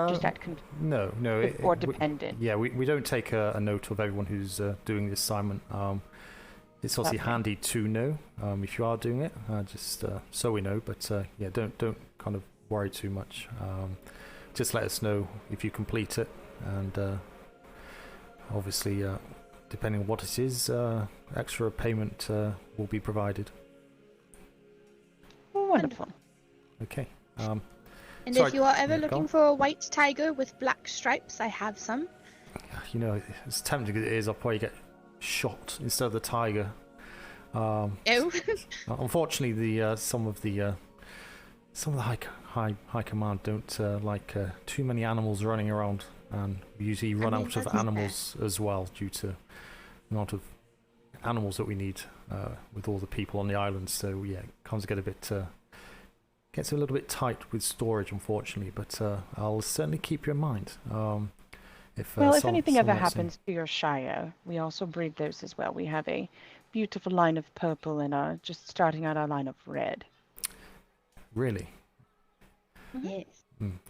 just at No. or dependent? We don't take a note of everyone who's doing the assignment. It's obviously handy to know if you are doing it, just so we know. But yeah, don't kind of worry too much. Just let us know if you complete it, and obviously, depending on what it is, extra payment will be provided. Wonderful. Okay. And if you are ever looking for a white tiger with black stripes, I have some. You know, as tempting as it is, I'll probably get shot instead of the tiger. Unfortunately, some of the high command don't like too many animals running around, and we usually run out of animals as well due to the amount of animals that we need with all the people on the island. So yeah, it comes to get a bit gets a little bit tight with storage, unfortunately. But I'll certainly keep you in mind. If anything ever happens to your Shire, we also breed those as well. We have a beautiful line of purple and just starting out our line of red. Really? Yes.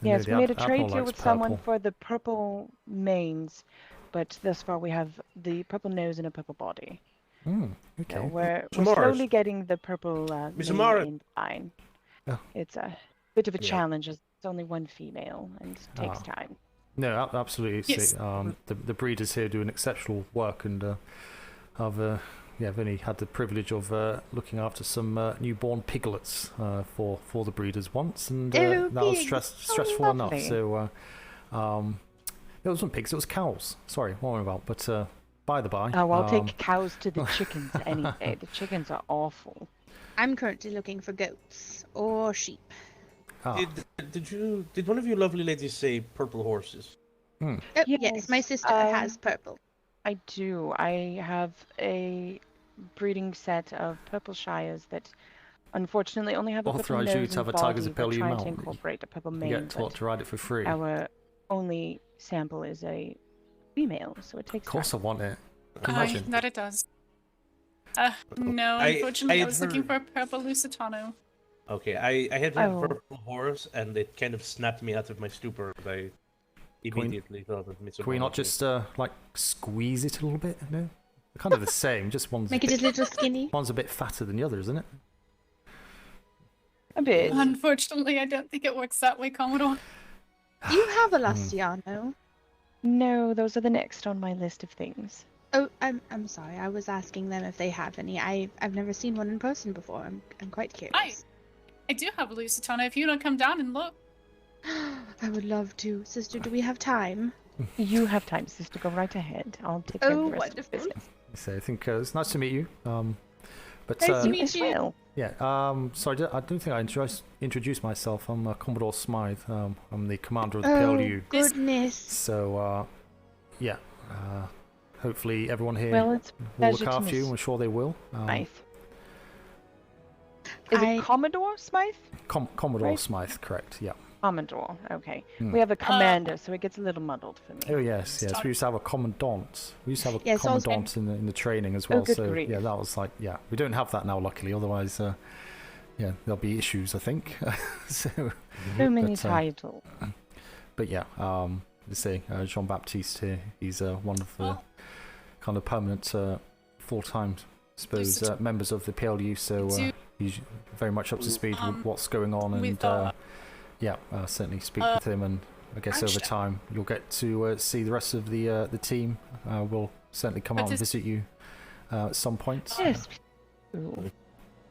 Yes, we made a trade deal with someone for the purple manes, but thus far we have the purple nose and a purple body. Okay. So we're slowly getting the purple mane in line. Oh. It's a bit of a challenge, as it's only one female and it takes time. No, absolutely. Yes. The breeders here do an exceptional work, and I've only had the privilege of looking after some newborn piglets for the breeders once, and that was stressful enough. So it wasn't pigs; it was cows. Sorry, what am I about? But by the by. Oh, I'll take cows to the chickens any day. The chickens are awful. I'm currently looking for goats or sheep. Did one of you lovely ladies say purple horses? Oh, yes, my sister has purple. I do. I have a breeding set of purple shires that unfortunately only have a purple nose you to have a tiger's P.L.U. trying mount. to incorporate a purple You mane. get taught to ride it for free. Our only sample is a female, so it takes Of course time. I want it. Can you imagine? That it does. No, unfortunately, I was looking for a purple Lusitano. Okay, I had a purple horse, and it kind of snapped me out of my stupor. I immediately thought of Mitsubishi. Can we not just like squeeze it a little bit? No, they're kind of the same. Just one's Make it a little skinny. One's a bit fatter than the other, isn't it? A bit. Unfortunately, I don't think it works that way, Commodore. Do you have a Lustiano? No, those are the next on my list of things. Oh, I'm sorry. I was asking them if they have any. I've never seen one in person before. I'm quite curious. I do have a Lusitano. If you want to come down and look. I would love to. Sister, do we have time? You have time, sister. Go right ahead. I'll take care of the rest of the business. So I think it's nice to meet you. But Nice to meet you. Yeah. So I don't think I introduced myself. I'm Commodore Smythe. I'm the commander of the P.L.U. Goodness. So yeah. Hopefully everyone here Well, it's will look after you. I'm sure they will. Smythe. Is it Commodore Smythe? Commodore Right? Smythe, correct? Yeah. Commodore. Okay. We have a commander, so it gets a little muddled for me. Oh yes. We used to have a commandant. We used to have a Yes, also- commandant in the training as well. good So grief. yeah, that was like we don't have that now, luckily. Otherwise, yeah, there'll be issues, I think. So many titles. But yeah, let's say Jean Baptiste here. He's one of the kind of permanent full-time, I suppose, members of the P.L.U. So he's very much up to speed with what's going on, and certainly speak with him. And I guess over time you'll get to see the rest of the team. We'll certainly come out and visit you at some point. Yes.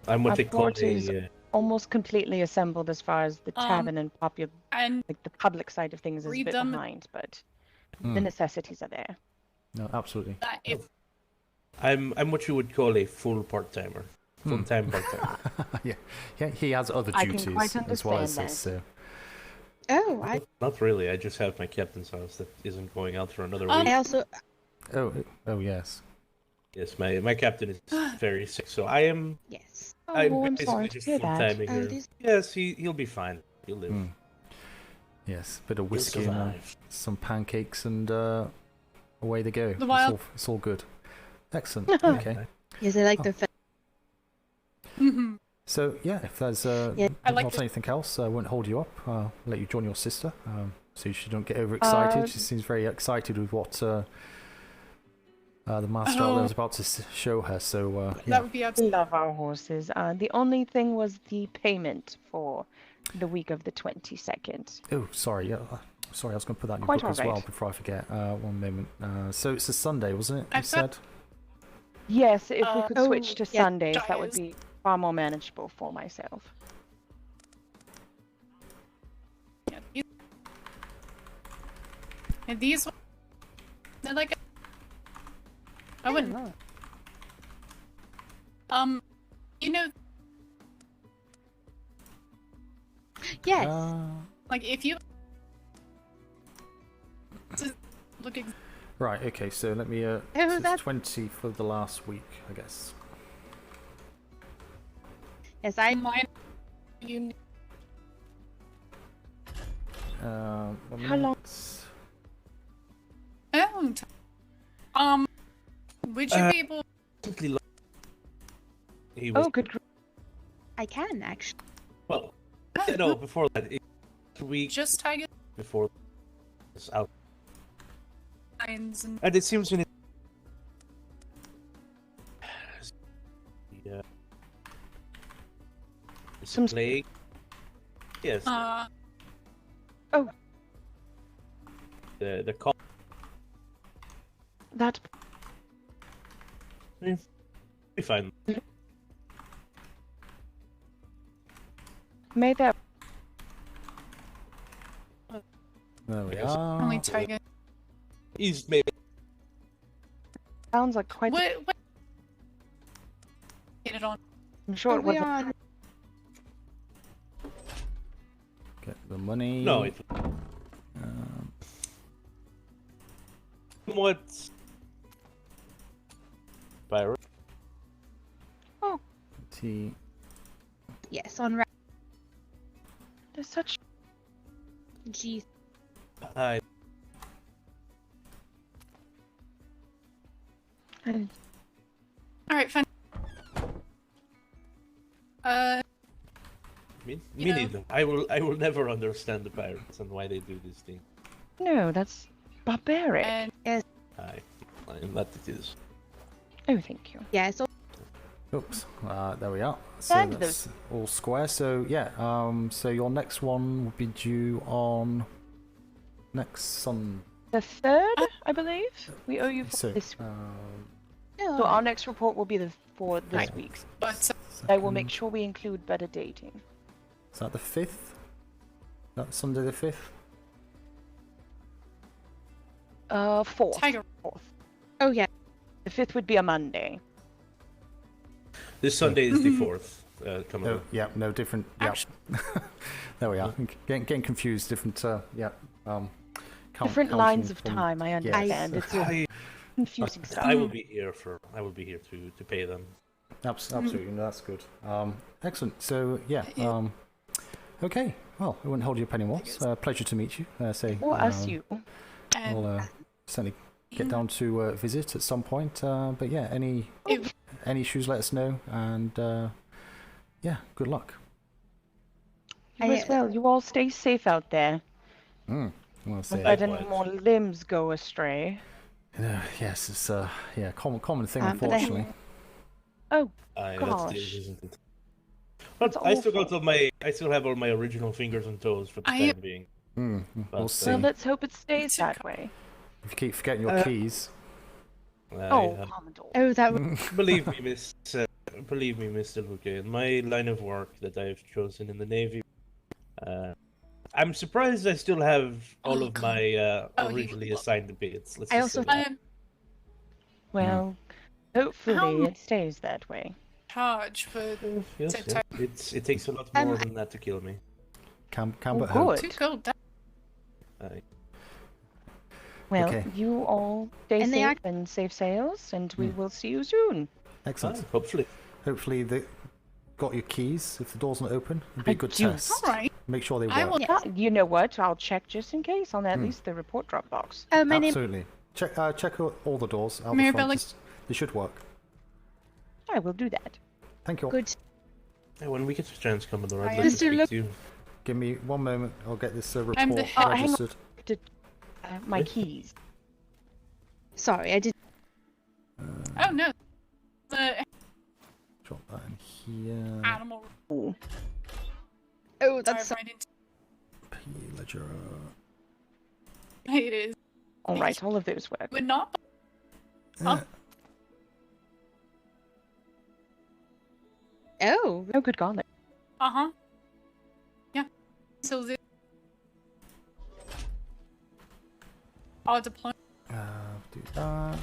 I'm what Our they call fort is almost completely assembled as far as the tavern and like the public side of things is a bit behind, but the necessities are there. No, absolutely. I'm what you would call a full part-timer. Full-time part-timer. yeah, he has other I can duties quite as well as understand this. So. Not really. I just have my captain's house that isn't going out for another week. I also. Oh yes. Yes, my captain is very sick, so I am. Yes. I'm sorry basically to just hear that. full-timing here. Yes, he'll be fine. He'll live. Yes, bit of whiskey and survive. some pancakes, and away they go. The wild- It's all good. Excellent. Okay. Yes, I like the. So yeah, if there's I like not anything else, I won't hold you up. I'll let you join your sister, so she don't get overexcited. She seems very excited with what the master is about to show her. So That would be We love our horses. The only thing was the payment for the week of the 22nd. Oh, sorry. Yeah, sorry. I was going to put that in your Quite book as all well right. before I forget. One moment. So it's a Sunday, wasn't it? You said. Yes, if we could switch to yeah, Sundays, that would be far more manageable for myself. And these, they're like, I wouldn't. You know, Yes. like if you look at Right. Okay. So let me. Oh, It's that's- 20 for the last week, I guess. Yes, I. mine, you How long? oh, would you be able? He was, Good. I can actually. well, no, before that, we Just Tiger before it's out, lines and and it seems you need. Yeah. Some plague. Yes. Oh. The call. That Be fine. may that There we Yes. are. only Tiger. He's maybe. sounds like quite. What? Get it on. I'm sure it we wasn't. are. Get the money. No, it. What? Byron. Oh, T. Yes, on. there's such. Jeez. I. All right, fine. Me You know- neither. I will never understand the pirates and why they do this thing. No, that's barbaric. And I'm glad it is. Oh, thank you. Yeah, so. Oops. There we are. So And that's all square. So yeah. So your next one will be due on next Sunday. The 3rd, I believe. We owe you for So, this. No. So our next report will be for this week. but I will make sure we include better dating. Is that the 5th? That Sunday the 5th? 4th. Tiger. 4th. Oh yeah. The 5th would be a Monday. This Sunday is the 4th. Coming No, up. yeah, no different. Yeah. There we are. Getting confused. Different. Different lines of time. I Yes. understand. It's all confusing stuff. I will be here to pay them. Absolutely, no, that's good. Excellent. So yeah. Okay. Well, I won't hold you up anymore. It's a pleasure to meet you. Or us, you. We'll certainly get down to visit at some point. But yeah, any issues, let us know. And yeah, good luck. You as well. You all stay safe out there. Well, Don't let any more limbs go astray. Yes, it's common thing, But unfortunately. Oh That's gosh. the, isn't it? But I still have all my original fingers and toes for the time being. We'll see. Well, let's hope it stays that way. If you keep forgetting your keys. Commodore. Oh, that. Believe me, Mr. Luque, my line of work that I've chosen in the Navy, I'm surprised I still have all of my originally assigned bits. I also. Well, hopefully it stays that way. Charge for. Yes. It takes a lot more than that to kill me. Camber good. Too cold. Well, Okay. you all stay safe and safe sails, and we will see you soon. Excellent. Hopefully they got your keys. If the door's not open, it'd be a good do. test. All right. Make sure they work. I will. You know what? I'll check just in case on at least the report drop box. Oh, my name. Absolutely. Check all the doors out the Maribel, front. They should work. I will do that. Thank you. Good. Hey, when we get the chance, Commodore, I'd I like to Mr. speak Luke- to you. Give me 1 moment. I'll get this report I'm the head. registered. My keys. Sorry, I did. Oh no. The Drop that in here. animal. Oh, that's. Dive right into P ledger. it is. All right, all of those work. Would not. Huh? Oh. Oh, good garlic. Uh-huh. Yeah. So the I'll deploy. Do that.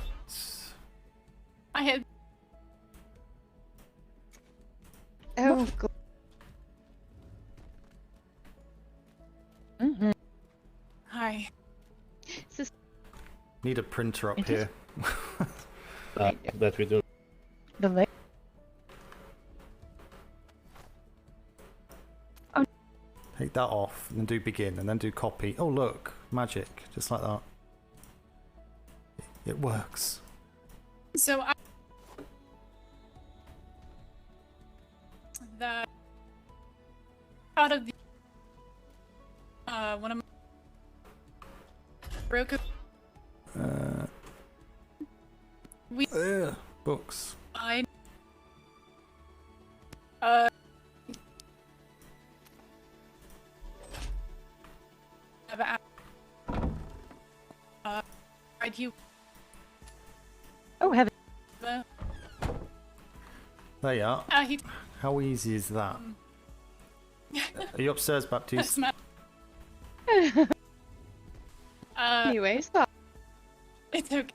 I had Oh. God. hi. Need a printer up here. That we do. The leg. Take that off, and then do begin, and then do copy. Oh look, magic, just like that. It works. So I that out of the one of my broke we Books. I have right you Oh, heaven. There you are. he How easy is that? Are you upstairs, Baptiste? Anyways, it's okay.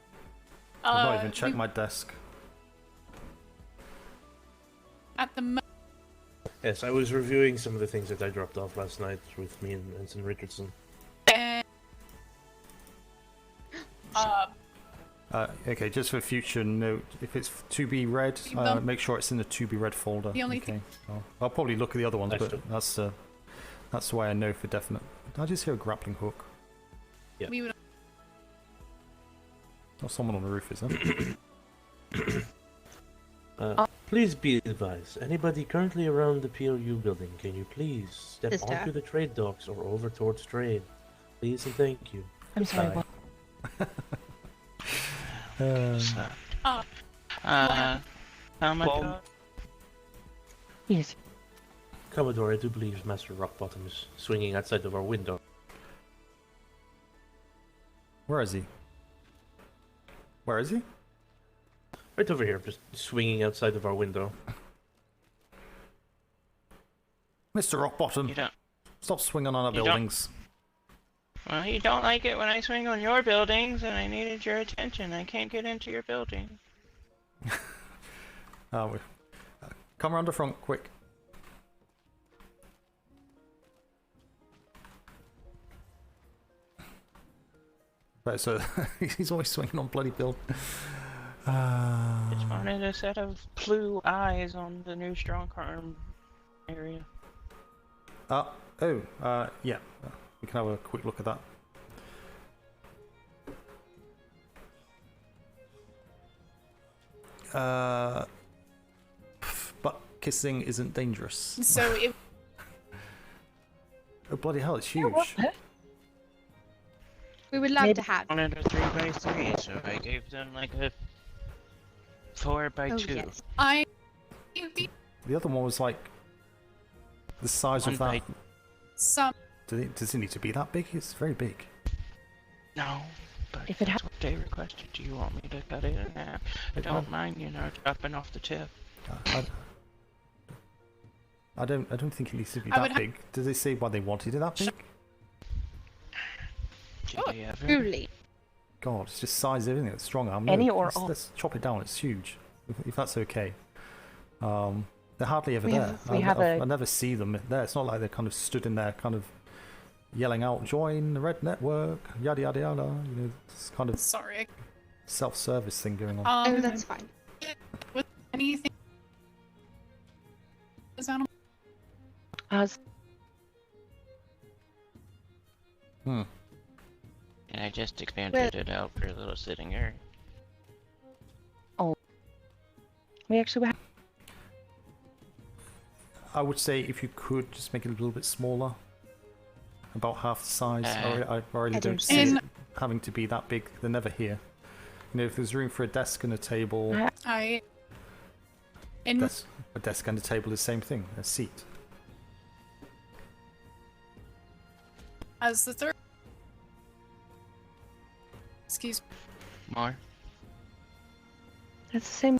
I've not even checked my desk. At the moment, Yes, I was reviewing some of the things that I dropped off last night with me and Ensign Richardson. Okay, just for future note, if it's to be read, make sure it's in the to be read folder. The only okay. I'll probably look at the other ones, but Excellent. that's the way I know for definite. Did I just hear a grappling hook? Yeah. we would Or someone on the roof, is there? Please be advised, anybody currently around the P.L.U. building, can you please step Sister. onto the trade docks or over towards trade? Please and thank you. I'm sorry. Bye. How much? Yes. Commodore, I do believe Master Rockbottom is swinging outside of our window. Where is he? Where is he? Right over here, just swinging outside of our window. Mr. Rockbottom, stop swinging on our buildings. Well, you don't like it when I swing on your buildings, and I needed your attention. I can't get into your building. Come around the front, quick. Right, so he's always swinging on bloody build. Just wanted a set of P.L.U eyes on the new strong arm area. Yeah. We can have a quick look at that. But kissing isn't dangerous. So it. Oh bloody hell! It's huge. We would love to have. Wanted a 3x3, so I gave them like a 4x2. Yes. The other one was like the size of that. Does it need to be that big? It's very big. No, but if that's what they requested, do you want me to cut it in half? I don't mind, chopping off the tip. I don't think it needs to be that big. Did they say why they wanted it that big? Truly. God, it's just size of everything. It's strong arm. Let's chop it down. It's huge. If that's okay. They're hardly ever there. I never see them there. It's not like they're kind of stood in there, kind of yelling out, "Join the Red Network," yada yada yada. It's kind of self-service thing going on. Oh, that's fine. Was anything? And I just expanded it out for a little sitting area. Oh. We actually have... I would say if you could just make it a little bit smaller, about half the size. I really don't see it having to be that big. They're never here. If there's room for a desk and a table, a desk and a table is the same thing. A seat. As the third. Excuse me. More. It's the same.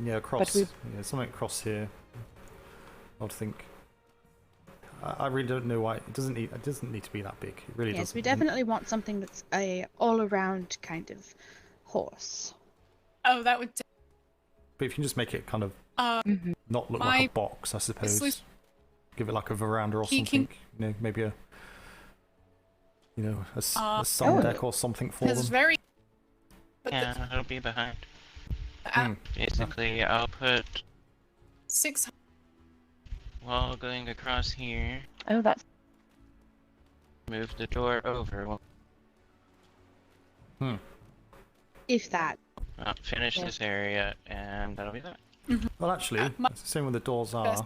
Yeah, across. Something across here. I would think. I really don't know why it doesn't need to be that big. It really doesn't. Yes, we definitely want something that's a all-around kind of horse. Oh, that would. But if you can just make it kind of not look like a box, I suppose. Give it like a veranda or something. Maybe a sun deck or something for them. Yeah, it'll be behind. Basically, I'll put 600 wall going across here. Oh, that's. Move the door over. If that. Finish this area, and that'll be that. Well, actually, it's the same with the doors are.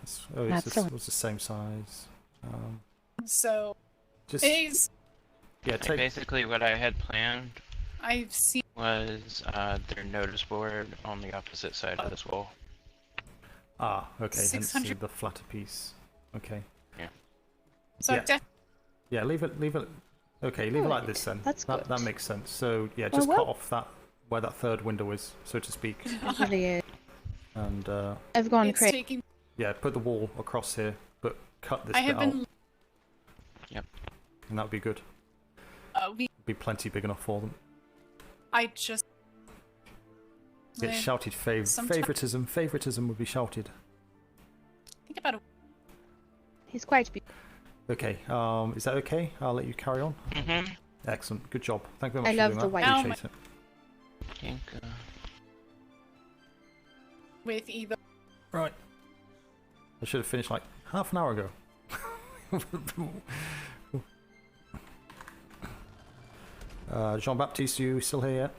It's the same size. Basically, what I had planned I've seen was their notice board on the opposite side of this wall. Ah, okay. Hence the flatter piece. Okay. Yeah. So yeah, leave it. Okay, leave it like this then. That's good. That makes sense. So yeah, just cut off that where that third window is, so to speak. And I've gone crazy. Yeah, put the wall across here, but cut this bit out. Yep. And that would be good. Be plenty big enough for them. Get shouted favoritism. Favoritism would be shouted. Think about it. He's quite big. Okay. Is that okay? I'll let you carry on. Excellent. Good job. Thank you very much. I love the white. Appreciate it. With either. Right. I should have finished like half an hour ago. Jean-Baptiste, you still here yet?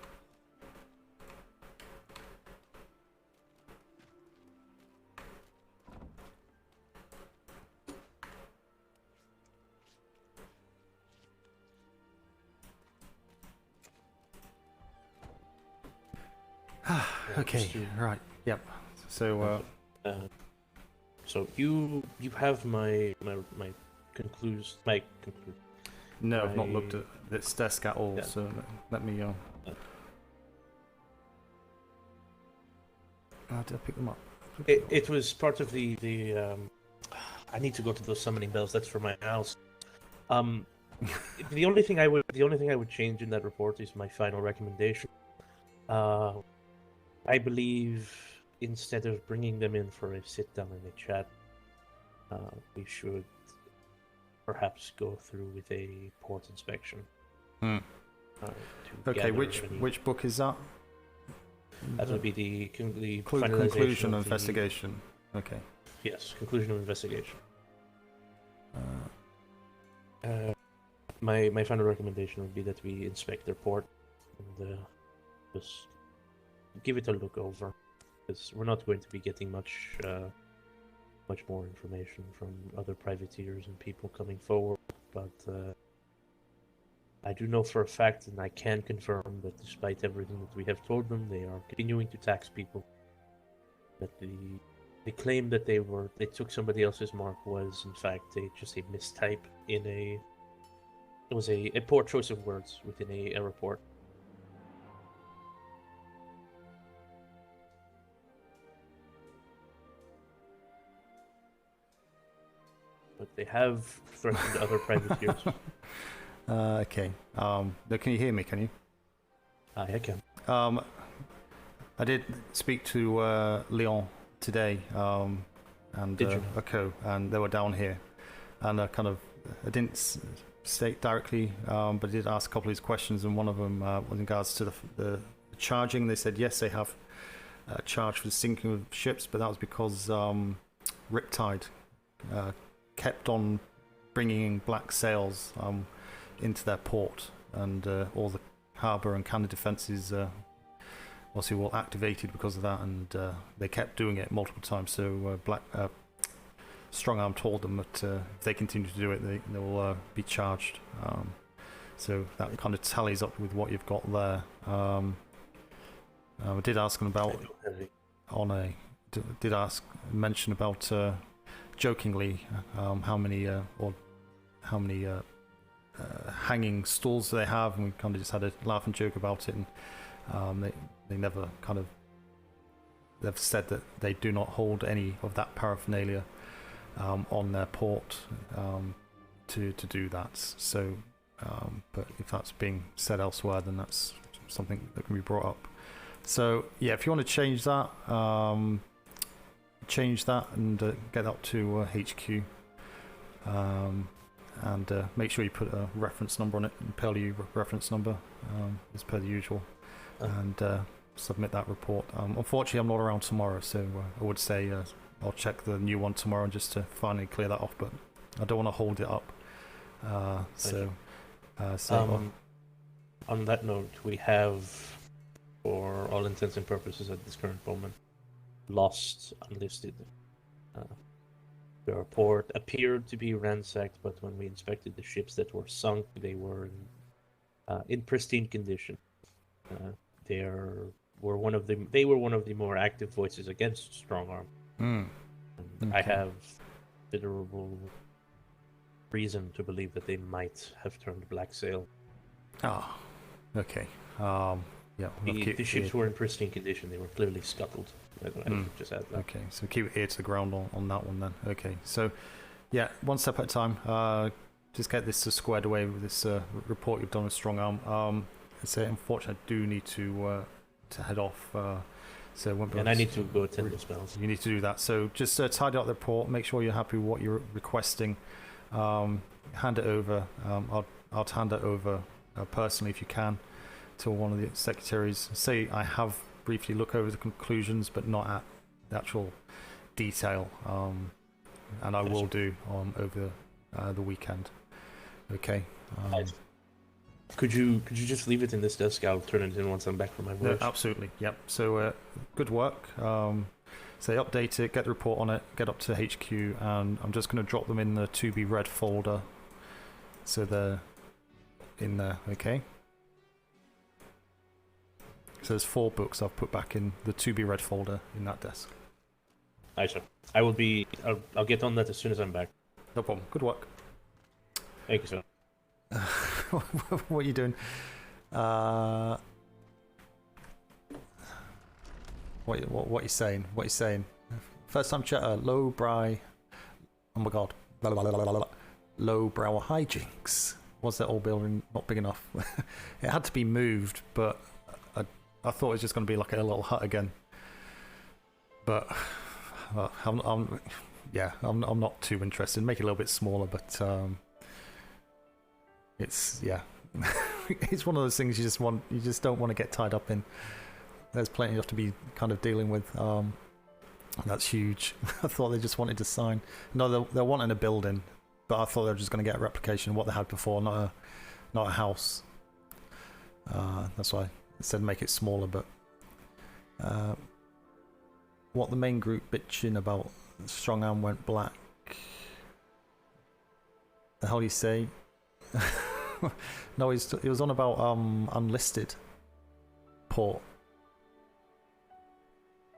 Okay, right. Yep. So so you have my conclusion. No, I've not looked at this desk at all. So let me. Did I pick them up? It was part of the I need to go to those summoning bells. That's for my house. The only thing I would change in that report is my final recommendation. I believe instead of bringing them in for a sit down and a chat, we should perhaps go through with a port inspection. Okay, which book is that? That would be the conclusion of investigation. Okay. Yes, conclusion of investigation. My final recommendation would be that we inspect their port and just give it a look over, because we're not going to be getting much more information from other privateers and people coming forward. But I do know for a fact, and I can confirm, that despite everything that we have told them, they are continuing to tax people. That the claim that they took somebody else's mark was in fact just a mistype in it was a poor choice of words within a report. But they have threatened other privateers. Okay. Can you hear me? Can you? I can. I did speak to Leon today, and Echo, and they were down here, and I didn't state directly, but I did ask a couple of these questions, and one of them was in regards to the charging. They said yes, they have charged for the sinking of ships, but that was because Riptide kept on bringing in black sails into their port, and all the harbour and cannon defences obviously were activated because of that, and they kept doing it multiple times. So Strong Arm told them that if they continue to do it, they will be charged. So that kind of tallies up with what you've got there. I did ask them about mention about jokingly how many hanging stalls they have, and we kind of just had a laugh and joke about it, and they never they've said that they do not hold any of that paraphernalia on their port to do that. So but if that's being said elsewhere, then that's something that can be brought up. So yeah, if you want to change that and get up to HQ, and make sure you put a reference number on it, P.L.U. reference number, as per the usual, and submit that report. Unfortunately, I'm not around tomorrow, so I would say I'll check the new one tomorrow just to finally clear that off, but I don't want to hold it up. On that note, we have, for all intents and purposes at this current moment, lost unlisted. The report appeared to be ransacked, but when we inspected the ships that were sunk, they were in pristine condition. They were one of the more active voices against Strong Arm. Okay. I have considerable reason to believe that they might have turned black sail. Ah, okay. Yeah. The ships were in pristine condition. They were clearly scuttled. Just add that. Okay, so keep it ear to the ground on that one then. Okay, so yeah, one step at a time. Just get this squared away with this report you've done with Strong Arm. So unfortunately, I do need to head off. So I won't be and I need to go attend the spells. You need to do that. So just tidy up the report. Make sure you're happy with what you're requesting. Hand it over. I'll hand it over personally if you can to one of the secretaries. Say I have briefly look over the conclusions, but not at the actual detail. And I will do over the weekend. Okay. Could you just leave it in this desk? I'll turn it in once I'm back from my work. No, absolutely. Yep. So good work. Say update it, get the report on it, get up to HQ, and I'm just going to drop them in the to be read folder. So they're in there. Okay. So there's 4 books I've put back in the to be read folder in that desk. Aye, sir. I'll get on that as soon as I'm back. No problem. Good work. Thank you, sir. What are you doing? What are you saying? What are you saying? First time chatter, lowbrow. Oh my god. Lowbrow hijinks. Was that old building not big enough? It had to be moved, but I thought it was just going to be like a little hut again. But I'm not too interested. Make it a little bit smaller, but it's it's one of those things you just don't want to get tied up in. There's plenty enough to be kind of dealing with. That's huge. I thought they just wanted to sign. No, they're wanting a building, but I thought they were just going to get a replication of what they had before, not a house. That's why I said make it smaller. But what the main group bitching about? Strong arm went black. The hell do you say? No, it was on about unlisted port.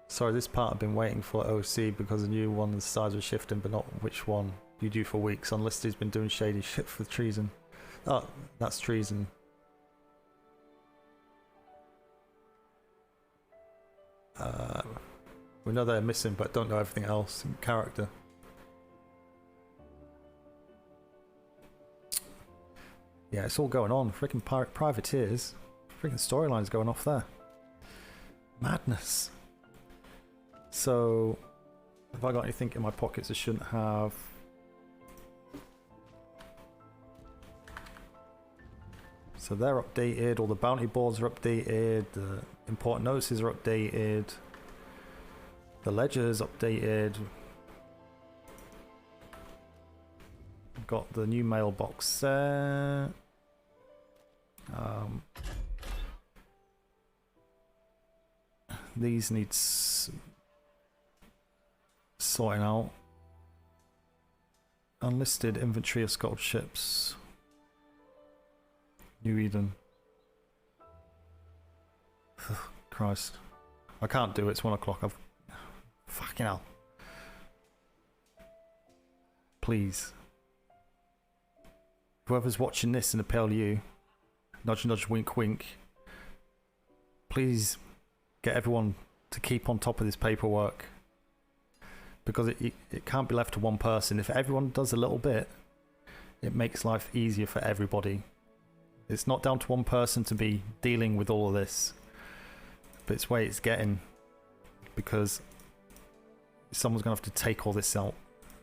Sorry, this part I've been waiting for OC because the new one the size was shifting, but not which one. You do for weeks. Unlisted's been doing shady shit for treason. Oh, that's treason. We know they're missing, but don't know everything else in character. Yeah, it's all going on. Freaking privateers. Freaking storylines going off there. Madness. So, have I got anything in my pockets I shouldn't have? So they're updated, all the bounty boards are updated, the important notices are updated, the ledger's updated. Got the new mailbox there. These needs sorting out. Unlisted inventory of scuttled ships. New Eden. Christ. I can't do it, it's 1 o'clock. Fucking hell. Please. Whoever's watching this in the P.L.U, nudge nudge wink wink, please get everyone to keep on top of this paperwork. Because it can't be left to one person. If everyone does a little bit, it makes life easier for everybody. It's not down to one person to be dealing with all of this, but it's where it's getting, because someone's going to have to take all this out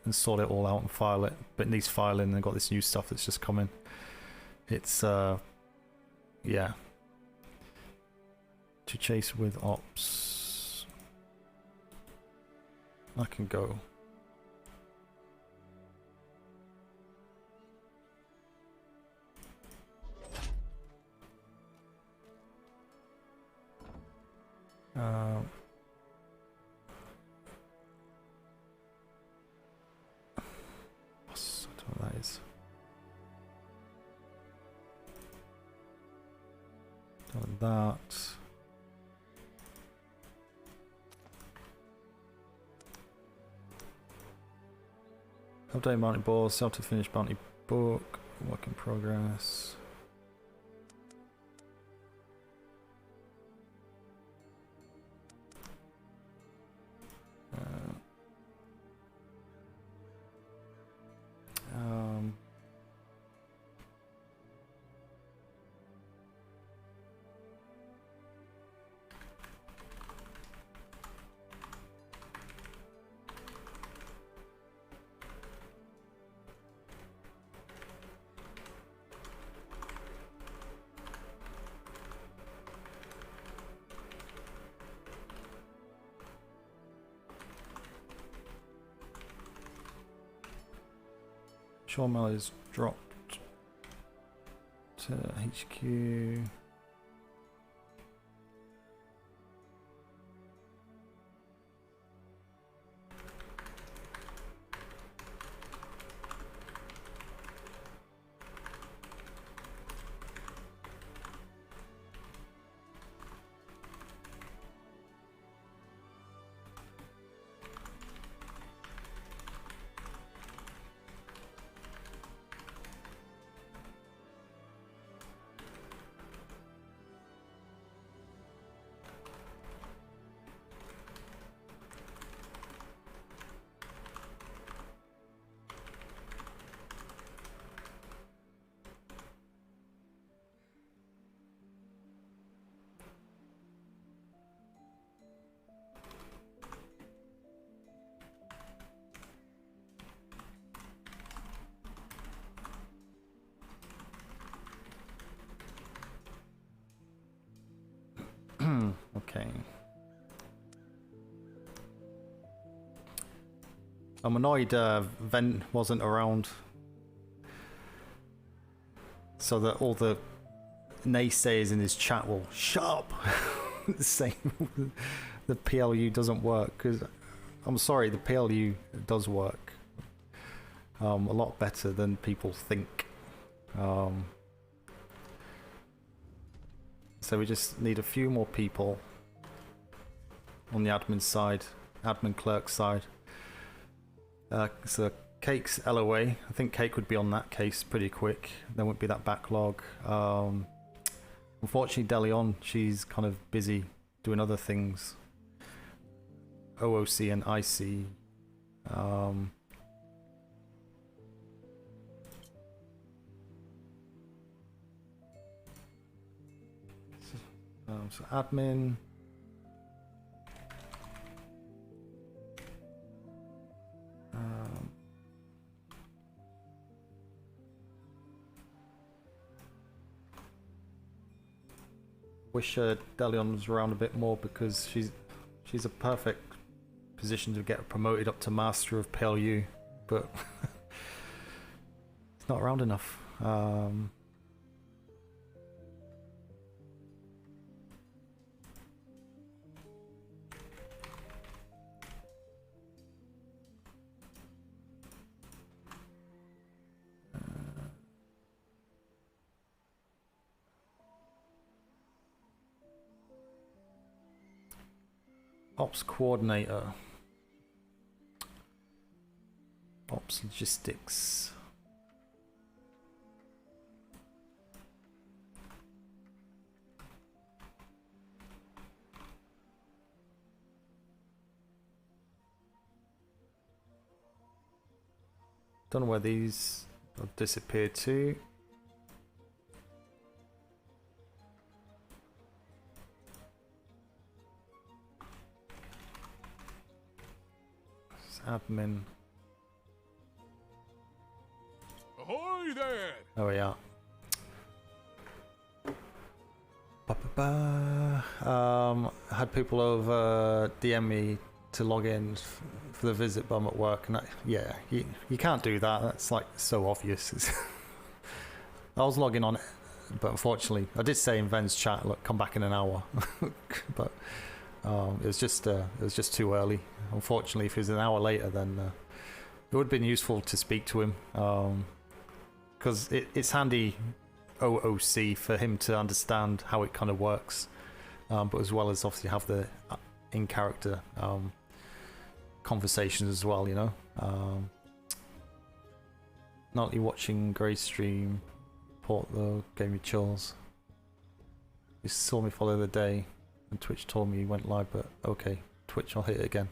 and sort it all out and file it, but it needs filing, and they've got this new stuff that's just coming. It's, yeah. To chase with ops. I can go. What that is. Done that. Update bounty board, sell to finish bounty book, work in progress. Shawmel is dropped to HQ. Okay. I'm annoyed Ven wasn't around, so that all the naysayers in his chat will shut up saying the P.L.U doesn't work, because I'm sorry, the P.L.U does work a lot better than people think. So we just need a few more people on the admin side, admin clerk side. So Cake's LOA, I think Cake would be on that case pretty quick. There wouldn't be that backlog. Unfortunately, Delion, she's kind of busy doing other things. OOC and IC. So admin. Wish Delion was around a bit more, because she's a perfect position to get promoted up to Master of P.L.U, but it's not around enough. Ops coordinator. Ops logistics. Don't know where these have disappeared to. Admin. Ahoy there! Oh yeah. Had people over DM me to log in for the visit, but I'm at work, and yeah, you can't do that. That's like so obvious. I was logging on, but unfortunately, I did say in Ven's chat, look, come back in an hour, but it was just too early. Unfortunately, if it was an hour later, then it would have been useful to speak to him, because it's handy OOC for him to understand how it kind of works, but as well as obviously have the in-character conversations as well, you know. Not only watching Grey stream port though gave me chills. You saw me follow the day, and Twitch told me he went live, but okay, Twitch, I'll hit it again.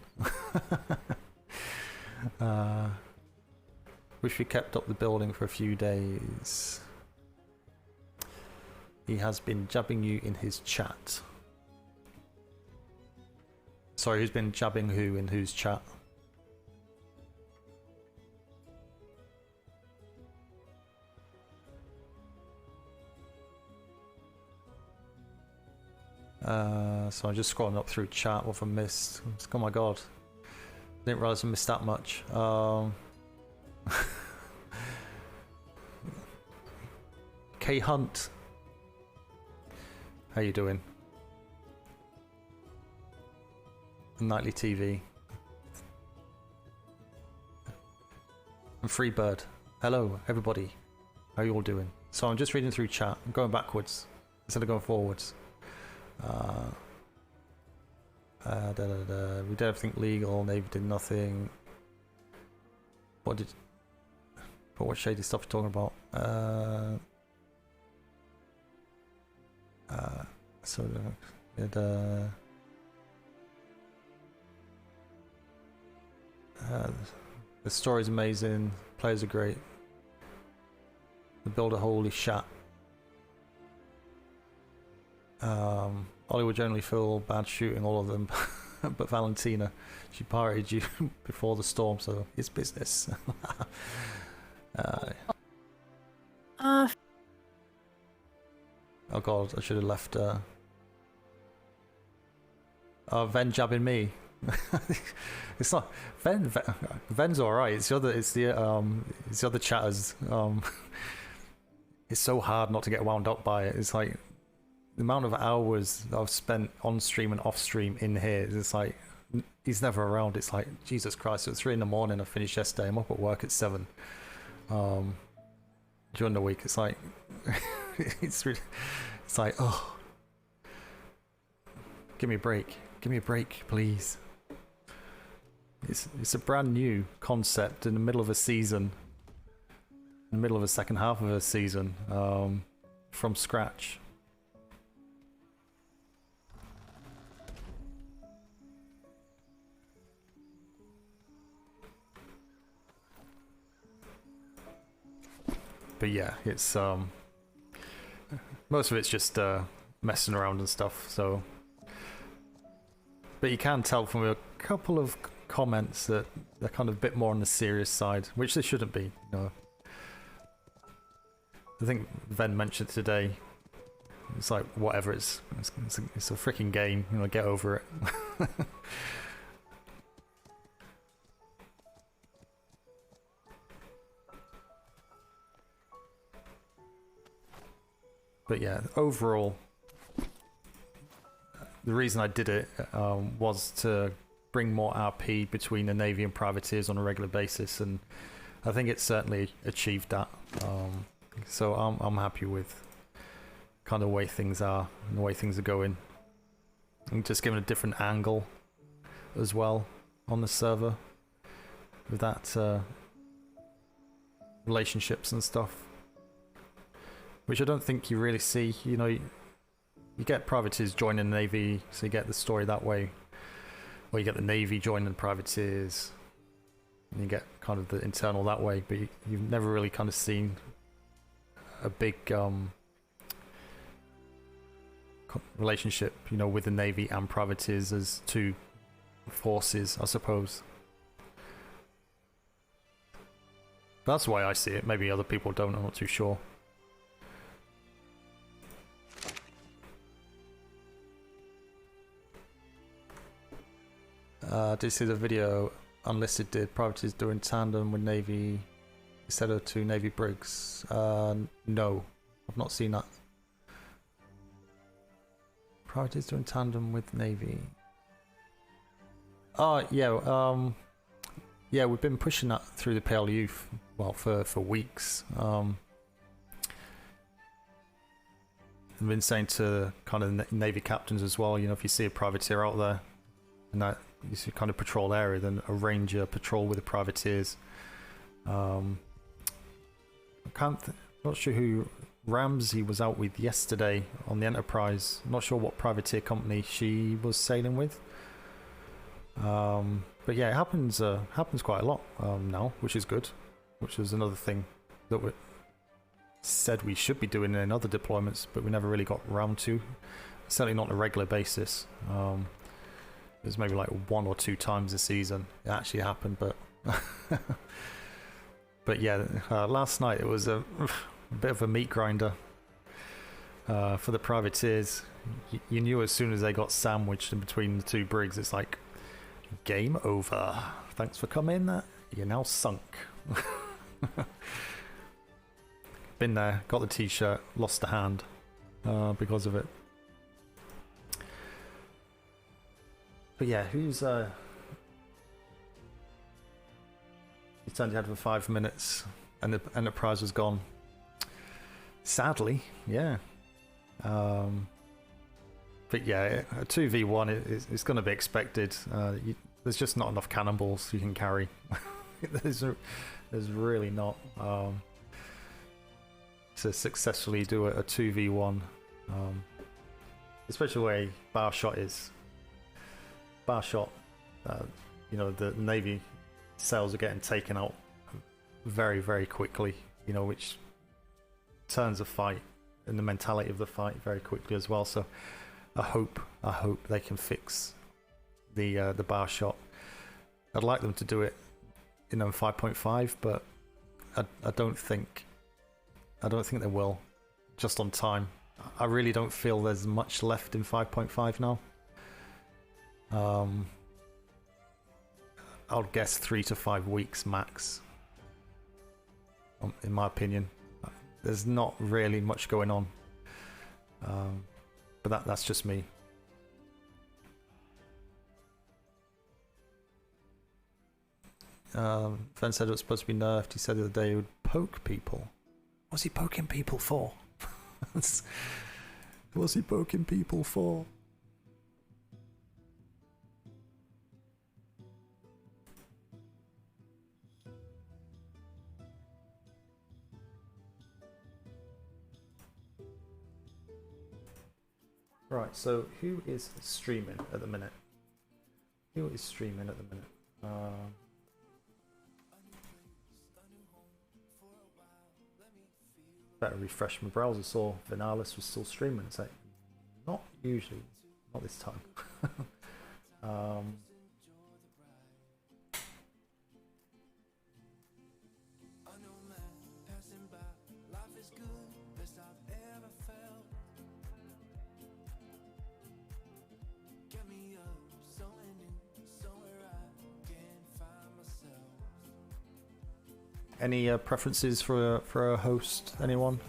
Wish we kept up the building for a few days. He has been jabbing you in his chat. Sorry, who's been jabbing who in whose chat? So I'm just scrolling up through chat. What have I missed? Oh my god, didn't realise I missed that much. K Hunt, how you doing? Nightly TV and Freebird. Hello, everybody. How you all doing? So I'm just reading through chat. I'm going backwards instead of going forwards. We did everything legal. Navy did nothing. What shady stuff you're talking about? So the story's amazing. Players are great. The builder, holy shat. Hollywood generally feel bad shooting all of them, but Valentina, she pirated you before the storm, so it's business. Oh god, I should have left Ven jabbing me. It's not Ven's alright. It's the other chatters. It's so hard not to get wound up by it. It's like the amount of hours I've spent on stream and off stream in here. It's like he's never around. It's like Jesus Christ. It was 3 in the morning. I finished yesterday. I'm up at work at 7. During the week, it's like it's like, oh, give me a break. Give me a break, please. It's a brand new concept in the middle of a season, in the middle of a second half of a season, from scratch. But yeah, it's most of it's just messing around and stuff. So, but you can tell from a couple of comments that they're kind of a bit more on the serious side, which they shouldn't be. You know, I think Ven mentioned today. It's like whatever. It's a freaking game. You know, get over it. But yeah, overall, the reason I did it was to bring more RP between the Navy and privateers on a regular basis, and I think it certainly achieved that. So I'm happy with kind of the way things are and the way things are going. I'm just giving a different angle as well on the server with that relationships and stuff, which I don't think you really see. You know, you get privateers joining the Navy, so you get the story that way, or you get the Navy joining the privateers, and you get kind of the internal that way, but you've never really kind of seen a big relationship, you know, with the Navy and privateers as two forces, I suppose. That's why I see it. Maybe other people don't, I'm not too sure. Did you see the video Unlisted did? Privateers doing tandem with Navy instead of 2 Navy brigs? No, I've not seen that. Privateers doing tandem with Navy. Oh yeah, yeah, we've been pushing that through the P.L.U. for weeks. I've been saying to kind of Navy captains as well, you know, if you see a privateer out there and that you see kind of patrol area, then arrange a patrol with the privateers. Not sure who Ramsey was out with yesterday on the Enterprise. Not sure what privateer company she was sailing with. But yeah, it happens quite a lot now, which is good. Which is another thing that we said we should be doing in other deployments, but we never really got around to. Certainly not on a regular basis. There's maybe like 1 or 2 times a season it actually happened, but but yeah, last night it was a bit of a meat grinder for the privateers. You knew as soon as they got sandwiched in between the 2 brigs, it's like, game over. Thanks for coming. You're now sunk. Been there, got the t-shirt, lost a hand because of it. But yeah, who's you turned your head for 5 minutes and the Enterprise was gone. Sadly, yeah. But yeah, a 2v1 it's going to be expected. There's just not enough cannonballs you can carry. there's really not to successfully do a 2v1, especially the way bar shot is. Bar shot, you know, the Navy sails are getting taken out very, very quickly, you know, which turns a fight and the mentality of the fight very quickly as well. So I hope they can fix the bar shot. I'd like them to do it, you know, in 5.5, but I don't think they will, just on time. I really don't feel there's much left in 5.5 now. I'll guess 3 to 5 weeks max. In my opinion, there's not really much going on, but that's just me. Fen said it was supposed to be nerfed. He said the other day he would poke people. What's he poking people for? What's he poking people for? Right, so who is streaming at the minute? Who is streaming at the minute? Better refresh my browser. Saw Vinalis was still streaming. It's like, not usually, not this time. Any preferences for a host? Anyone?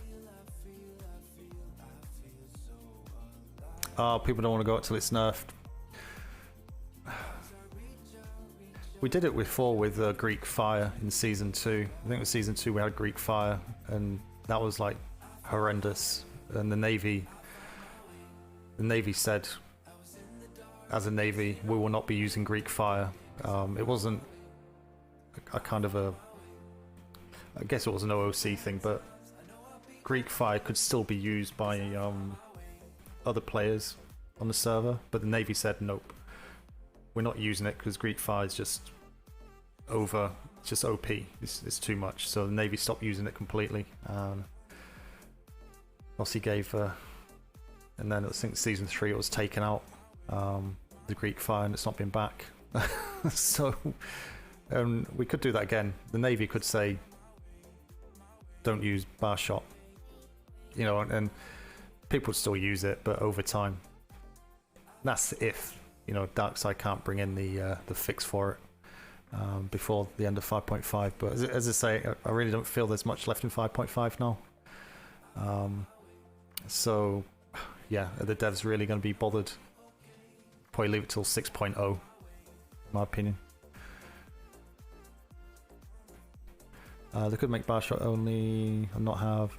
People don't want to go out till it's nerfed. We did it before with Greek Fire in season 2. I think with season 2 we had Greek Fire, and that was like horrendous. And the Navy said, as a Navy, we will not be using Greek Fire. It wasn't a kind of a, I guess it was an OOC thing, but Greek Fire could still be used by other players on the server, but the Navy said nope, we're not using it because Greek Fire is just it's just OP, it's too much, so the Navy stopped using it completely. Obviously gave, and then I think season 3 it was taken out, the Greek Fire, and it's not been back. So we could do that again. The Navy could say don't use bar shot, you know, and people would still use it, but over time. That's if, you know, Darkside can't bring in the fix for it before the end of 5.5. But as I say, I really don't feel there's much left in 5.5 now. So yeah, are the devs really going to be bothered? Probably leave it till 6.0, in my opinion. They could make bar shot only and not have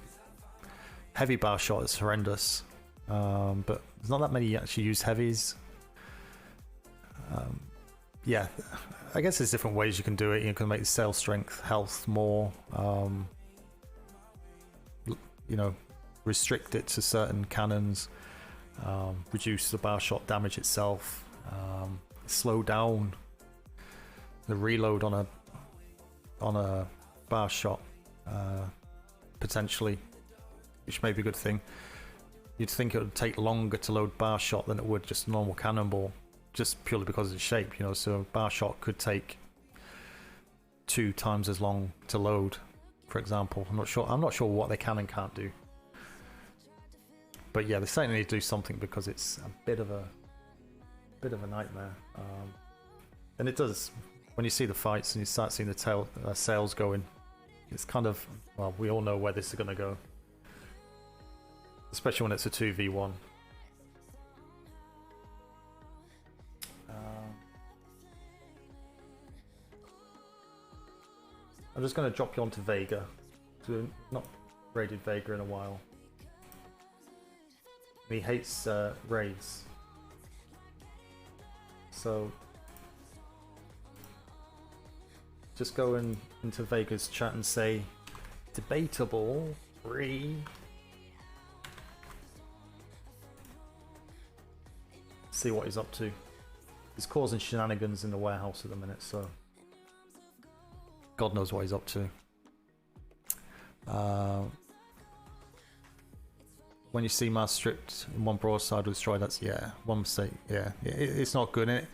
heavy bar shot. Is horrendous, but there's not that many actually use heavies. Yeah, I guess there's different ways you can do it. You can make the sail strength, health more. You know, restrict it to certain cannons. Reduce the bar shot damage itself. Slow down the reload on a bar shot, potentially, which may be a good thing. You'd think it would take longer to load bar shot than it would just a normal cannonball, just purely because of its shape, you know. So bar shot could take 2 times as long to load, for example. I'm not sure what they can and can't do, but yeah, they certainly need to do something because it's a bit of a nightmare. And it does, when you see the fights and you start seeing the sails going, it's kind of, well, we all know where this is going to go, especially when it's a 2v1. I'm just going to drop you onto Vega, because we've not raided Vega in a while. He hates raids, so just go into Vega's chat and say debatable raid. See what he's up to. He's causing shenanigans in the warehouse at the minute, so God knows what he's up to. When you see Mars stripped in one broadside with destroyed, that's, yeah, one mistake. Yeah, it's not good, and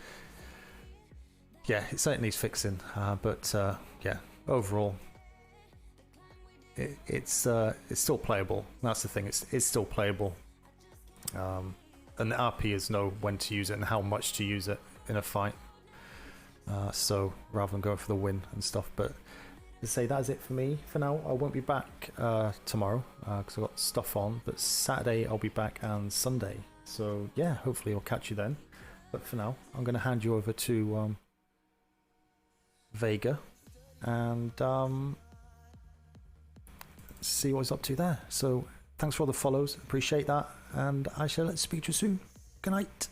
it certainly needs fixing. But yeah, overall, it's still playable. That's the thing. It's still playable. And the RPers know when to use it and how much to use it. in a fight. So rather than going for the win and stuff, but to say that is it for me for now. I won't be back tomorrow because I've got stuff on, but Saturday I'll be back and Sunday. So yeah, hopefully I'll catch you then. But for now, I'm going to hand you over to Vega and see what he's up to there. So thanks for all the follows, appreciate that, and I shall speak to you soon. Good night.